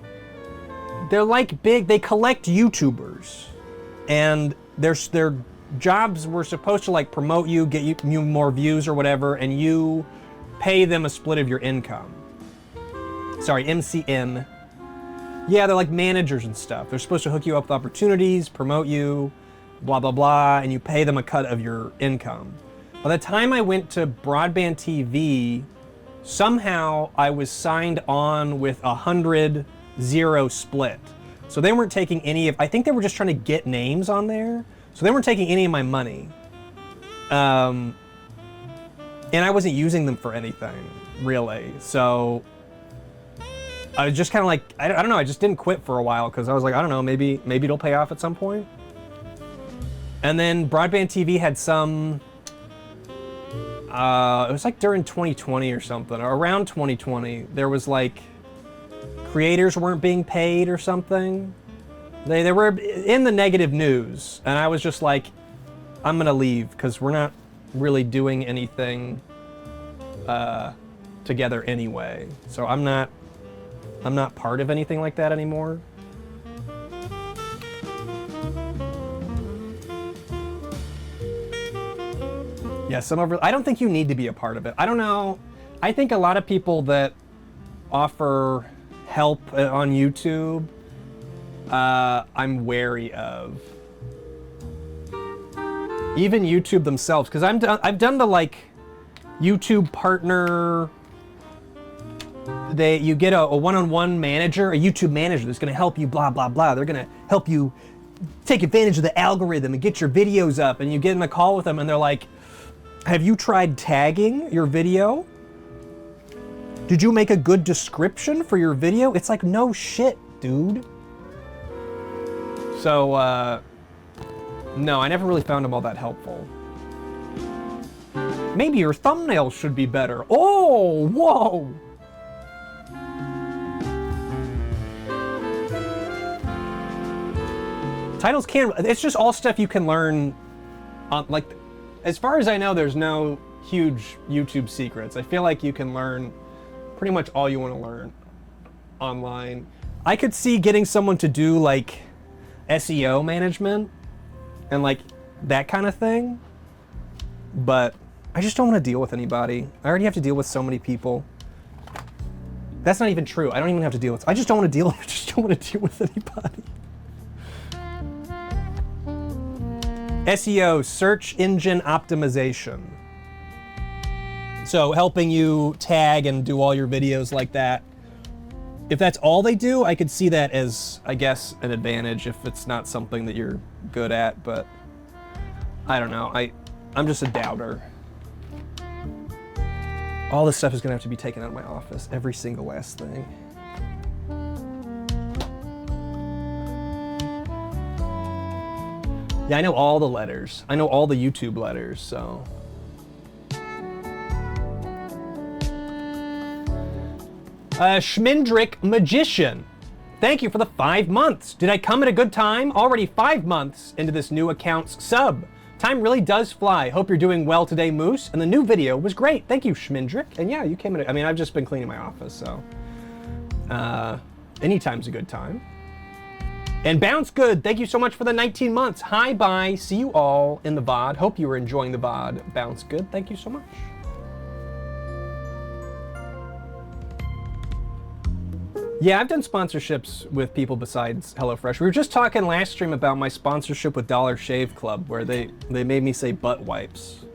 They're like they collect YouTubers. And their jobs were supposed to like promote you, get you more views or whatever, and you pay them a split of your income. Sorry, MCN. Yeah, they're like managers and stuff. They're supposed to hook you up with opportunities, promote you, blah, blah, blah, and you pay them a cut of your income. By the time I went to Broadband TV, somehow I was signed on with 100-0 split. So they weren't taking I think they were just trying to get names on there. So they weren't taking any of my money. And I wasn't using them for anything, really. So I was just kind of like, I don't know, I just didn't quit for a while because I was like, I don't know, maybe it'll pay off at some point. And then Broadband TV had some, it was like during 2020 or something, or around 2020, there was like, creators weren't being paid or something. They were in the negative news, and I was just like, I'm gonna leave because we're not really doing anything together anyway. So I'm not part of anything like that anymore. Yeah, I don't think you need to be a part of it. I don't know. I think a lot of people that offer help on YouTube, I'm wary of. Even YouTube themselves, because I've done the like YouTube partner. You get a one-on-one manager, a YouTube manager that's going to help you, blah blah blah. They're going to help you take advantage of the algorithm and get your videos up. And you get in a call with them, and they're like, "Have you tried tagging your video? Did you make a good description for your video?" It's like, no shit, dude. So, no, I never really found them all that helpful. Maybe your thumbnails should be better. Oh, whoa. Titles it's just all stuff you can learn on, like, as far as I know, there's no huge YouTube secrets. I feel like you can learn pretty much all you want to learn online. I could see getting someone to do like SEO management and like that kind of thing, but I just don't want to deal with anybody. I already have to deal with so many people. That's not even true. I don't even have to deal with. I just don't want to deal with anybody. SEO, search engine optimization. So helping you tag and do all your videos like that. If that's all they do, I could see that as, I guess, an advantage if it's not something that you're good at, but I don't know. I'm just a doubter. All this stuff is gonna have to be taken out of my office, every single last thing. Yeah, I know all the letters. I know all the YouTube letters, so. Schmindrick Magician. thank you for the 5 months. Did I come at a good time? Already 5 months into this new account's sub. Time really does fly. Hope you're doing well today, Moose. And the new video was great. Thank you, Schmindrick. And yeah, you came at I mean, I've just been cleaning my office, so. Anytime's a good time. And Bounce Good, thank you so much for the 19 months. Hi, bye. See you all in the VOD. Hope you were enjoying the VOD. Bounce Good, thank you so much. Yeah, I've done sponsorships with people besides HelloFresh. We were just talking last stream about my sponsorship with Dollar Shave Club, where they made me say butt wipes.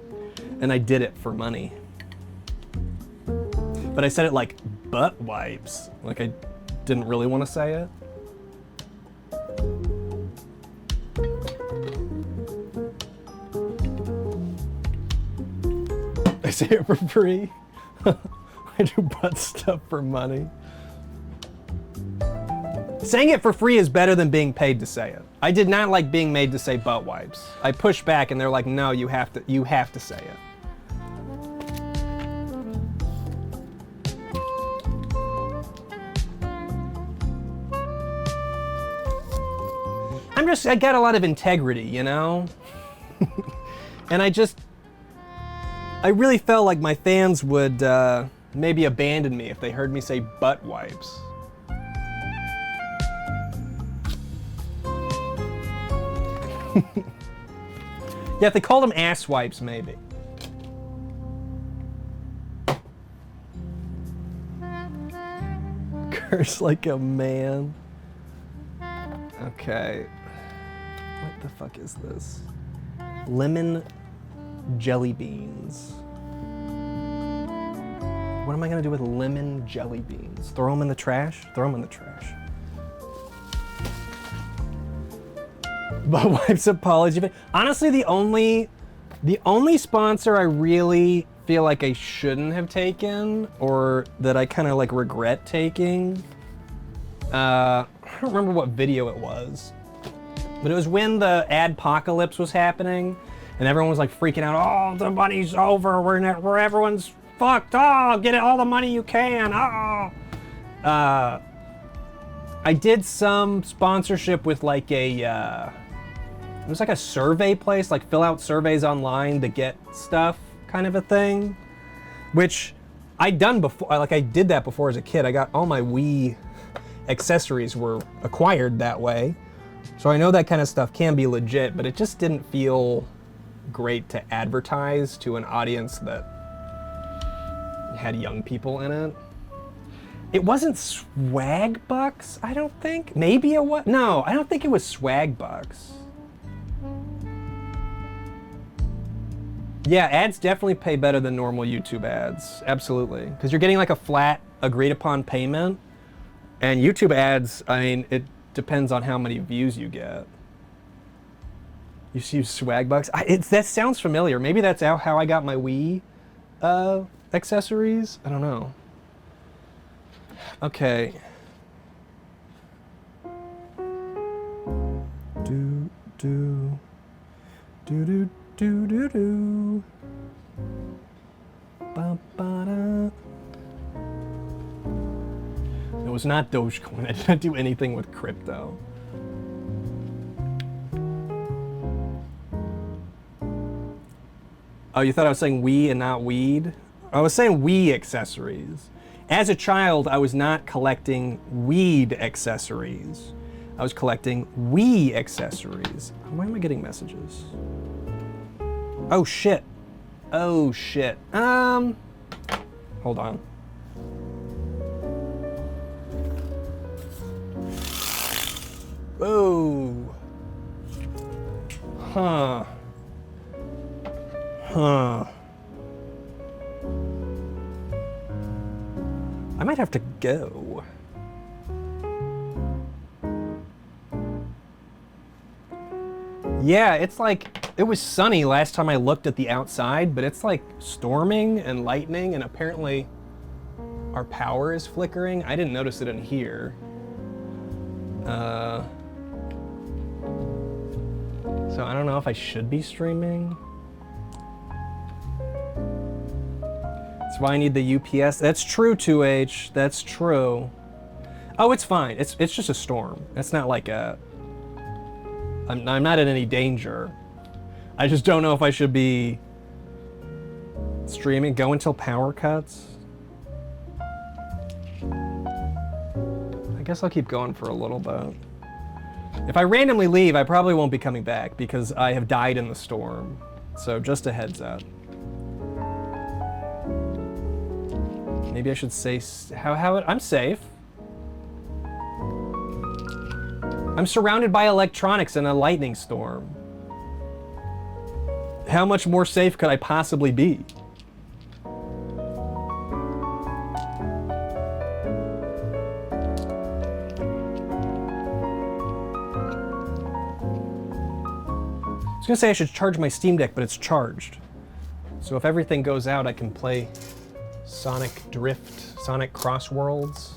And I did it for money. But I said it like butt wipes. Like I didn't really want to say it. I say it for free. I do butt stuff for money. Saying it for free is better than being paid to say it. I did not like being made to say butt wipes. I pushed back and they're like, no, you have to say it. I got a lot of integrity, you know? And I really felt like my fans would maybe abandon me if they heard me say butt wipes. Yeah, if they called them ass wipes, maybe. Curse like a man. Okay. What the fuck is this? Lemon jelly beans. What am I gonna do with lemon jelly beans? Throw them in the trash? Throw them in the trash. Butt wipes apology. Honestly, the only sponsor I really feel like I shouldn't have taken, or that I kind of like regret taking, I don't remember what video it was, but it was when the adpocalypse was happening, and everyone was like freaking out. Oh, the money's over. Where everyone's fucked. Oh, get it, all the money you can. Oh. I did some sponsorship with like a. It was like a survey place, like fill out surveys online to get stuff, kind of a thing, which I'd done before. Like I did that before as a kid. I got all my Wii accessories were acquired that way. So I know that kind of stuff can be legit, but it just didn't feel great to advertise to an audience that had young people in it. It wasn't swag bucks, I don't think. Maybe it was. No, I don't think it was swag bucks. Yeah, ads definitely pay better than normal YouTube ads. Absolutely. Because you're getting like a flat, agreed upon payment. And YouTube ads, I mean, it depends on how many views you get. You see swag bucks? That sounds familiar. Maybe that's how I got my Wii accessories? I don't know. Okay. Do, do, do, do. Do do do. Ba ba da. It was not Dogecoin. I did not do anything with crypto. Oh, you thought I was saying Wii and not weed? I was saying Wii accessories. As a child, I was not collecting weed accessories. I was collecting Wii accessories. Why am I getting messages? Oh shit. Oh shit. Hold on. Oh. Huh. Huh. I might have to go. Yeah, it's like, it was sunny last time I looked at the outside, but it's like storming and lightning, and apparently our power is flickering. I didn't notice it in here. So I don't know if I should be streaming. That's why I need the UPS. That's true, 2H. That's true. Oh, it's fine. It's just a storm. It's not like a... I'm not in any danger. I just don't know if I should be streaming. Go until power cuts. I guess I'll keep going for a little bit. If I randomly leave, I probably won't be coming back because I have died in the storm. So just a heads up. Maybe I should say I'm safe. I'm surrounded by electronics in a lightning storm. How much more safe could I possibly be? I was gonna say I should charge my Steam Deck, but it's charged. So if everything goes out, I can play Sonic Drift, Sonic Cross Worlds.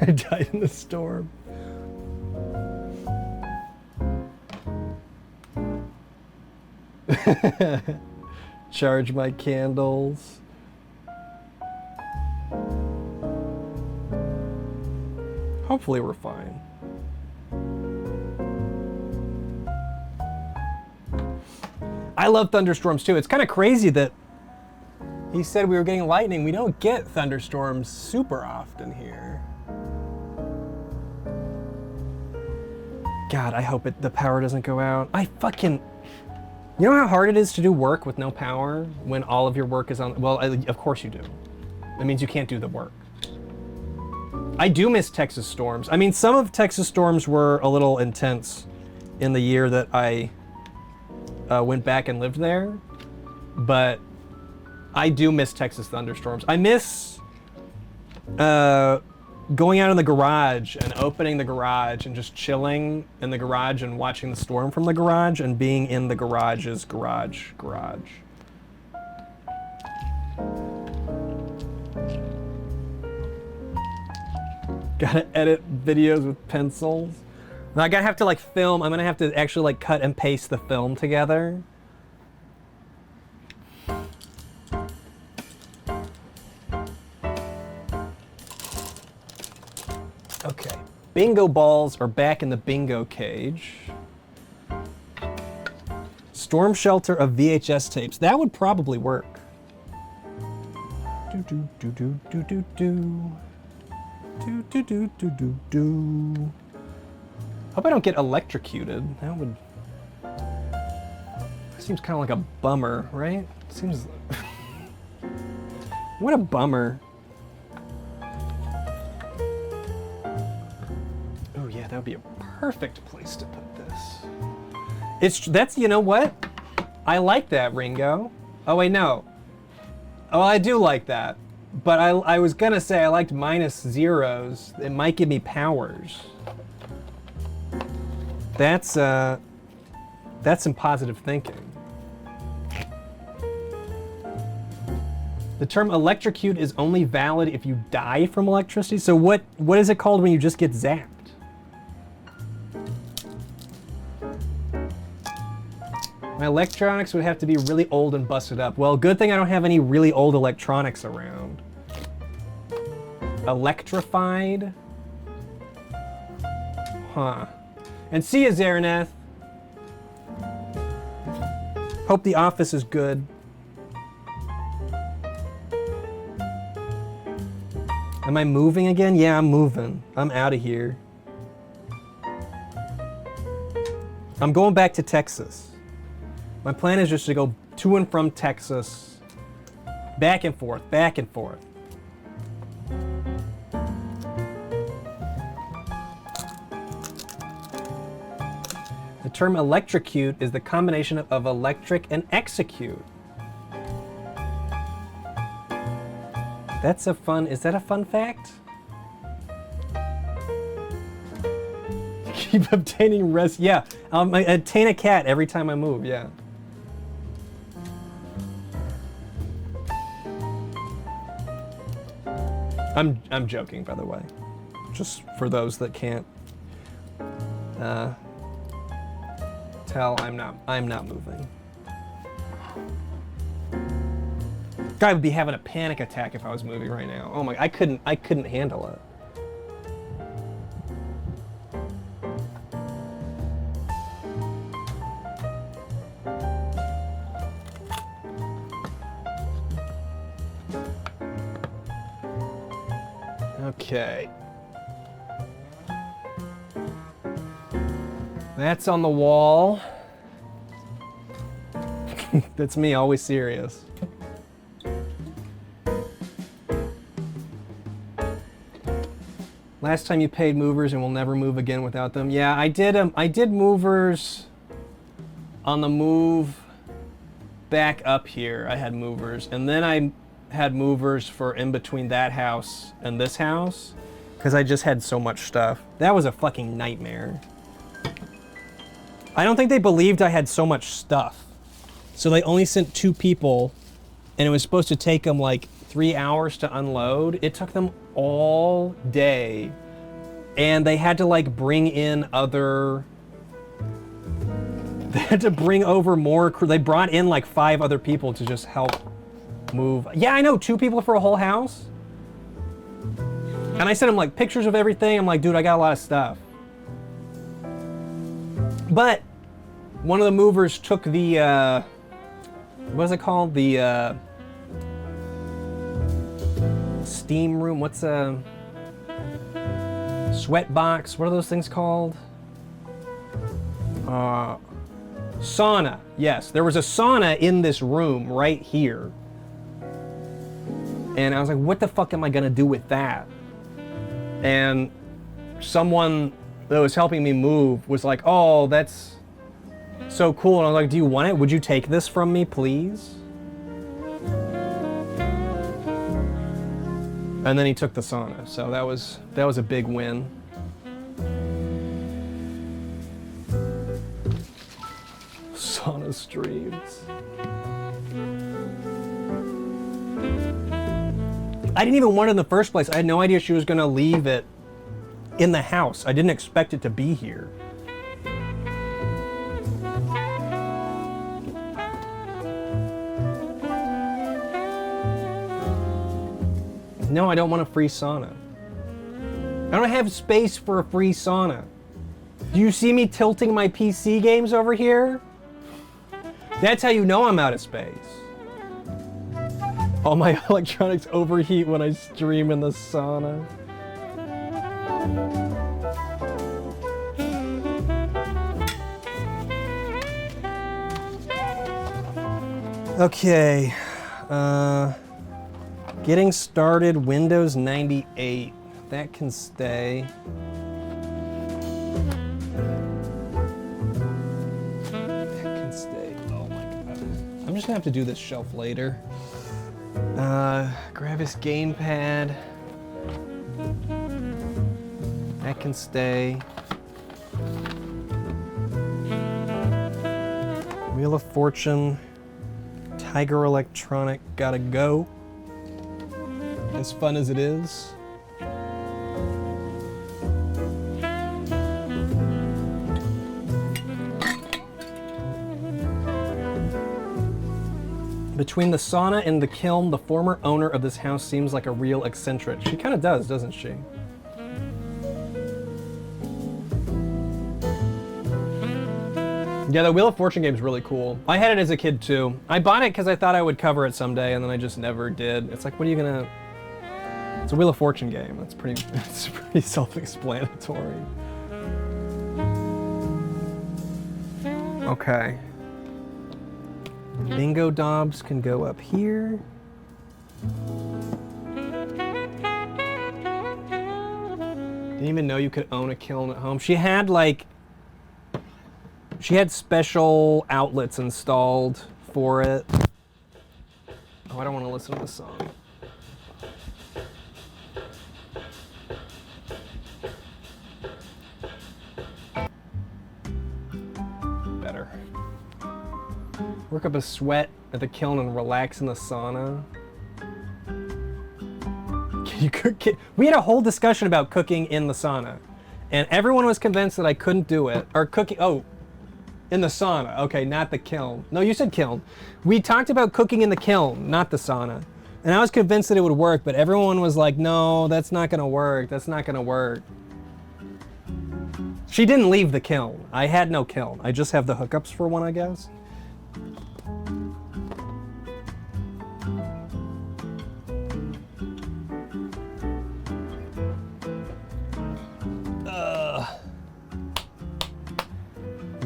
I died in the storm. Charge my candles. Hopefully we're fine. I love thunderstorms too. It's kind of crazy that he said we were getting lightning. We don't get thunderstorms super often here. God, I hope the power doesn't go out. You know how hard it is to do work with no power when all of your work is on, well, of course you do. That means you can't do the work. I do miss Texas storms. I mean, some of Texas storms were a little intense in the year that I went back and lived there, but I do miss Texas thunderstorms. I miss going out in the garage and opening the garage and just chilling in the garage and watching the storm from the garage and being in the garage's garage. Gotta edit videos with pencils. Now I gotta have to like film. I'm gonna have to actually like cut and paste the film together. Okay, bingo balls are back in the bingo cage. Storm shelter of VHS tapes. That would probably work. Do do do do do do do. Do do do do do do. Hope I don't get electrocuted. That would. Seems kind of like a bummer, right? Seems. What a bummer. Oh yeah, that would be a perfect place to put this. That's you know what? I like that, Ringo. Oh wait, no. Oh, I do like that. But I was gonna say I liked minus zeros. It might give me powers. That's some positive thinking. The term electrocute is only valid if you die from electricity. So what is it called when you just get zapped? My electronics would have to be really old and busted up. Well, good thing I don't have any really old electronics around. Electrified? Huh. And see ya, Zaraneth. Hope the office is good. Am I moving again? Yeah, I'm moving. I'm out of here. I'm going back to Texas. My plan is just to go to and from Texas, back and forth, back and forth. The term electrocute is the combination of electric and execute. That's a fun, is that a fun fact? Keep obtaining rest, yeah. I attain a cat every time I move, yeah. I'm joking, by the way. Just for those that can't tell, I'm not moving. I would be having a panic attack if I was moving right now. Oh my, I couldn't handle it. Okay. That's on the wall. That's me, always serious. Last time you paid movers and will never move again without them. Yeah, I did movers on the move back up here. I had movers, and then I had movers for in between that house and this house because I just had so much stuff. That was a fucking nightmare. I don't think they believed I had so much stuff. So they only sent 2 people, and it was supposed to take them like 3 hours to unload. It took them all day, and they had to like bring in other, they had to bring over more crew. They brought in like 5 other people to just help move. Yeah, I know, 2 people for a whole house. And I sent them like pictures of everything. I'm like, dude, I got a lot of stuff. But one of the movers took the, what is it called? The steam room. What's a sweat box? What are those things called? Sauna. Yes, there was a sauna in this room right here. And I was like, what the fuck am I gonna do with that? And someone that was helping me move was like, oh, that's so cool. And I was like, do you want it? Would you take this from me, please? And then he took the sauna. So that was a big win. Sauna streams. I didn't even want it in the first place. I had no idea she was gonna leave it in the house. I didn't expect it to be here. No, I don't want a free sauna. I don't have space for a free sauna. Do you see me tilting my PC games over here? That's how you know I'm out of space. All my electronics overheat when I stream in the sauna. Okay. Getting started, Windows 98. That can stay. That can stay. Oh my god. I'm just gonna have to do this shelf later. Gravis gamepad. That can stay. Wheel of Fortune. Tiger Electronic gotta go. As fun as it is. Between the sauna and the kiln, the former owner of this house seems like a real eccentric. She kind of does, doesn't she? Yeah, the Wheel of Fortune game is really cool. I had it as a kid too. I bought it because I thought I would cover it someday, and then I just never did. It's like, what are you gonna... It's a Wheel of Fortune game. That's pretty, it's pretty self-explanatory. Okay. Bingo Dobbs can go up here. Didn't even know you could own a kiln at home. She had like, she had special outlets installed for it. Oh, I don't want to listen to this song. Better. Work up a sweat at the kiln and relax in the sauna. Can you cook it? We had a whole discussion about cooking in the sauna, and everyone was convinced that I couldn't do it. Or cooking, oh, In the sauna. Okay, not the kiln. No, you said kiln. We talked about cooking in the kiln, not the sauna. And I was convinced that it would work, but everyone was like, no, that's not gonna work. That's not gonna work. She didn't leave the kiln. I had no kiln. I just have the hookups for one, I guess.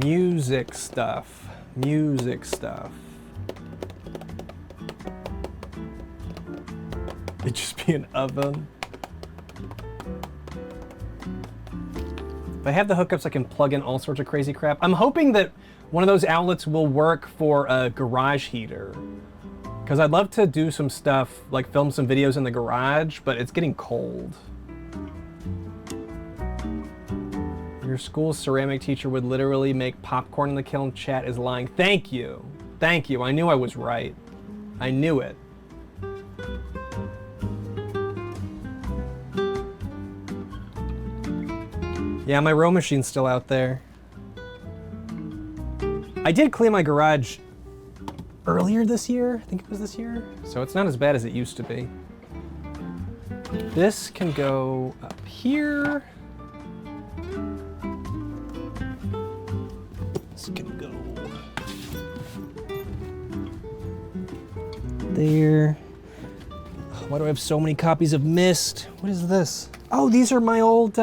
Music stuff. Music stuff. It'd just be an oven. If I have the hookups, I can plug in all sorts of crazy crap. I'm hoping that one of those outlets will work for a garage heater. Because I'd love to do some stuff, like film some videos in the garage, but it's getting cold. Your school's ceramic teacher would literally make popcorn in the kiln. Chat is lying. Thank you. Thank you. I knew I was right. I knew it. Yeah, my row machine's still out there. I did clean my garage earlier this year. I think it was this year. So it's not as bad as it used to be. This can go up here. This can go there. Why do I have so many copies of Myst? What is this? Oh, these are my old,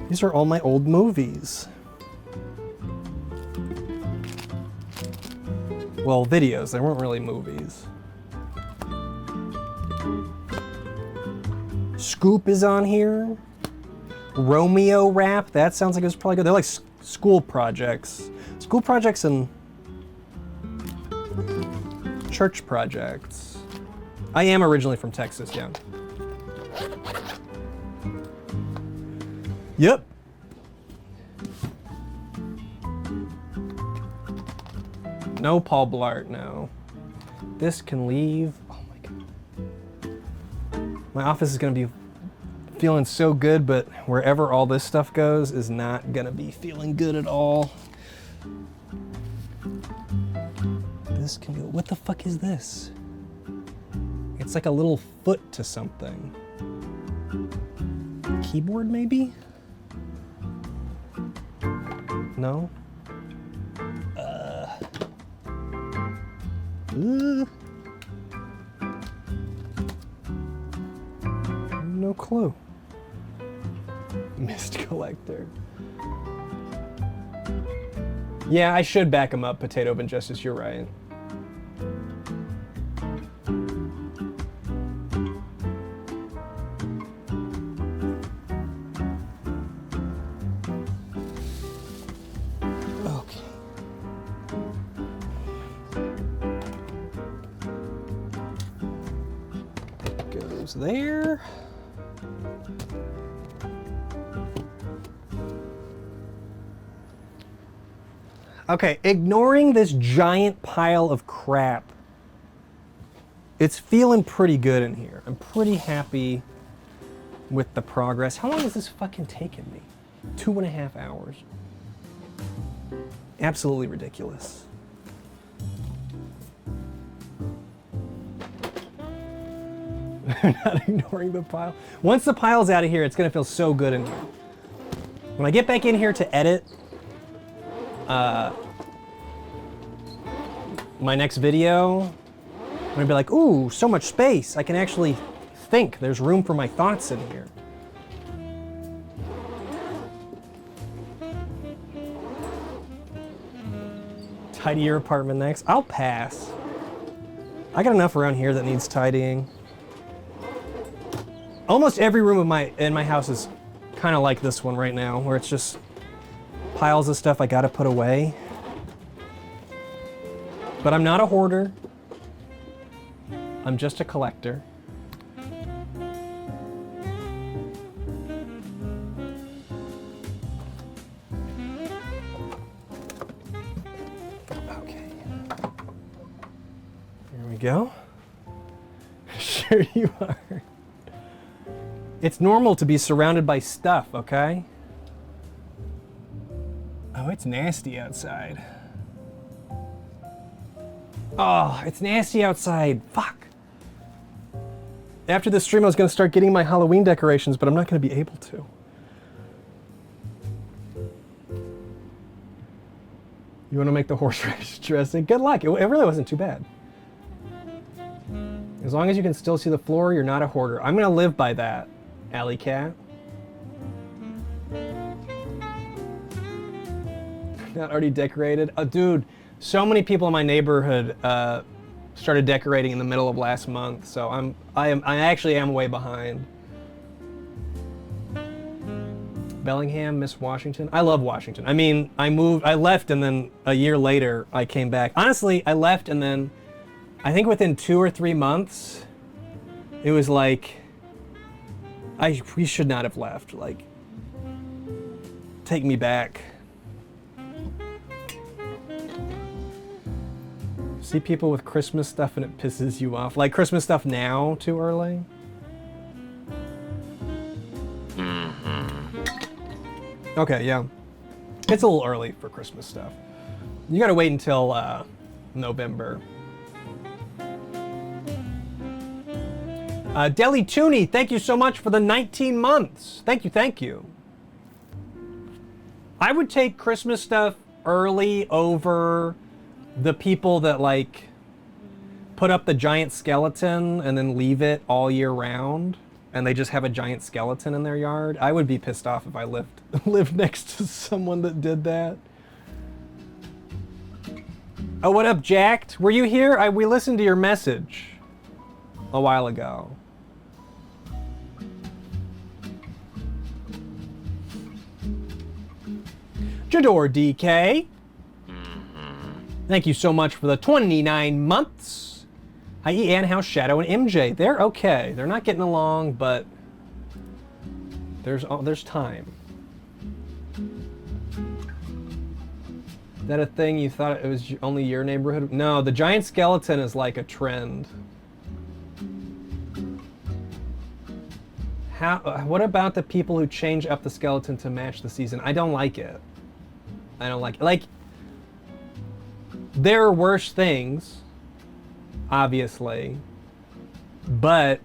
these are all my old movies. Well, videos, they weren't really movies. Scoop is on here. Romeo rap, that sounds like it was probably good. They're like school projects. School projects and church projects. I am originally from Texas, yeah. Yep. No Paul Blart, no. This can leave. Oh my God. My office is gonna be feeling so good, but wherever all this stuff goes is not gonna be feeling good at all. This can go, what the fuck is this? It's like a little foot to something. Keyboard maybe? No? No clue. Mist collector. Yeah, I should back him up, Potato of Injustice, you're right. There. Okay, ignoring this giant pile of crap, it's feeling pretty good in here. I'm pretty happy with the progress. How long has this fucking taken me? 2.5 hours. Absolutely ridiculous. I'm not ignoring the pile. Once the pile's out of here, it's gonna feel so good in here. When I get back in here to edit my next video, I'm gonna be like, ooh, so much space. I can actually think. There's room for my thoughts in here. Tidy your apartment next. I'll pass. I got enough around here that needs tidying. Almost every room in my house is kind of like this one right now, where it's just piles of stuff I gotta put away. But I'm not a hoarder. I'm just a collector. Okay. Here we go. Sure you are. It's normal to be surrounded by stuff, okay? Oh, it's nasty outside. Oh, it's nasty outside. Fuck. After this stream, I was going to start getting my Halloween decorations, but I'm not going to be able to. You want to make the horseradish dressing? Good luck. It really wasn't too bad. As long as you can still see the floor, you're not a hoarder. I'm going to live by that, Alley Cat. Not already decorated? Oh, dude, so many people in my neighborhood started decorating in the middle of last month, so I actually am way behind. Bellingham, Miss Washington. I love Washington. I mean, I left, and then a year later I came back. Honestly, I left, and then I think within 2 or 3 months, it was like, we should not have left. Like, take me back. See people with Christmas stuff and it pisses you off. Like Christmas stuff now, too early? Okay, yeah. It's a little early for Christmas stuff. You gotta wait until November. Deli Tooney, thank you so much for the 19 months. Thank you, thank you. I would take Christmas stuff early over the people that like put up the giant skeleton and then leave it all year round and they just have a giant skeleton in their yard. I would be pissed off if I lived next to someone that did that. Oh, what up, Jacked? Were you here? We listened to your message a while ago. Jador DK. Thank you so much for the 29 months. I.e. Anhouse, Shadow, and MJ. They're okay. They're not getting along, but there's time. Is that a thing? You thought it was only your neighborhood? No, the giant skeleton is like a trend. What about the people who change up the skeleton to match the season? I don't like it. I don't like it. Like, there are worse things, obviously, but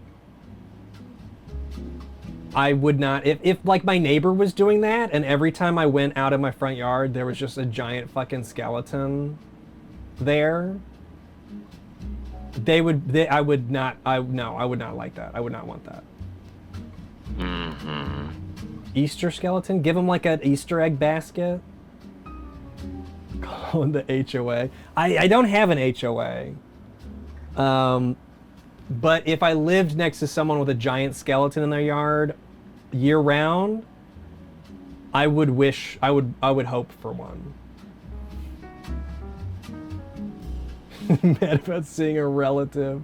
I would not, if like my neighbor was doing that and every time I went out of my front yard there was just a giant fucking skeleton there, I would not like that. I would not want that. Easter skeleton? Give them like an Easter egg basket? Calling the HOA. I don't have an HOA. But if I lived next to someone with a giant skeleton in their yard year round, I would hope for one. Mad about seeing a relative.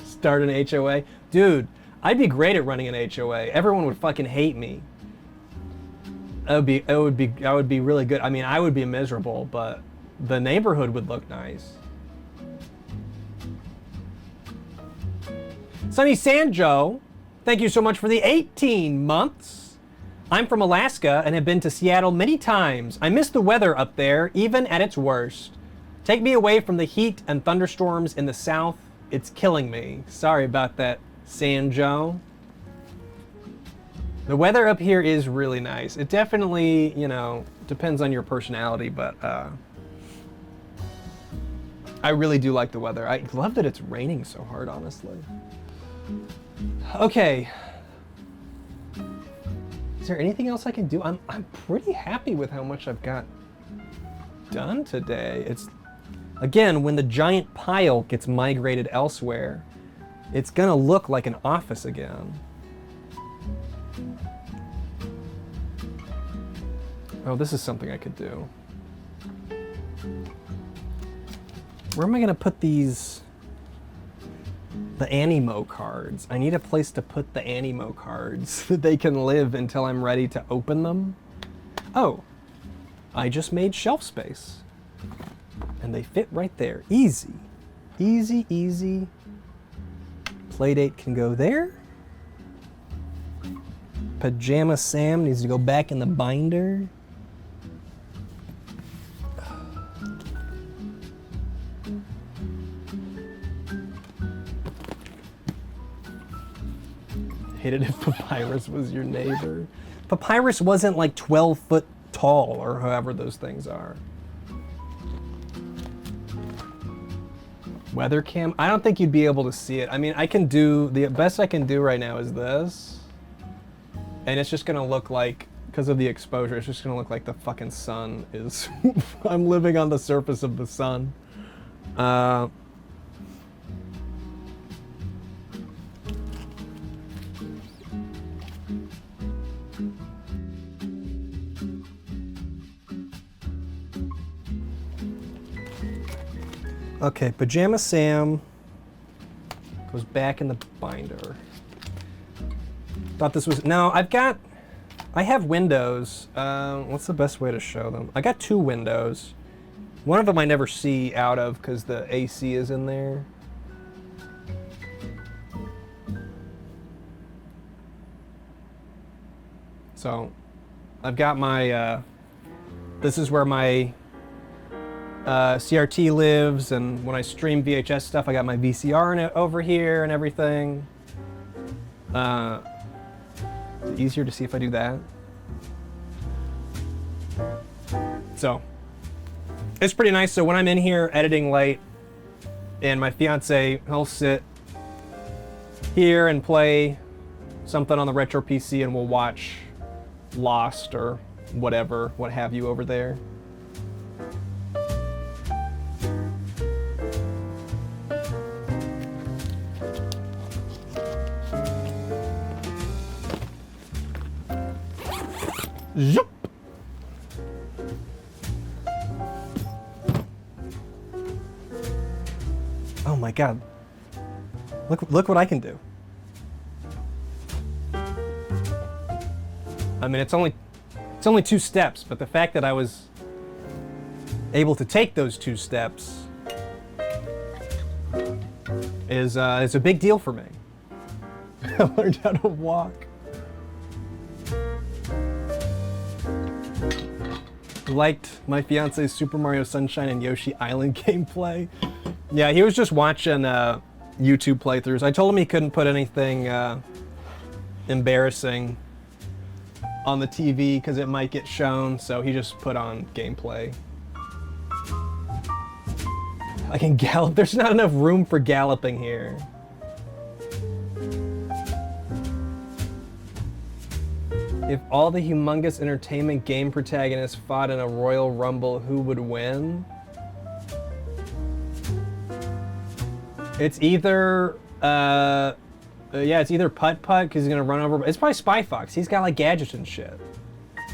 Start an HOA. Dude, I'd be great at running an HOA. Everyone would fucking hate me. I would be really good. I mean, I would be miserable, but the neighborhood would look nice. Sunny Sanjo, thank you so much for the 18 months. I'm from Alaska and have been to Seattle many times. I miss the weather up there, even at its worst. Take me away from the heat and thunderstorms in the south. It's killing me. Sorry about that, Sanjo. The weather up here is really nice. It definitely, depends on your personality, but I really do like the weather. I love that it's raining so hard, honestly. Okay. Is there anything else I can do? I'm pretty happy with how much I've got done today. It's, again, when the giant pile gets migrated elsewhere, it's gonna look like an office again. Oh, this is something I could do. Where am I gonna put these? The Animo cards. I need a place to put the Animo cards so that they can live until I'm ready to open them. Oh, I just made shelf space. And they fit right there. Easy. Easy, easy. Playdate can go there. Pajama Sam needs to go back in the binder. Hated if Papyrus was your neighbor. Papyrus wasn't like 12 foot tall or however those things are. Weather cam? I don't think you'd be able to see it. I mean, I can do, the best I can do right now is this. And it's just gonna look like, because of the exposure, it's just gonna look like the fucking sun is, I'm living on the surface of the sun. Okay, Pajama Sam goes back in the binder. Thought this was, no, I have windows. What's the best way to show them? I got 2 windows. One of them I never see out of because the AC is in there. So, I've got my, this is where my CRT lives, and when I stream VHS stuff, I got my VCR in it over here and everything. Easier to see if I do that. So, it's pretty nice. So when I'm in here editing late, and my fiance, he'll sit here and play something on the retro PC, and we'll watch Lost or whatever, what have you over there. Zoop. Oh my god. Look what I can do. I mean, it's only 2 steps, but the fact that I was able to take those 2 steps is a big deal for me. I learned how to walk. Liked my fiance's Super Mario Sunshine and Yoshi Island gameplay. Yeah, he was just watching YouTube playthroughs. I told him he couldn't put anything embarrassing on the TV because it might get shown, so he just put on gameplay. I can gallop. There's not enough room for galloping here. If all the Humongous Entertainment game protagonists fought in a Royal Rumble, who would win? It's either, it's either Putt Putt, because he's gonna run over, it's probably Spy Fox. He's got like gadgets and shit.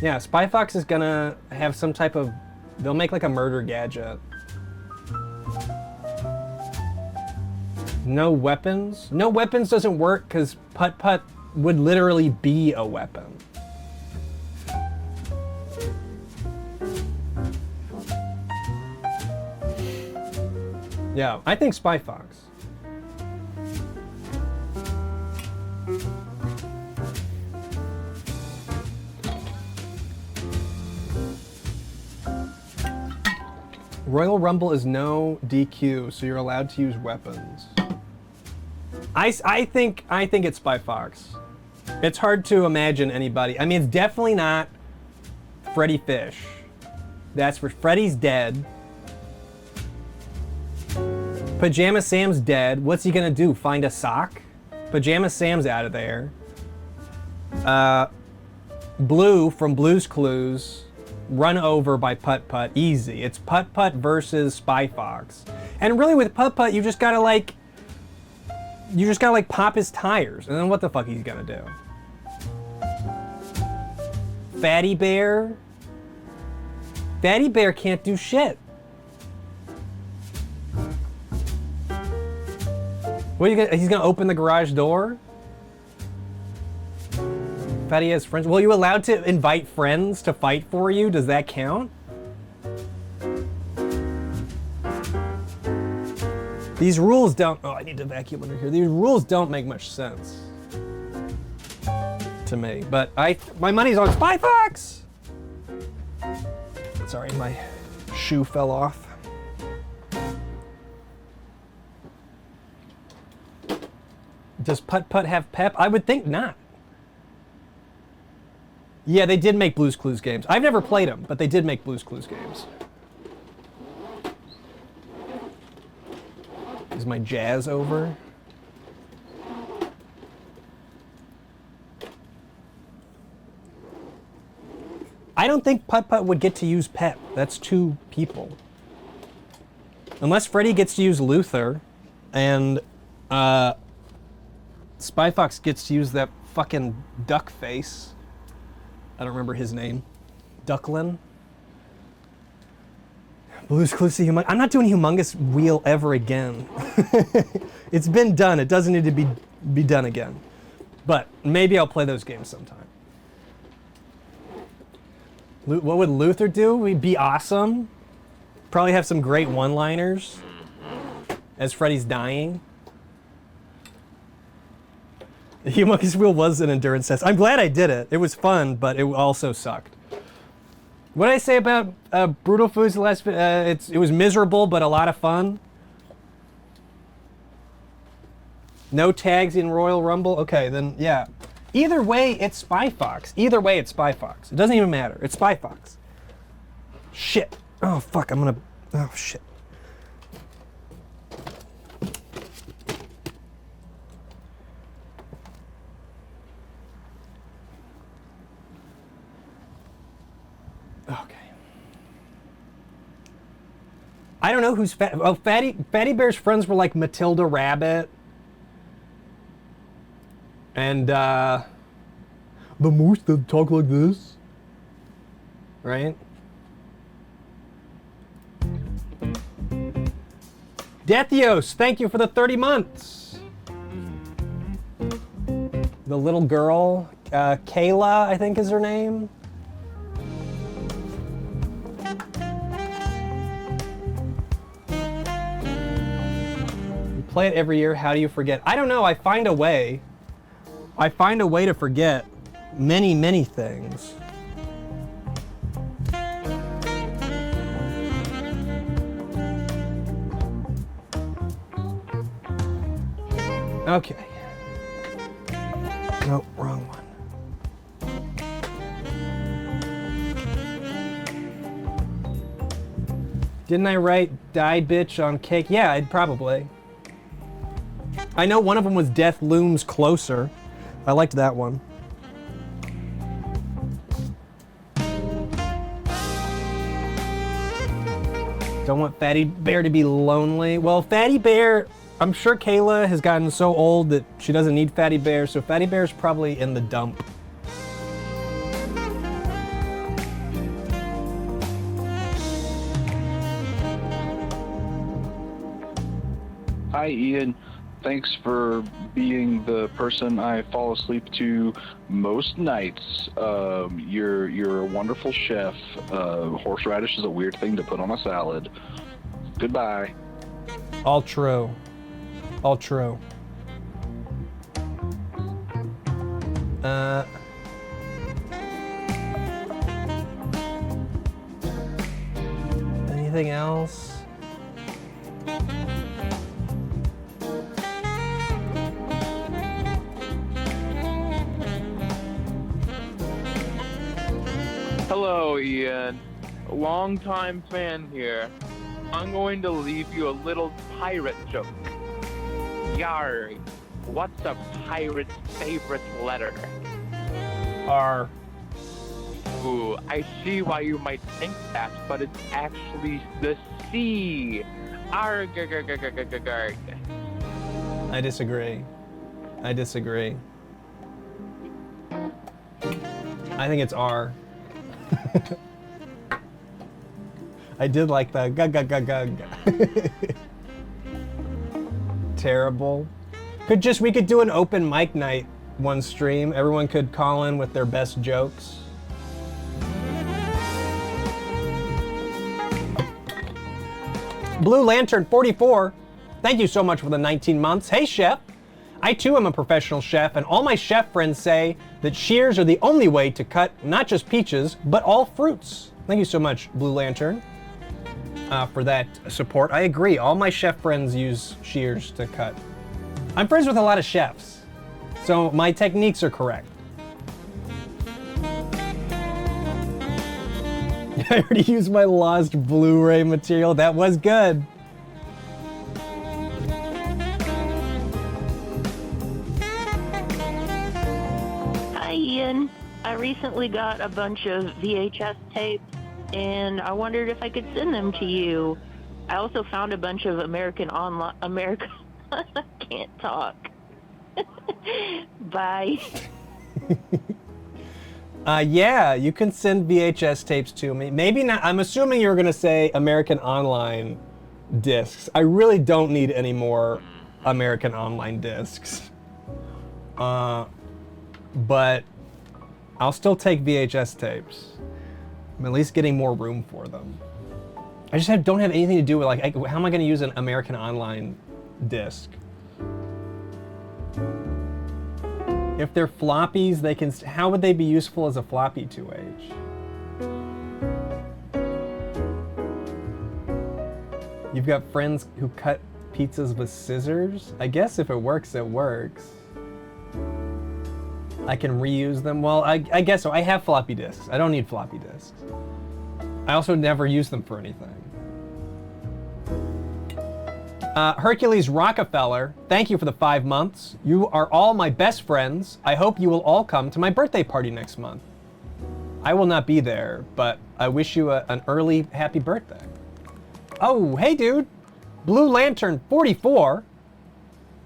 Yeah, Spy Fox is gonna have some type of, they'll make like a murder gadget. No weapons? No weapons doesn't work because Putt Putt would literally be a weapon. Yeah, I think Spy Fox. Royal Rumble is no DQ, so you're allowed to use weapons. I think it's Spy Fox. It's hard to imagine anybody. I mean, it's definitely not Freddy Fish. That's for Freddy's dead. Pajama Sam's dead. What's he gonna do? Find a sock? Pajama Sam's out of there. Blue from Blue's Clues, run over by Putt Putt. Easy. It's Putt Putt versus Spy Fox. And really with Putt Putt, you just gotta like pop his tires, and then what the fuck he's gonna do? Fatty Bear? Fatty Bear can't do shit. What are you gonna, he's gonna open the garage door? Fatty has friends. Well, you allowed to invite friends to fight for you? Does that count? These rules don't, oh, I need to vacuum under here. These rules don't make much sense to me, but my money's on Spy Fox! Sorry, my shoe fell off. Does Putt Putt have pep? I would think not. Yeah, they did make Blue's Clues games. I've never played them, but they did make Blue's Clues games. Is my jazz over? I don't think Putt Putt would get to use Pep. That's 2 people. Unless Freddy gets to use Luther, and Spy Fox gets to use that fucking duck face. I don't remember his name. Ducklin? Blue's Clues to Humongous. I'm not doing Humongous Wheel ever again. It's been done. It doesn't need to be done again. But maybe I'll play those games sometime. What would Luther do? He'd be awesome. Probably have some great one-liners as Freddy's dying. The Humongous Wheel was an endurance test. I'm glad I did it. It was fun, but it also sucked. What did I say about Brutal Foods the last it was miserable, but a lot of fun. No tags in Royal Rumble? Okay, then yeah. Either way, it's Spy Fox. Either way, it's Spy Fox. It doesn't even matter. It's Spy Fox. Shit. Oh, fuck. I'm gonna... Oh, shit. Okay. I don't know who's fat. Oh, Fatty Bear's friends were like Matilda Rabbit. And the moose that talk like this, right? Deathios, thank you for the 30 months. The little girl, Kayla, I think is her name. You play it every year, how do you forget? I don't know, I find a way. I find a way to forget many, many things. Okay. Nope, wrong one. Didn't I write Die Bitch on cake? Yeah, I'd probably. I know one of them was Death Looms Closer. I liked that one. Don't want Fatty Bear to be lonely. Well, Fatty Bear, I'm sure Kayla has gotten so old that she doesn't need Fatty Bear, so Fatty Bear's probably in the dump. Hi, Ian. Thanks for being the person I fall asleep to most nights. You're a wonderful chef. Horseradish is a weird thing to put on a salad. Goodbye. All true. All true. Anything else? Hello, Ian. Long-time fan here. I'm going to leave you a little pirate joke. Yar, what's a pirate's favorite letter? R. Ooh, I see why you might think that, but it's actually the C. Arg. I disagree. I disagree. I think it's R. I did like the gug. Terrible. We could do an open mic night one stream. Everyone could call in with their best jokes. Blue Lantern 44. thank you so much for the 19 months. Hey, Chef. I too am a professional chef, and all my chef friends say that shears are the only way to cut not just peaches, but all fruits. Thank you so much, Blue Lantern, for that support. I agree. All my chef friends use shears to cut. I'm friends with a lot of chefs, so my techniques are correct. I already used my lost Blu-ray material. That was good. Hi, Ian. I recently got a bunch of VHS tapes, and I wondered if I could send them to you. I also found a bunch of I can't talk. Bye. Yeah, you can send VHS tapes to me. Maybe not. I'm assuming you were going to say American Online discs. I really don't need any more American Online discs. But I'll still take VHS tapes. I'm at least getting more room for them. I just don't have anything to do with, like, how am I going to use an American Online disc? If they're floppies, they can. How would they be useful as a floppy 2H? You've got friends who cut pizzas with scissors? I guess if it works, it works. I can reuse them. Well, I guess so. I have floppy disks. I don't need floppy disks. I also never use them for anything. Hercules Rockefeller, thank you for the 5 months. You are all my best friends. I hope you will all come to my birthday party next month. I will not be there, but I wish you an early happy birthday. Oh, hey dude. Blue Lantern 44.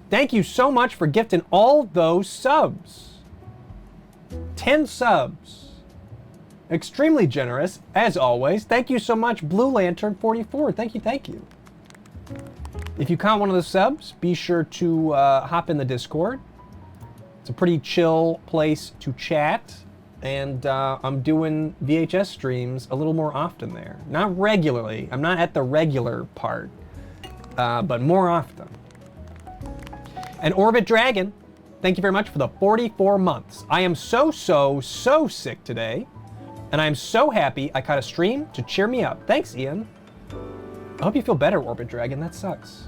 Thank you so much for gifting all those subs. 10 subs. Extremely generous, as always. Thank you so much, Blue Lantern 44. Thank you, thank you. If you count one of the subs, be sure to hop in the Discord. It's a pretty chill place to chat, and I'm doing VHS streams a little more often there. Not regularly. I'm not at the regular part, but more often. And Orbit Dragon, thank you very much for the 44 months. I am so sick today, and I'm so happy I caught a stream to cheer me up. Thanks, Ian. I hope you feel better, Orbit Dragon. That sucks.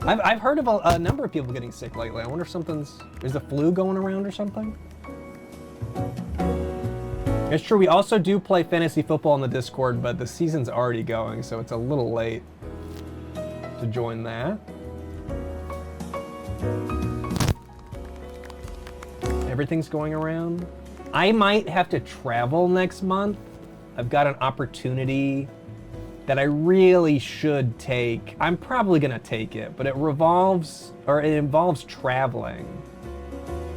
I've heard of a number of people getting sick lately. I wonder if is the flu going around or something? It's true, we also do play fantasy football on the Discord, but the season's already going, so it's a little late to join that. Everything's going around. I might have to travel next month. I've got an opportunity that I really should take. I'm probably gonna take it, but it involves traveling.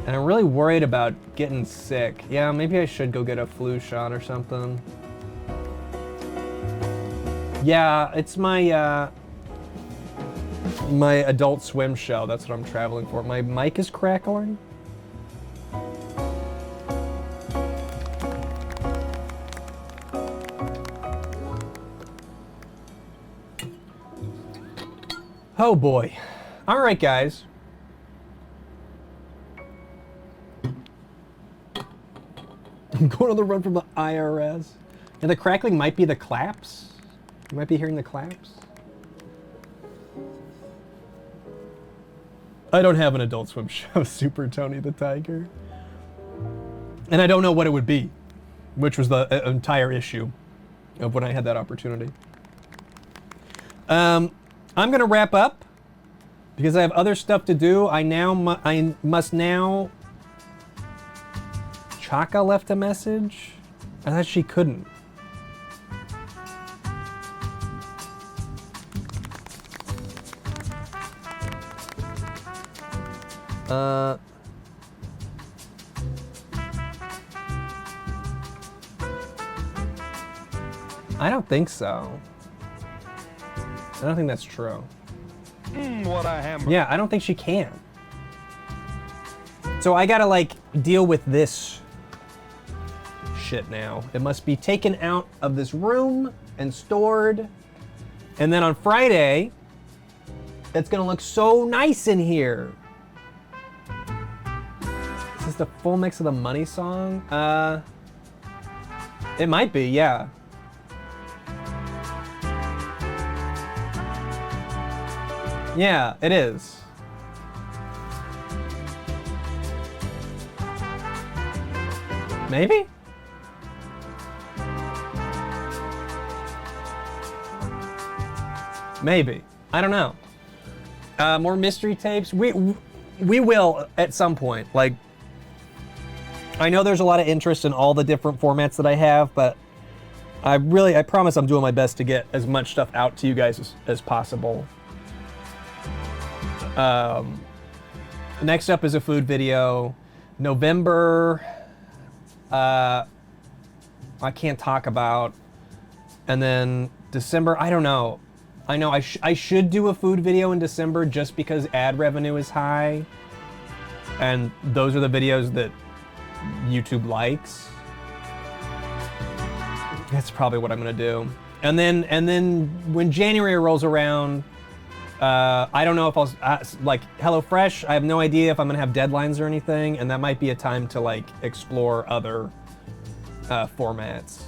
And I'm really worried about getting sick. Yeah, maybe I should go get a flu shot or something. Yeah, it's my my Adult Swim show. That's what I'm traveling for. My mic is crackling. Oh boy. All right, guys. I'm going on the run from the IRS. And the crackling might be the claps. You might be hearing the claps. I don't have an Adult Swim show, Super Tony the Tiger. And I don't know what it would be, which was the entire issue of when I had that opportunity. I'm gonna wrap up because I have other stuff to do. I must now. Chaka left a message. I thought she couldn't. I don't think so. I don't think that's true. What a hammer. Yeah, I don't think she can. So I gotta like deal with this shit now. It must be taken out of this room and stored. And then on Friday, It's gonna look so nice in here. Is this the full mix of the money song? It might be, yeah. Yeah, it is. Maybe? Maybe. I don't know. More mystery tapes. We will at some point. Like, I know there's a lot of interest in all the different formats that I have, but I promise I'm doing my best to get as much stuff out to you guys as possible. Next up is a food video. November, I can't talk about. And then December, I don't know. I know I should do a food video in December just because ad revenue is high. And those are the videos that YouTube likes. That's probably what I'm gonna do. And then when January rolls around, I don't know if I'll, like HelloFresh, I have no idea if I'm gonna have deadlines or anything, and that might be a time to like explore other formats.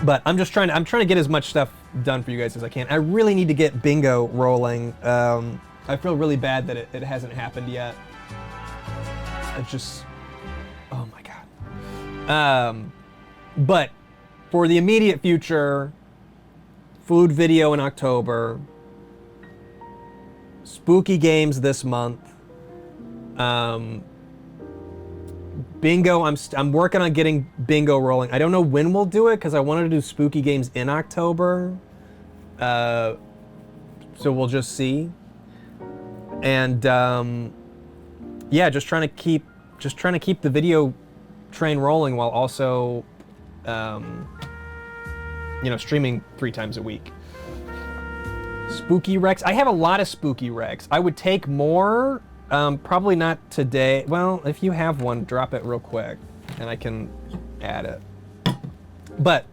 But I'm trying to get as much stuff done for you guys as I can. I really need to get bingo rolling. I feel really bad that it hasn't happened yet. It's just, oh my God. But for the immediate future, food video in October, spooky games this month, bingo, I'm working on getting bingo rolling. I don't know when we'll do it because I wanted to do spooky games in October. So we'll just see. And yeah, just trying to keep the video train rolling while also streaming 3 times a week. Spooky Rex. I have a lot of spooky Rex. I would take more. Probably not today. Well, if you have one, drop it real quick and I can add it. But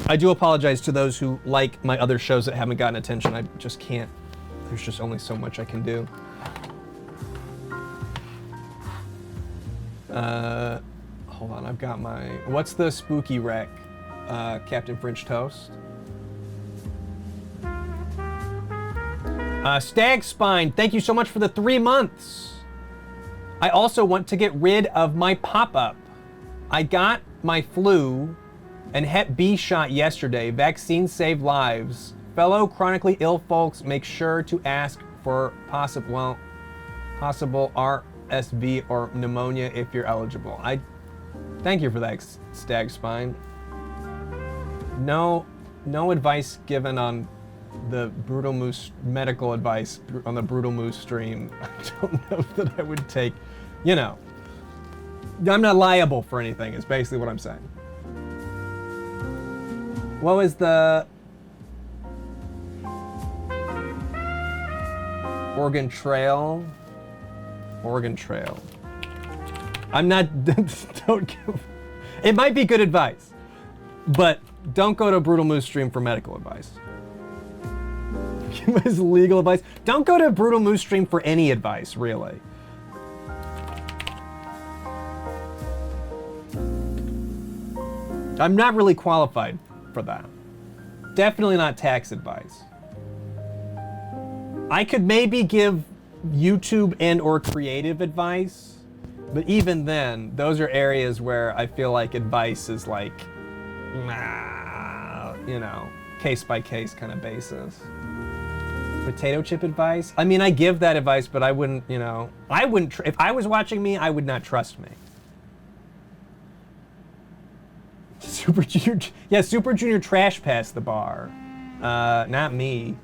I do apologize to those who like my other shows that haven't gotten attention. I just can't. There's just only so much I can do. Hold on, I've got my... What's the spooky rec? Captain French Toast? Stag Spine, thank you so much for the 3 months. I also want to get rid of my pop-up. I got my flu and Hep B shot yesterday. Vaccines save lives. Fellow chronically ill folks, make sure to ask for possible RSV or pneumonia if you're eligible. I thank you for that, Stag Spine. No advice given on the Brutal Moose medical advice on the Brutal Moose stream. I don't know that I would take, I'm not liable for anything is basically what I'm saying. What was the Oregon Trail? Oregon Trail. I'm not, don't give, it might be good advice, but don't go to Brutal Moose stream for medical advice. Give us legal advice. Don't go to Brutal Moose stream for any advice, really. I'm not really qualified for that. Definitely not tax advice. I could maybe give YouTube and or creative advice, but even then, those are areas where I feel like advice is like, case by case kind of basis. Potato chip advice? I mean, I give that advice, but I wouldn't, if I was watching me, I would not trust me. Super Junior trash passed the bar. Not me.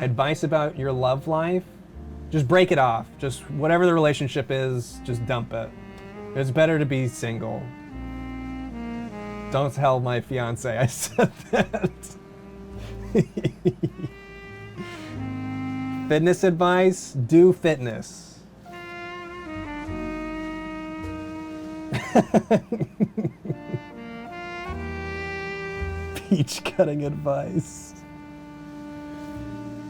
Advice about your love life? Just break it off. Just whatever the relationship is, just dump it. It's better to be single. Don't tell my fiance I said that. Fitness advice? Do fitness. Peach cutting advice.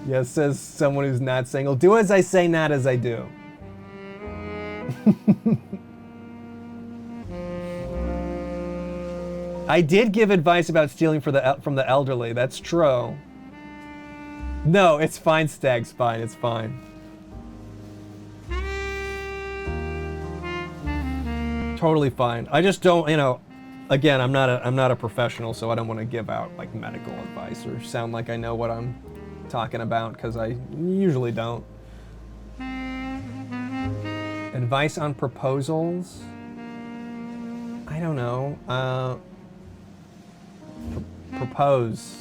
Yes, says someone who's not single. Do as I say, not as I do. I did give advice about stealing from the elderly. That's true. No, it's fine, Stag's fine. It's fine. Totally fine. I just don't, again, I'm not a professional, so I don't want to give out like medical advice or sound like I know what I'm talking about, because I usually don't. Advice on proposals? I don't know. Propose.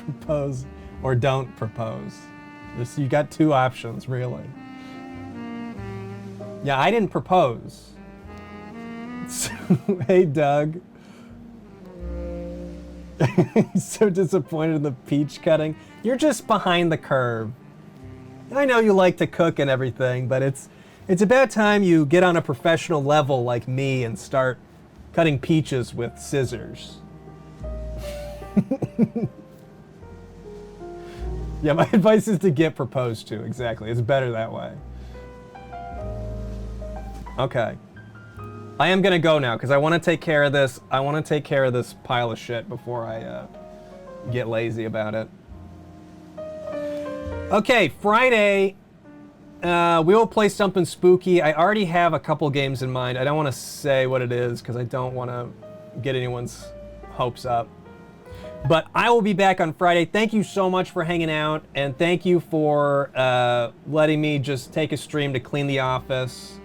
Propose or don't propose. You got two options, really. Yeah, I didn't propose. So, hey, Doug. He's so disappointed in the peach cutting. You're just behind the curve. I know you like to cook and everything, but it's about time you get on a professional level like me and start cutting peaches with scissors. Yeah, my advice is to get proposed to. Exactly. It's better that way. Okay. I am gonna go now because I want to take care of this. I want to take care of this pile of shit before I get lazy about it. Okay, Friday, we will play something spooky. I already have a couple games in mind. I don't want to say what it is because I don't want to get anyone's hopes up. But I will be back on Friday. Thank you so much for hanging out, and thank you for letting me just take a stream to clean the office,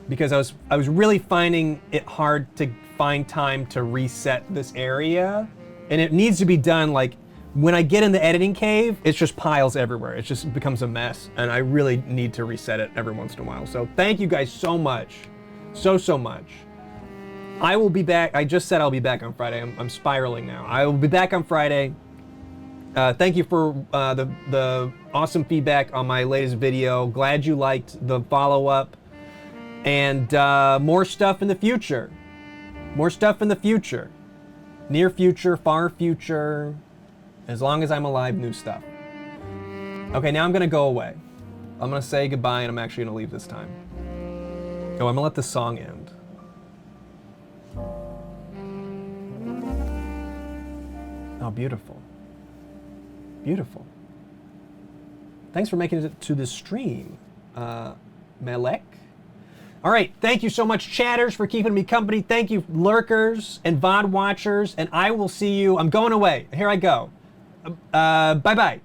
because I was really finding it hard to find time to reset this area, and it needs to be done. Like when I get in the editing cave, it's just piles everywhere. It just becomes a mess, and I really need to reset it every once in a while. So thank you guys so much, so much. I will be back. I just said I'll be back on Friday. I'm spiraling now. I will be back on Friday. Thank you for the awesome feedback on my latest video. Glad you liked the follow-up. And more stuff in the future. More stuff in the future. Near future, far future. As long as I'm alive, new stuff. Okay, now I'm gonna go away. I'm gonna say goodbye, and I'm actually gonna leave this time. Oh, I'm gonna let the song end. Oh, beautiful. Beautiful. Thanks for making it to this stream, Melek. All right, thank you so much, chatters, for keeping me company. Thank you, lurkers and VOD watchers, and I will see you. I'm going away. Here I go. Bye-bye.